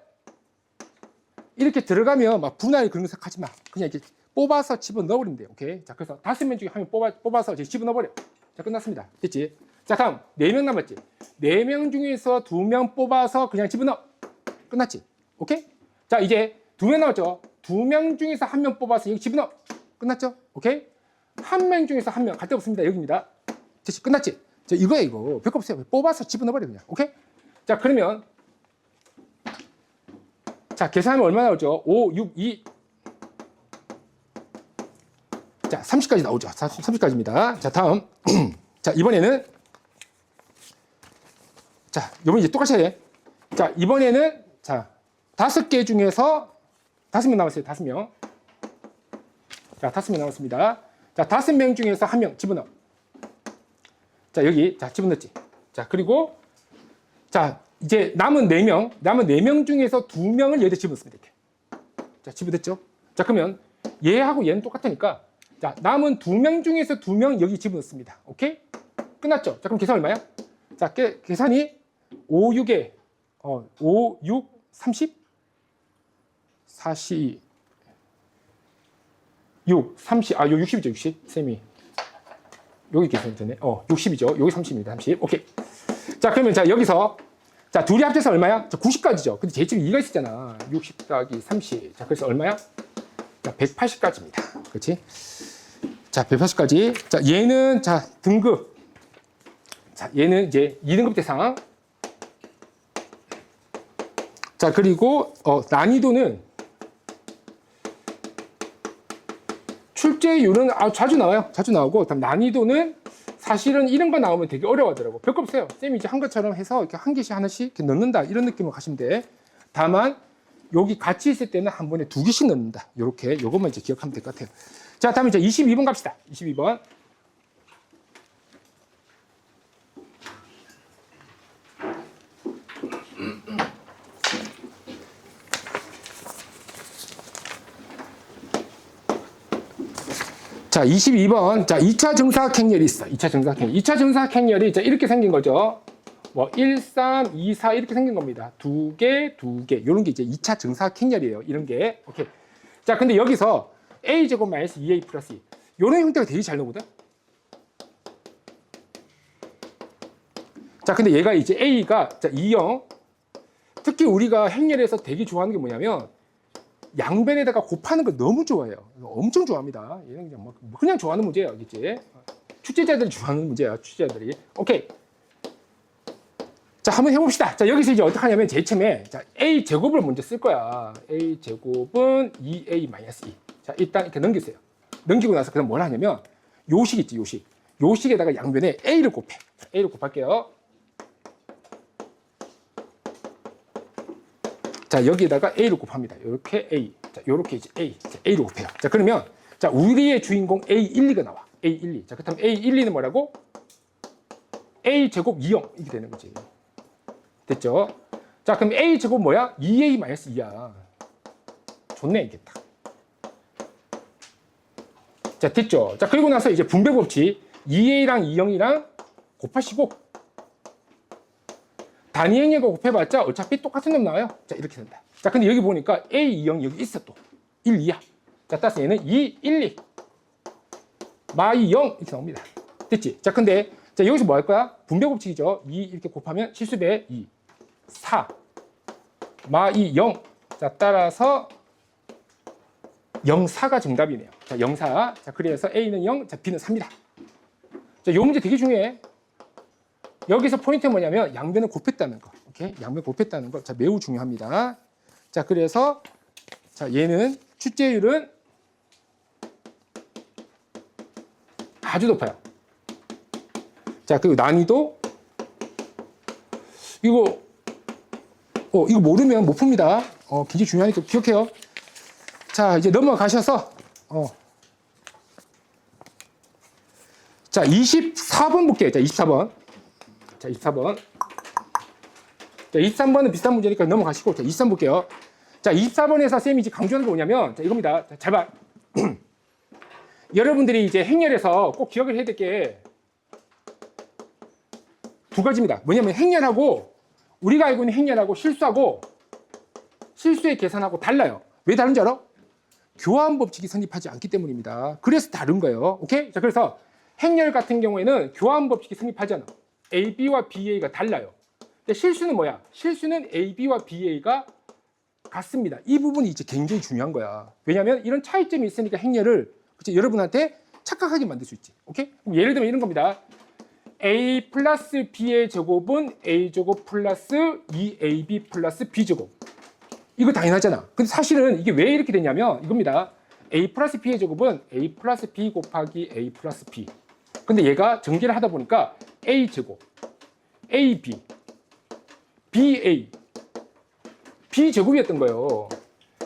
이렇게 들어가면 막 분할 그런 거 생각하지 마. 그냥 이렇게 뽑아서 집어 넣어버리면 돼요. 오케이. 자, 그래서 5명 중에 한 명 뽑아서 이제 집어 넣어버려. 자, 끝났습니다. 됐지? 자, 다음 4명 남았지? 4명 중에서 2명 뽑아서 그냥 집어 넣어. 끝났지? 오케이? 자, 이제 2명 남았죠? 2명 중에서 1명 뽑아서 여기 집어 넣어. 끝났죠? 오케이? 1명 중에서 1명 갈 데 없습니다. 여기입니다. 됐지? 끝났지? 자, 이거야, 이거. 별거 없어요. 뽑아서 집어 넣어버려, 그냥. 오케이? 자, 그러면 자, 계산하면 얼마 나오죠? 5, 6, 2. 자, 30까지 나오죠. 30까지입니다. 자, 다음. 자, 이번에는 자, 이번 이제 똑같이 해. 자, 이번에는 자, 5개 중에서 5명 남았어요. 5명. 자, 5명 남았습니다. 자, 5명 중에서 1명 집어넣어. 자, 여기 자, 집어넣었지. 자, 그리고 자, 이제 남은 4명 중에서 2명을 여기다 집어넣습니다. 이렇게. 자, 집어넣었죠? 자, 그러면 얘하고 얘는 똑같으니까 자, 남은 2명 중에서 2명 여기 집어넣습니다. 오케이? 끝났죠? 자, 그럼 계산 얼마야? 자, 계산이 5, 6에 5, 6, 30? 40, 6, 30, 요 60이죠, 60. 쌤이. 여기 계산이 되네. 60이죠. 여기 30입니다, 30. 오케이. 자, 그러면 자, 여기서 자, 둘이 합쳐서 얼마야? 자, 90까지죠. 근데 제집이 2가 있었잖아. 60 더하기 30. 자, 그래서 얼마야? 자, 180까지입니다. 그렇지? 자, 180까지. 자, 얘는 자, 등급. 자, 얘는 이제 2등급 대상. 자, 그리고 난이도는 출제율은 자주 나와요. 자주 나오고, 다음 난이도는 사실은 이런 거 나오면 되게 어려워하더라고. 별거 없어요. 쌤이 이제 한 것처럼 해서 이렇게 한 개씩 하나씩 이렇게 넣는다. 이런 느낌으로 가시면 돼. 다만, 여기 같이 있을 때는 한 번에 2개씩 넣는다. 요렇게, 요것만 이제 기억하면 될 것 같아요. 자, 다음에 이제 22번 갑시다. 22번. 자, 22번. 자, 2차 정사각 행렬이 있어. 2차 정사각 행렬. 2차 정사각 행렬이 자, 이렇게 생긴 거죠. 뭐, 1, 3, 2, 4 이렇게 생긴 겁니다. 2개, 2개. 요런 게 이제 2차 정사각 행렬이에요. 이런 게. 오케이. 자, 근데 여기서 a제곱 마이너스 2a 플러스 2. 요런 형태가 되게 잘 나오거든. 자, 근데 얘가 이제 a가 자, 2형. 특히 우리가 행렬에서 되게 좋아하는 게 뭐냐면 양변에다가 곱하는 거 너무 좋아해요. 엄청 좋아합니다. 얘는 그냥 좋아하는 문제예요. 알겠지? 출제자들이 좋아하는 문제야. 출제자들이. 오케이. 자, 한번 해봅시다. 자, 여기서 이제 어떻게 하냐면 제일 처음에 자, A 제곱을 먼저 쓸 거야. A 제곱은 2A-2. 자, 일단 이렇게 넘기세요. 넘기고 나서 그럼 뭘 하냐면 요식 있지, 요식. 요식에다가 양변에 A를 곱해. A를 곱할게요. 자, 여기에다가 A를 곱합니다. 이렇게 A. 자, 요렇게 이제 A. 자, A를 곱해요. 자, 그러면 자, 우리의 주인공 A12가 나와. A12. 자, 그렇다면 A12는 뭐라고? A 제곱 2영 이렇게 되는 거지. 됐죠? 자, 그럼 A 제곱 뭐야? 2A-2야. 좋네, 이게 딱. 자, 됐죠? 자, 그리고 나서 이제 분배 법칙. 2A랑 2영이랑 곱하시고, 단위 행렬과 곱해봤자 어차피 똑같은 놈 나와요. 자, 이렇게 된다. 자, 근데 여기 보니까 A, 2영 여기 있어 또. 1, 2야. 자, 따라서 얘는 2, 1, 2. 마이 0 이렇게 나옵니다. 됐지? 자, 근데 자, 여기서 뭐 할 거야? 분배 법칙이죠. 2 이렇게 곱하면 실수배 2, 4, 마이 0. 자, 따라서 0, 4가 정답이네요. 자, 0, 4. 자, 그래서 A는 0, 자, B는 3이다. 자, 요 문제 되게 중요해. 여기서 포인트는 뭐냐면 양변을 곱했다는 거. 오케이? 양변 곱했다는 거. 자, 매우 중요합니다. 자, 그래서 자, 얘는 출제율은 아주 높아요. 자, 그리고 난이도 이거 모르면 못 풉니다. 굉장히 중요하니까 기억해요. 자, 이제 넘어가셔서 자, 24번 볼게요. 자, 24번. 자, 24번. 자, 23번은 비슷한 문제니까 넘어가시고 자, 23번 볼게요. 자, 24번에서 쌤이 이제 강조하는 게 뭐냐면 자, 이겁니다. 자, 잘 봐. 여러분들이 이제 행렬에서 꼭 기억을 해야 될 게 두 가지입니다. 뭐냐면 행렬하고 우리가 알고 있는 행렬하고 실수하고 실수의 계산하고 달라요. 왜 다른지 알아? 교환 법칙이 성립하지 않기 때문입니다. 그래서 다른 거예요. 오케이? 자, 그래서 행렬 같은 경우에는 교환 법칙이 성립하지 않아. AB와 BA가 달라요. 근데 실수는 뭐야? 실수는 AB와 BA가 같습니다. 이 부분이 이제 굉장히 중요한 거야. 왜냐하면 이런 차이점이 있으니까 행렬을 그치? 여러분한테 착각하게 만들 수 있지. 오케이? 그럼 예를 들면 이런 겁니다. A 플러스 B의 제곱은 A 제곱 플러스 2AB 플러스 B 제곱. 이거 당연하잖아. 근데 사실은 이게 왜 이렇게 되냐면 이겁니다. A 플러스 B의 제곱은 A 플러스 B 곱하기 A 플러스 B. 근데 얘가 전개를 하다 보니까 A 제곱, AB, BA, B 제곱이었던 거예요.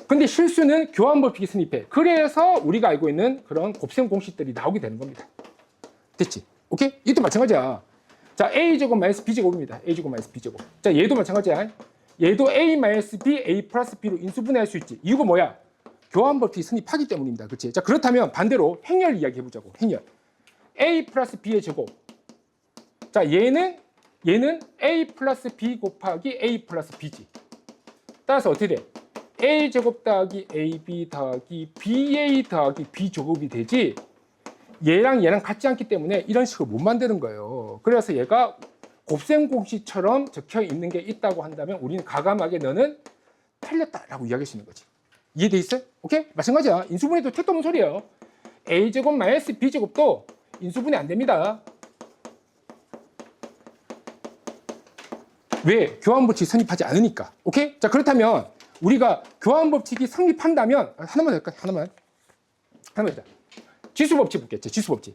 근데 실수는 교환 법칙이 성립해. 그래서 우리가 알고 있는 그런 곱셈 공식들이 나오게 되는 겁니다. 됐지? 오케이? 이것도 마찬가지야. 자, A 제곱 마이너스 B 제곱입니다. A 제곱 마이너스 B 제곱. 자, 얘도 마찬가지야. 얘도 A 마이너스 B, A 플러스 B로 인수분해할 수 있지. 이유가 뭐야? 교환 법칙이 성립하기 때문입니다. 그렇지? 자, 그렇다면 반대로 행렬 이야기 해보자고. 행렬. A 플러스 B의 제곱. 자, 얘는 A 플러스 B 곱하기 A 플러스 B지. 따라서 어떻게 돼? A 제곱 더하기 AB 더하기 BA 더하기 B 제곱이 되지 얘랑 같지 않기 때문에 이런 식으로 못 만드는 거예요. 그래서 얘가 곱셈 공식처럼 적혀 있는 게 있다고 한다면 우리는 과감하게 너는 틀렸다라고 이야기할 수 있는 거지. 이해돼 있어요? 오케이? 마찬가지야. 인수분해도 택도 없는 소리예요. A 제곱 마이너스 B 제곱도 인수분해 안 됩니다. 왜? 교환 법칙이 성립하지 않으니까. 오케이? 자, 그렇다면 우리가 교환 법칙이 성립한다면 하나만 더 할까요? 하나만 더. 지수 법칙 볼게요. 지수 법칙.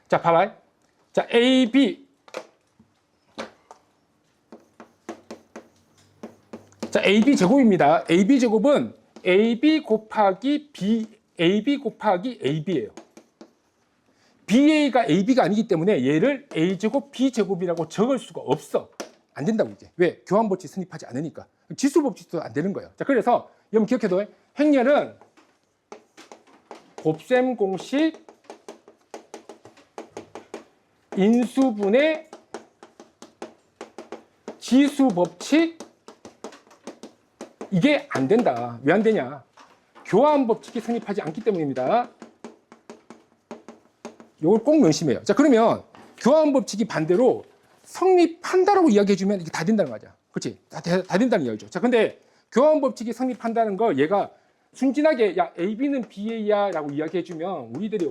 자, 봐봐. 자, AB. 자, AB 제곱입니다. AB 제곱은 AB 곱하기 B, AB 곱하기 AB예요. BA가 AB가 아니기 때문에 얘를 A 제곱 B 제곱이라고 적을 수가 없어. 안 된다고 이제. 왜? 교환 법칙 성립하지 않으니까. 지수 법칙도 안 되는 거예요. 자, 그래서 여러분 기억해둬요. 행렬은 곱셈 공식, 인수분해, 지수 법칙 이게 안 된다. 왜 안 되냐? 교환 법칙이 성립하지 않기 때문입니다. 이걸 꼭 명심해요. 자, 그러면 교환 법칙이 반대로 성립한다라고 이야기해주면 이게 다 된다는 거죠. 그렇지? 다 된다는 이야기죠. 자, 근데 교환 법칙이 성립한다는 거 얘가 순진하게 야 AB는 BA야 라고 이야기해주면 우리들이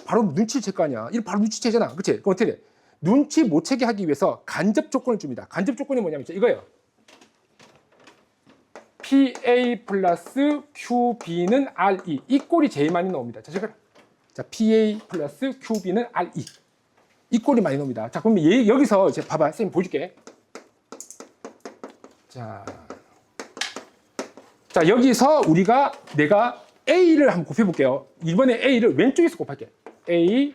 바로 눈치를 챌 거 아니야. 이거 바로 눈치채잖아. 그치? 그럼 어떻게 돼? 눈치 못 채게 하기 위해서 간접 조건을 줍니다. 간접 조건이 뭐냐면 이거예요. PA 플러스 QB는 RE. 이 꼴이 제일 많이 나옵니다. 자, PA 플러스 QB는 RE. 이 꼴이 많이 나옵니다. 자, 그러면 여기서 이제 봐봐. 선생님 보여줄게. 자, 여기서 내가 A를 한번 곱해볼게요. 이번에 A를 왼쪽에서 곱할게. A.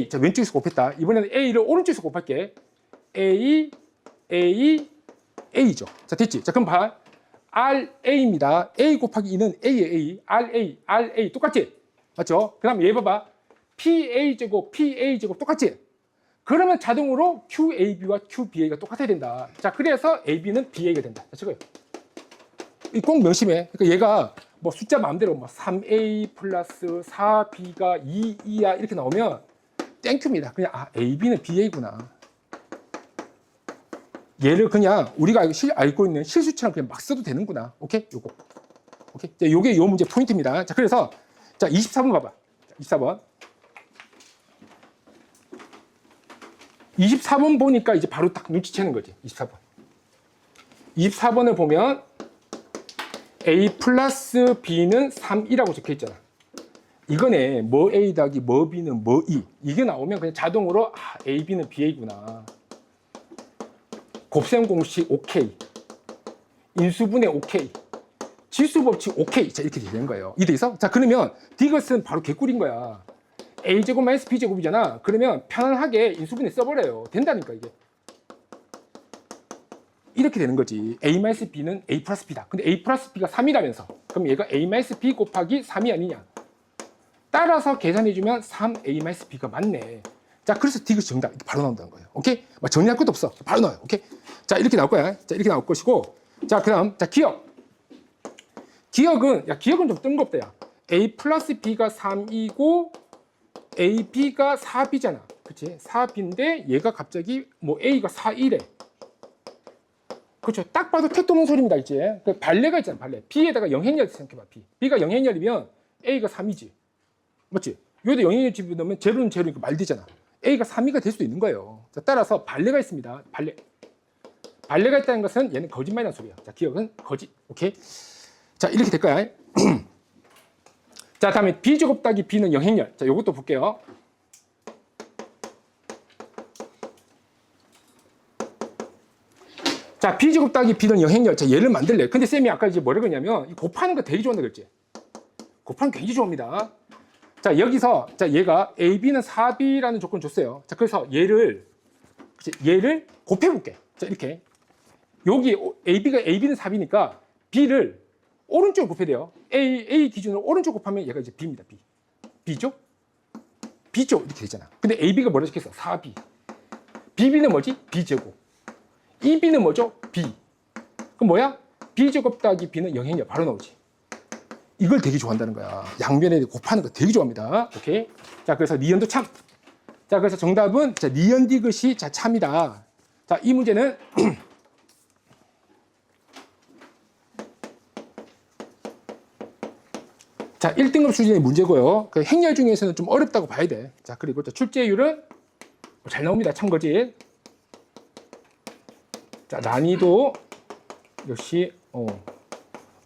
자, 왼쪽에서 곱했다. 이번에는 A를 오른쪽에서 곱할게. A죠. 자, 됐지? 자, 그럼 봐. RA입니다. A 곱하기 2는 A의 A. RA. 똑같지? 맞죠? 그 다음에 얘 봐봐. PA제곱 똑같지? 그러면 자동으로 QAB와 QBA가 똑같아야 된다. 자, 그래서 AB는 BA가 된다. 자, 저거요. 꼭 명심해. 그러니까 얘가 뭐 숫자 마음대로 뭐 3A 플러스 4B가 2야 이렇게 나오면 땡큐입니다. 그냥 AB는 BA구나. 얘를 그냥 우리가 알고 있는 실수처럼 그냥 막 써도 되는구나. 오케이? 요거. 오케이? 자, 요게 요 문제 포인트입니다. 자, 그래서 자, 24번 봐봐. 24번. 24번 보니까 이제 바로 딱 눈치채는 거지. 24번. 24번을 보면 A 플러스 B는 3이라고 적혀 있잖아. 이거네. 뭐 A 더하기 뭐 B는 뭐 E. 이게 나오면 그냥 자동으로 A, B는 BA구나. 곱셈 공식 오케이. 인수분해 오케이. 지수 법칙 오케이. 자, 이렇게 되는 거예요. 이돼 있어? 자, 그러면 이것은 바로 개꿀인 거야. A제곱 마이너스 B제곱이잖아. 그러면 편안하게 인수분해 써버려요. 된다니까, 이게. 이렇게 되는 거지. A 마이너스 B는 A 플러스 B다. 근데 A 플러스 B가 3이라면서. 그럼 얘가 A 마이너스 B 곱하기 3이 아니냐. 따라서 계산해주면 3A 마이너스 B가 맞네. 자, 그래서 이것이 정답. 이렇게 바로 나온다는 거예요. 오케이? 막 정리할 것도 없어. 바로 나와요. 오케이? 자, 이렇게 나올 거야. 자, 이렇게 나올 것이고. 자, 그 다음. 자, 기억. 기억은 좀 뜬금없다, 야. A 플러스 B가 3이고, AB가 4B잖아. 그치? 4B인데, 얘가 갑자기 뭐 A가 4이래. 그렇죠. 딱 봐도 택도 없는 소리입니다. 있지? 그 발레가 있잖아, 발레. B에다가 영행열 생각해봐, B. B가 영행열이면 A가 3이지. 맞지? 여기다 영행열 집어넣으면 제로는 제로니까 말 되잖아. A가 3이가 될 수도 있는 거예요. 자, 따라서 발레가 있습니다. 발레가 있다는 것은 얘는 거짓말이라는 소리야. 자, 기억은 거짓. 오케이? 자, 이렇게 될 거야. 자, 다음에 B제곱 더하기 B는 영행열. 자, 요것도 볼게요. 자, B제곱 더하기 B는 영행열. 자, 얘를 만들래. 근데 쌤이 아까 이제 뭐라고 했냐면, 곱하는 거 되게 좋아한다 그랬지? 곱하는 거 굉장히 좋아합니다. 자, 여기서, 자, 얘가 AB는 4B라는 조건 줬어요. 자, 그래서 얘를 곱해볼게. 자, 이렇게. 여기 AB는 4B니까 B를 오른쪽으로 곱해야 돼요. A 기준으로 오른쪽 곱하면 얘가 이제 B입니다. B죠? B죠? 이렇게 되잖아. 근데 AB가 뭐라 적혔어? 4B. BB는 뭐지? B제곱. EB는 뭐죠? B. 그럼 뭐야? B제곱 더하기 B는 영행열. 바로 나오지. 이걸 되게 좋아한다는 거야. 양변에 곱하는 거 되게 좋아합니다. 오케이? 자, 그래서 니은도 참. 자, 그래서 정답은 자, 니은 디귿이 자, 참이다. 자, 이 문제는 자, 1등급 수준의 문제고요. 그 행렬 중에서는 좀 어렵다고 봐야 돼. 자, 그리고 출제율은 잘 나옵니다. 참고지. 자, 난이도 역시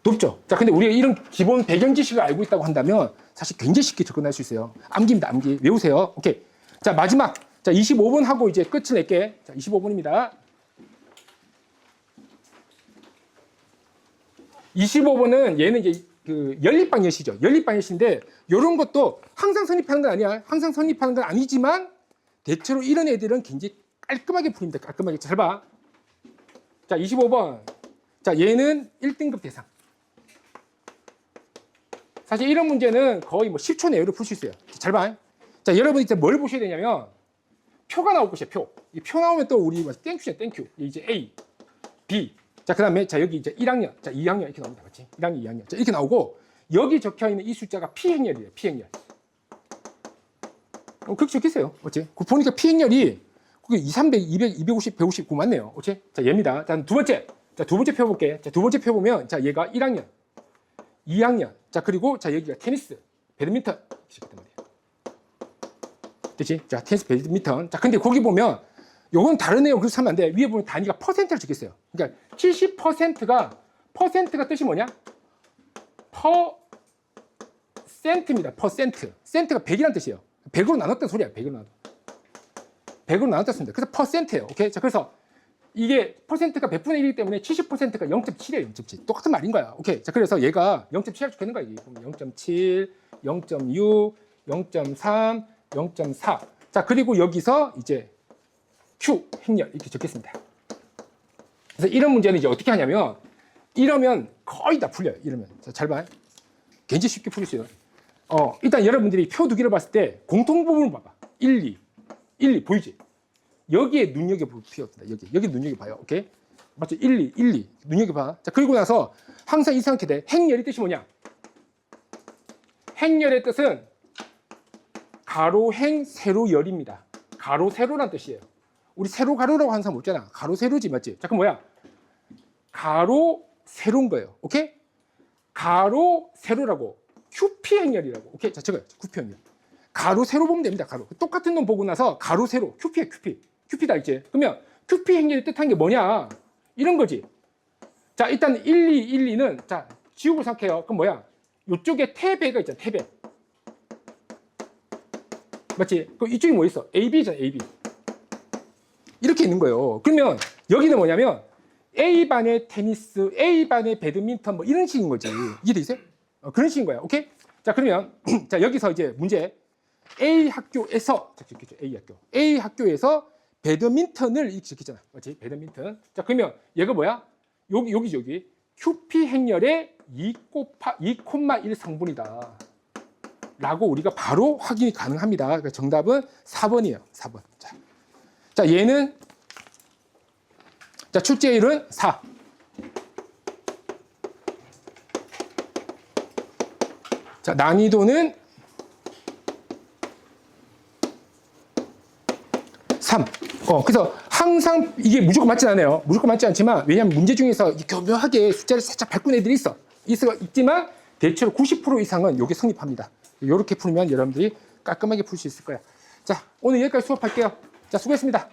높죠. 자, 근데 우리가 이런 기본 배경 지식을 알고 있다고 한다면 사실 굉장히 쉽게 접근할 수 있어요. 암기입니다. 암기. 외우세요. 오케이. 자, 마지막. 자, 25분 하고 이제 끝을 낼게. 자, 25분입니다. 25분은 얘는 이제 그 연립방정식이죠. 연립방정식인데 이런 것도 항상 성립하는 건 아니야. 항상 성립하는 건 아니지만 대체로 이런 애들은 굉장히 깔끔하게 풀립니다. 깔끔하게. 잘 봐. 자, 25번. 자, 얘는 1등급 대상. 사실 이런 문제는 거의 뭐 10초 내외로 풀 수 있어요. 잘 봐. 자, 여러분이 이제 뭘 보셔야 되냐면 표가 나올 것이에요. 표. 이 표 나오면 또 우리 땡큐죠. 땡큐. 이제 A, B. 자, 그 다음에 자, 여기 이제 1학년. 자, 2학년 이렇게 나옵니다. 맞지? 1학년, 2학년. 자, 이렇게 나오고 여기 적혀 있는 이 숫자가 P행렬이에요. P행렬. 그렇게 적혔어요. 어째? 보니까 P행렬이 그게 300, 200, 250, 159 맞네요. 어째? 자, 얘입니다. 자, 두 번째. 자, 두 번째 표 볼게. 자, 두 번째 표 보면 자, 얘가 1학년, 2학년. 자, 그리고 자, 여기가 테니스, 배드민턴 시작했단 말이에요. 그치? 자, 테니스 배드민턴. 자, 근데 거기 보면 요건 다르네요. 그래서 하면 안 돼. 위에 보면 단위가 퍼센트를 적겠어요. 그러니까 70%가 뜻이 뭐냐? 퍼센트입니다. 퍼센트. 센트가 100이란 뜻이에요. 100으로 나눴다는 소리야. 100으로 나눴습니다. 그래서 퍼센트예요. 오케이? 자, 그래서 이게 퍼센트가 100분의 1이기 때문에 70%가 0.7이에요. 0.7. 똑같은 말인 거야. 오케이. 자, 그래서 얘가 0.7을 적겠는 거야. 0.7, 0.6, 0.3, 0.4. 자, 그리고 여기서 이제 Q 행렬 이렇게 적겠습니다. 그래서 이런 문제는 이제 어떻게 하냐면 이러면 거의 다 풀려요. 이러면. 자, 잘 봐. 굉장히 쉽게 풀릴 수 있어요. 일단 여러분들이 표 두 개를 봤을 때 공통 부분을 봐봐. 1, 2 보이지? 여기에 눈여겨보겠습니다. 여기 눈여겨봐요. 오케이? 맞죠? 1, 2 눈여겨봐. 자, 그리고 나서 항상 이 생각해 돼. 행렬의 뜻이 뭐냐? 행렬의 뜻은 가로, 행, 세로, 열입니다. 가로, 세로란 뜻이에요. 우리 세로, 가로라고 하는 사람 없잖아. 가로, 세로지, 맞지? 자, 그럼 뭐야? 가로, 세로인 거예요. 오케이? 가로, 세로라고. QP 행렬이라고. 오케이? 자, 저거요. QP 행렬. 가로, 세로 보면 됩니다. 가로. 똑같은 놈 보고 나서 가로, 세로. QP야, QP. QP다, 이제. 그러면 QP 행렬이 뜻하는 게 뭐냐? 이런 거지. 자, 일단 1, 2는, 자, 지우고 생각해요. 그럼 뭐야? 이쪽에 태배가 있잖아, 태배. 맞지? 그럼 이쪽이 뭐 있어? AB잖아, AB. 이렇게 있는 거예요. 그러면 여기는 뭐냐면 A반의 테니스, A반의 배드민턴 뭐 이런 식인 거지. 이해되세요? 그런 식인 거야. 오케이? 자, 그러면 자, 여기서 이제 문제. A 학교에서 A 학교에서 배드민턴을 이렇게 적혔잖아. 맞지? 배드민턴. 자, 그러면 얘가 뭐야? 여기 QP 행렬의 2,1 성분이다. 라고 우리가 바로 확인이 가능합니다. 그러니까 정답은 4번이에요. 4번. 자, 얘는 자, 출제율은 4. 자, 난이도는 3. 그래서 항상 이게 무조건 맞지 않아요. 무조건 맞지 않지만 왜냐하면 문제 중에서 교묘하게 숫자를 살짝 바꾼 애들이 있지만 대체로 90% 이상은 이게 성립합니다. 이렇게 풀면 여러분들이 깔끔하게 풀 수 있을 거야. 자, 오늘 여기까지 수업할게요. 자, 수고했습니다.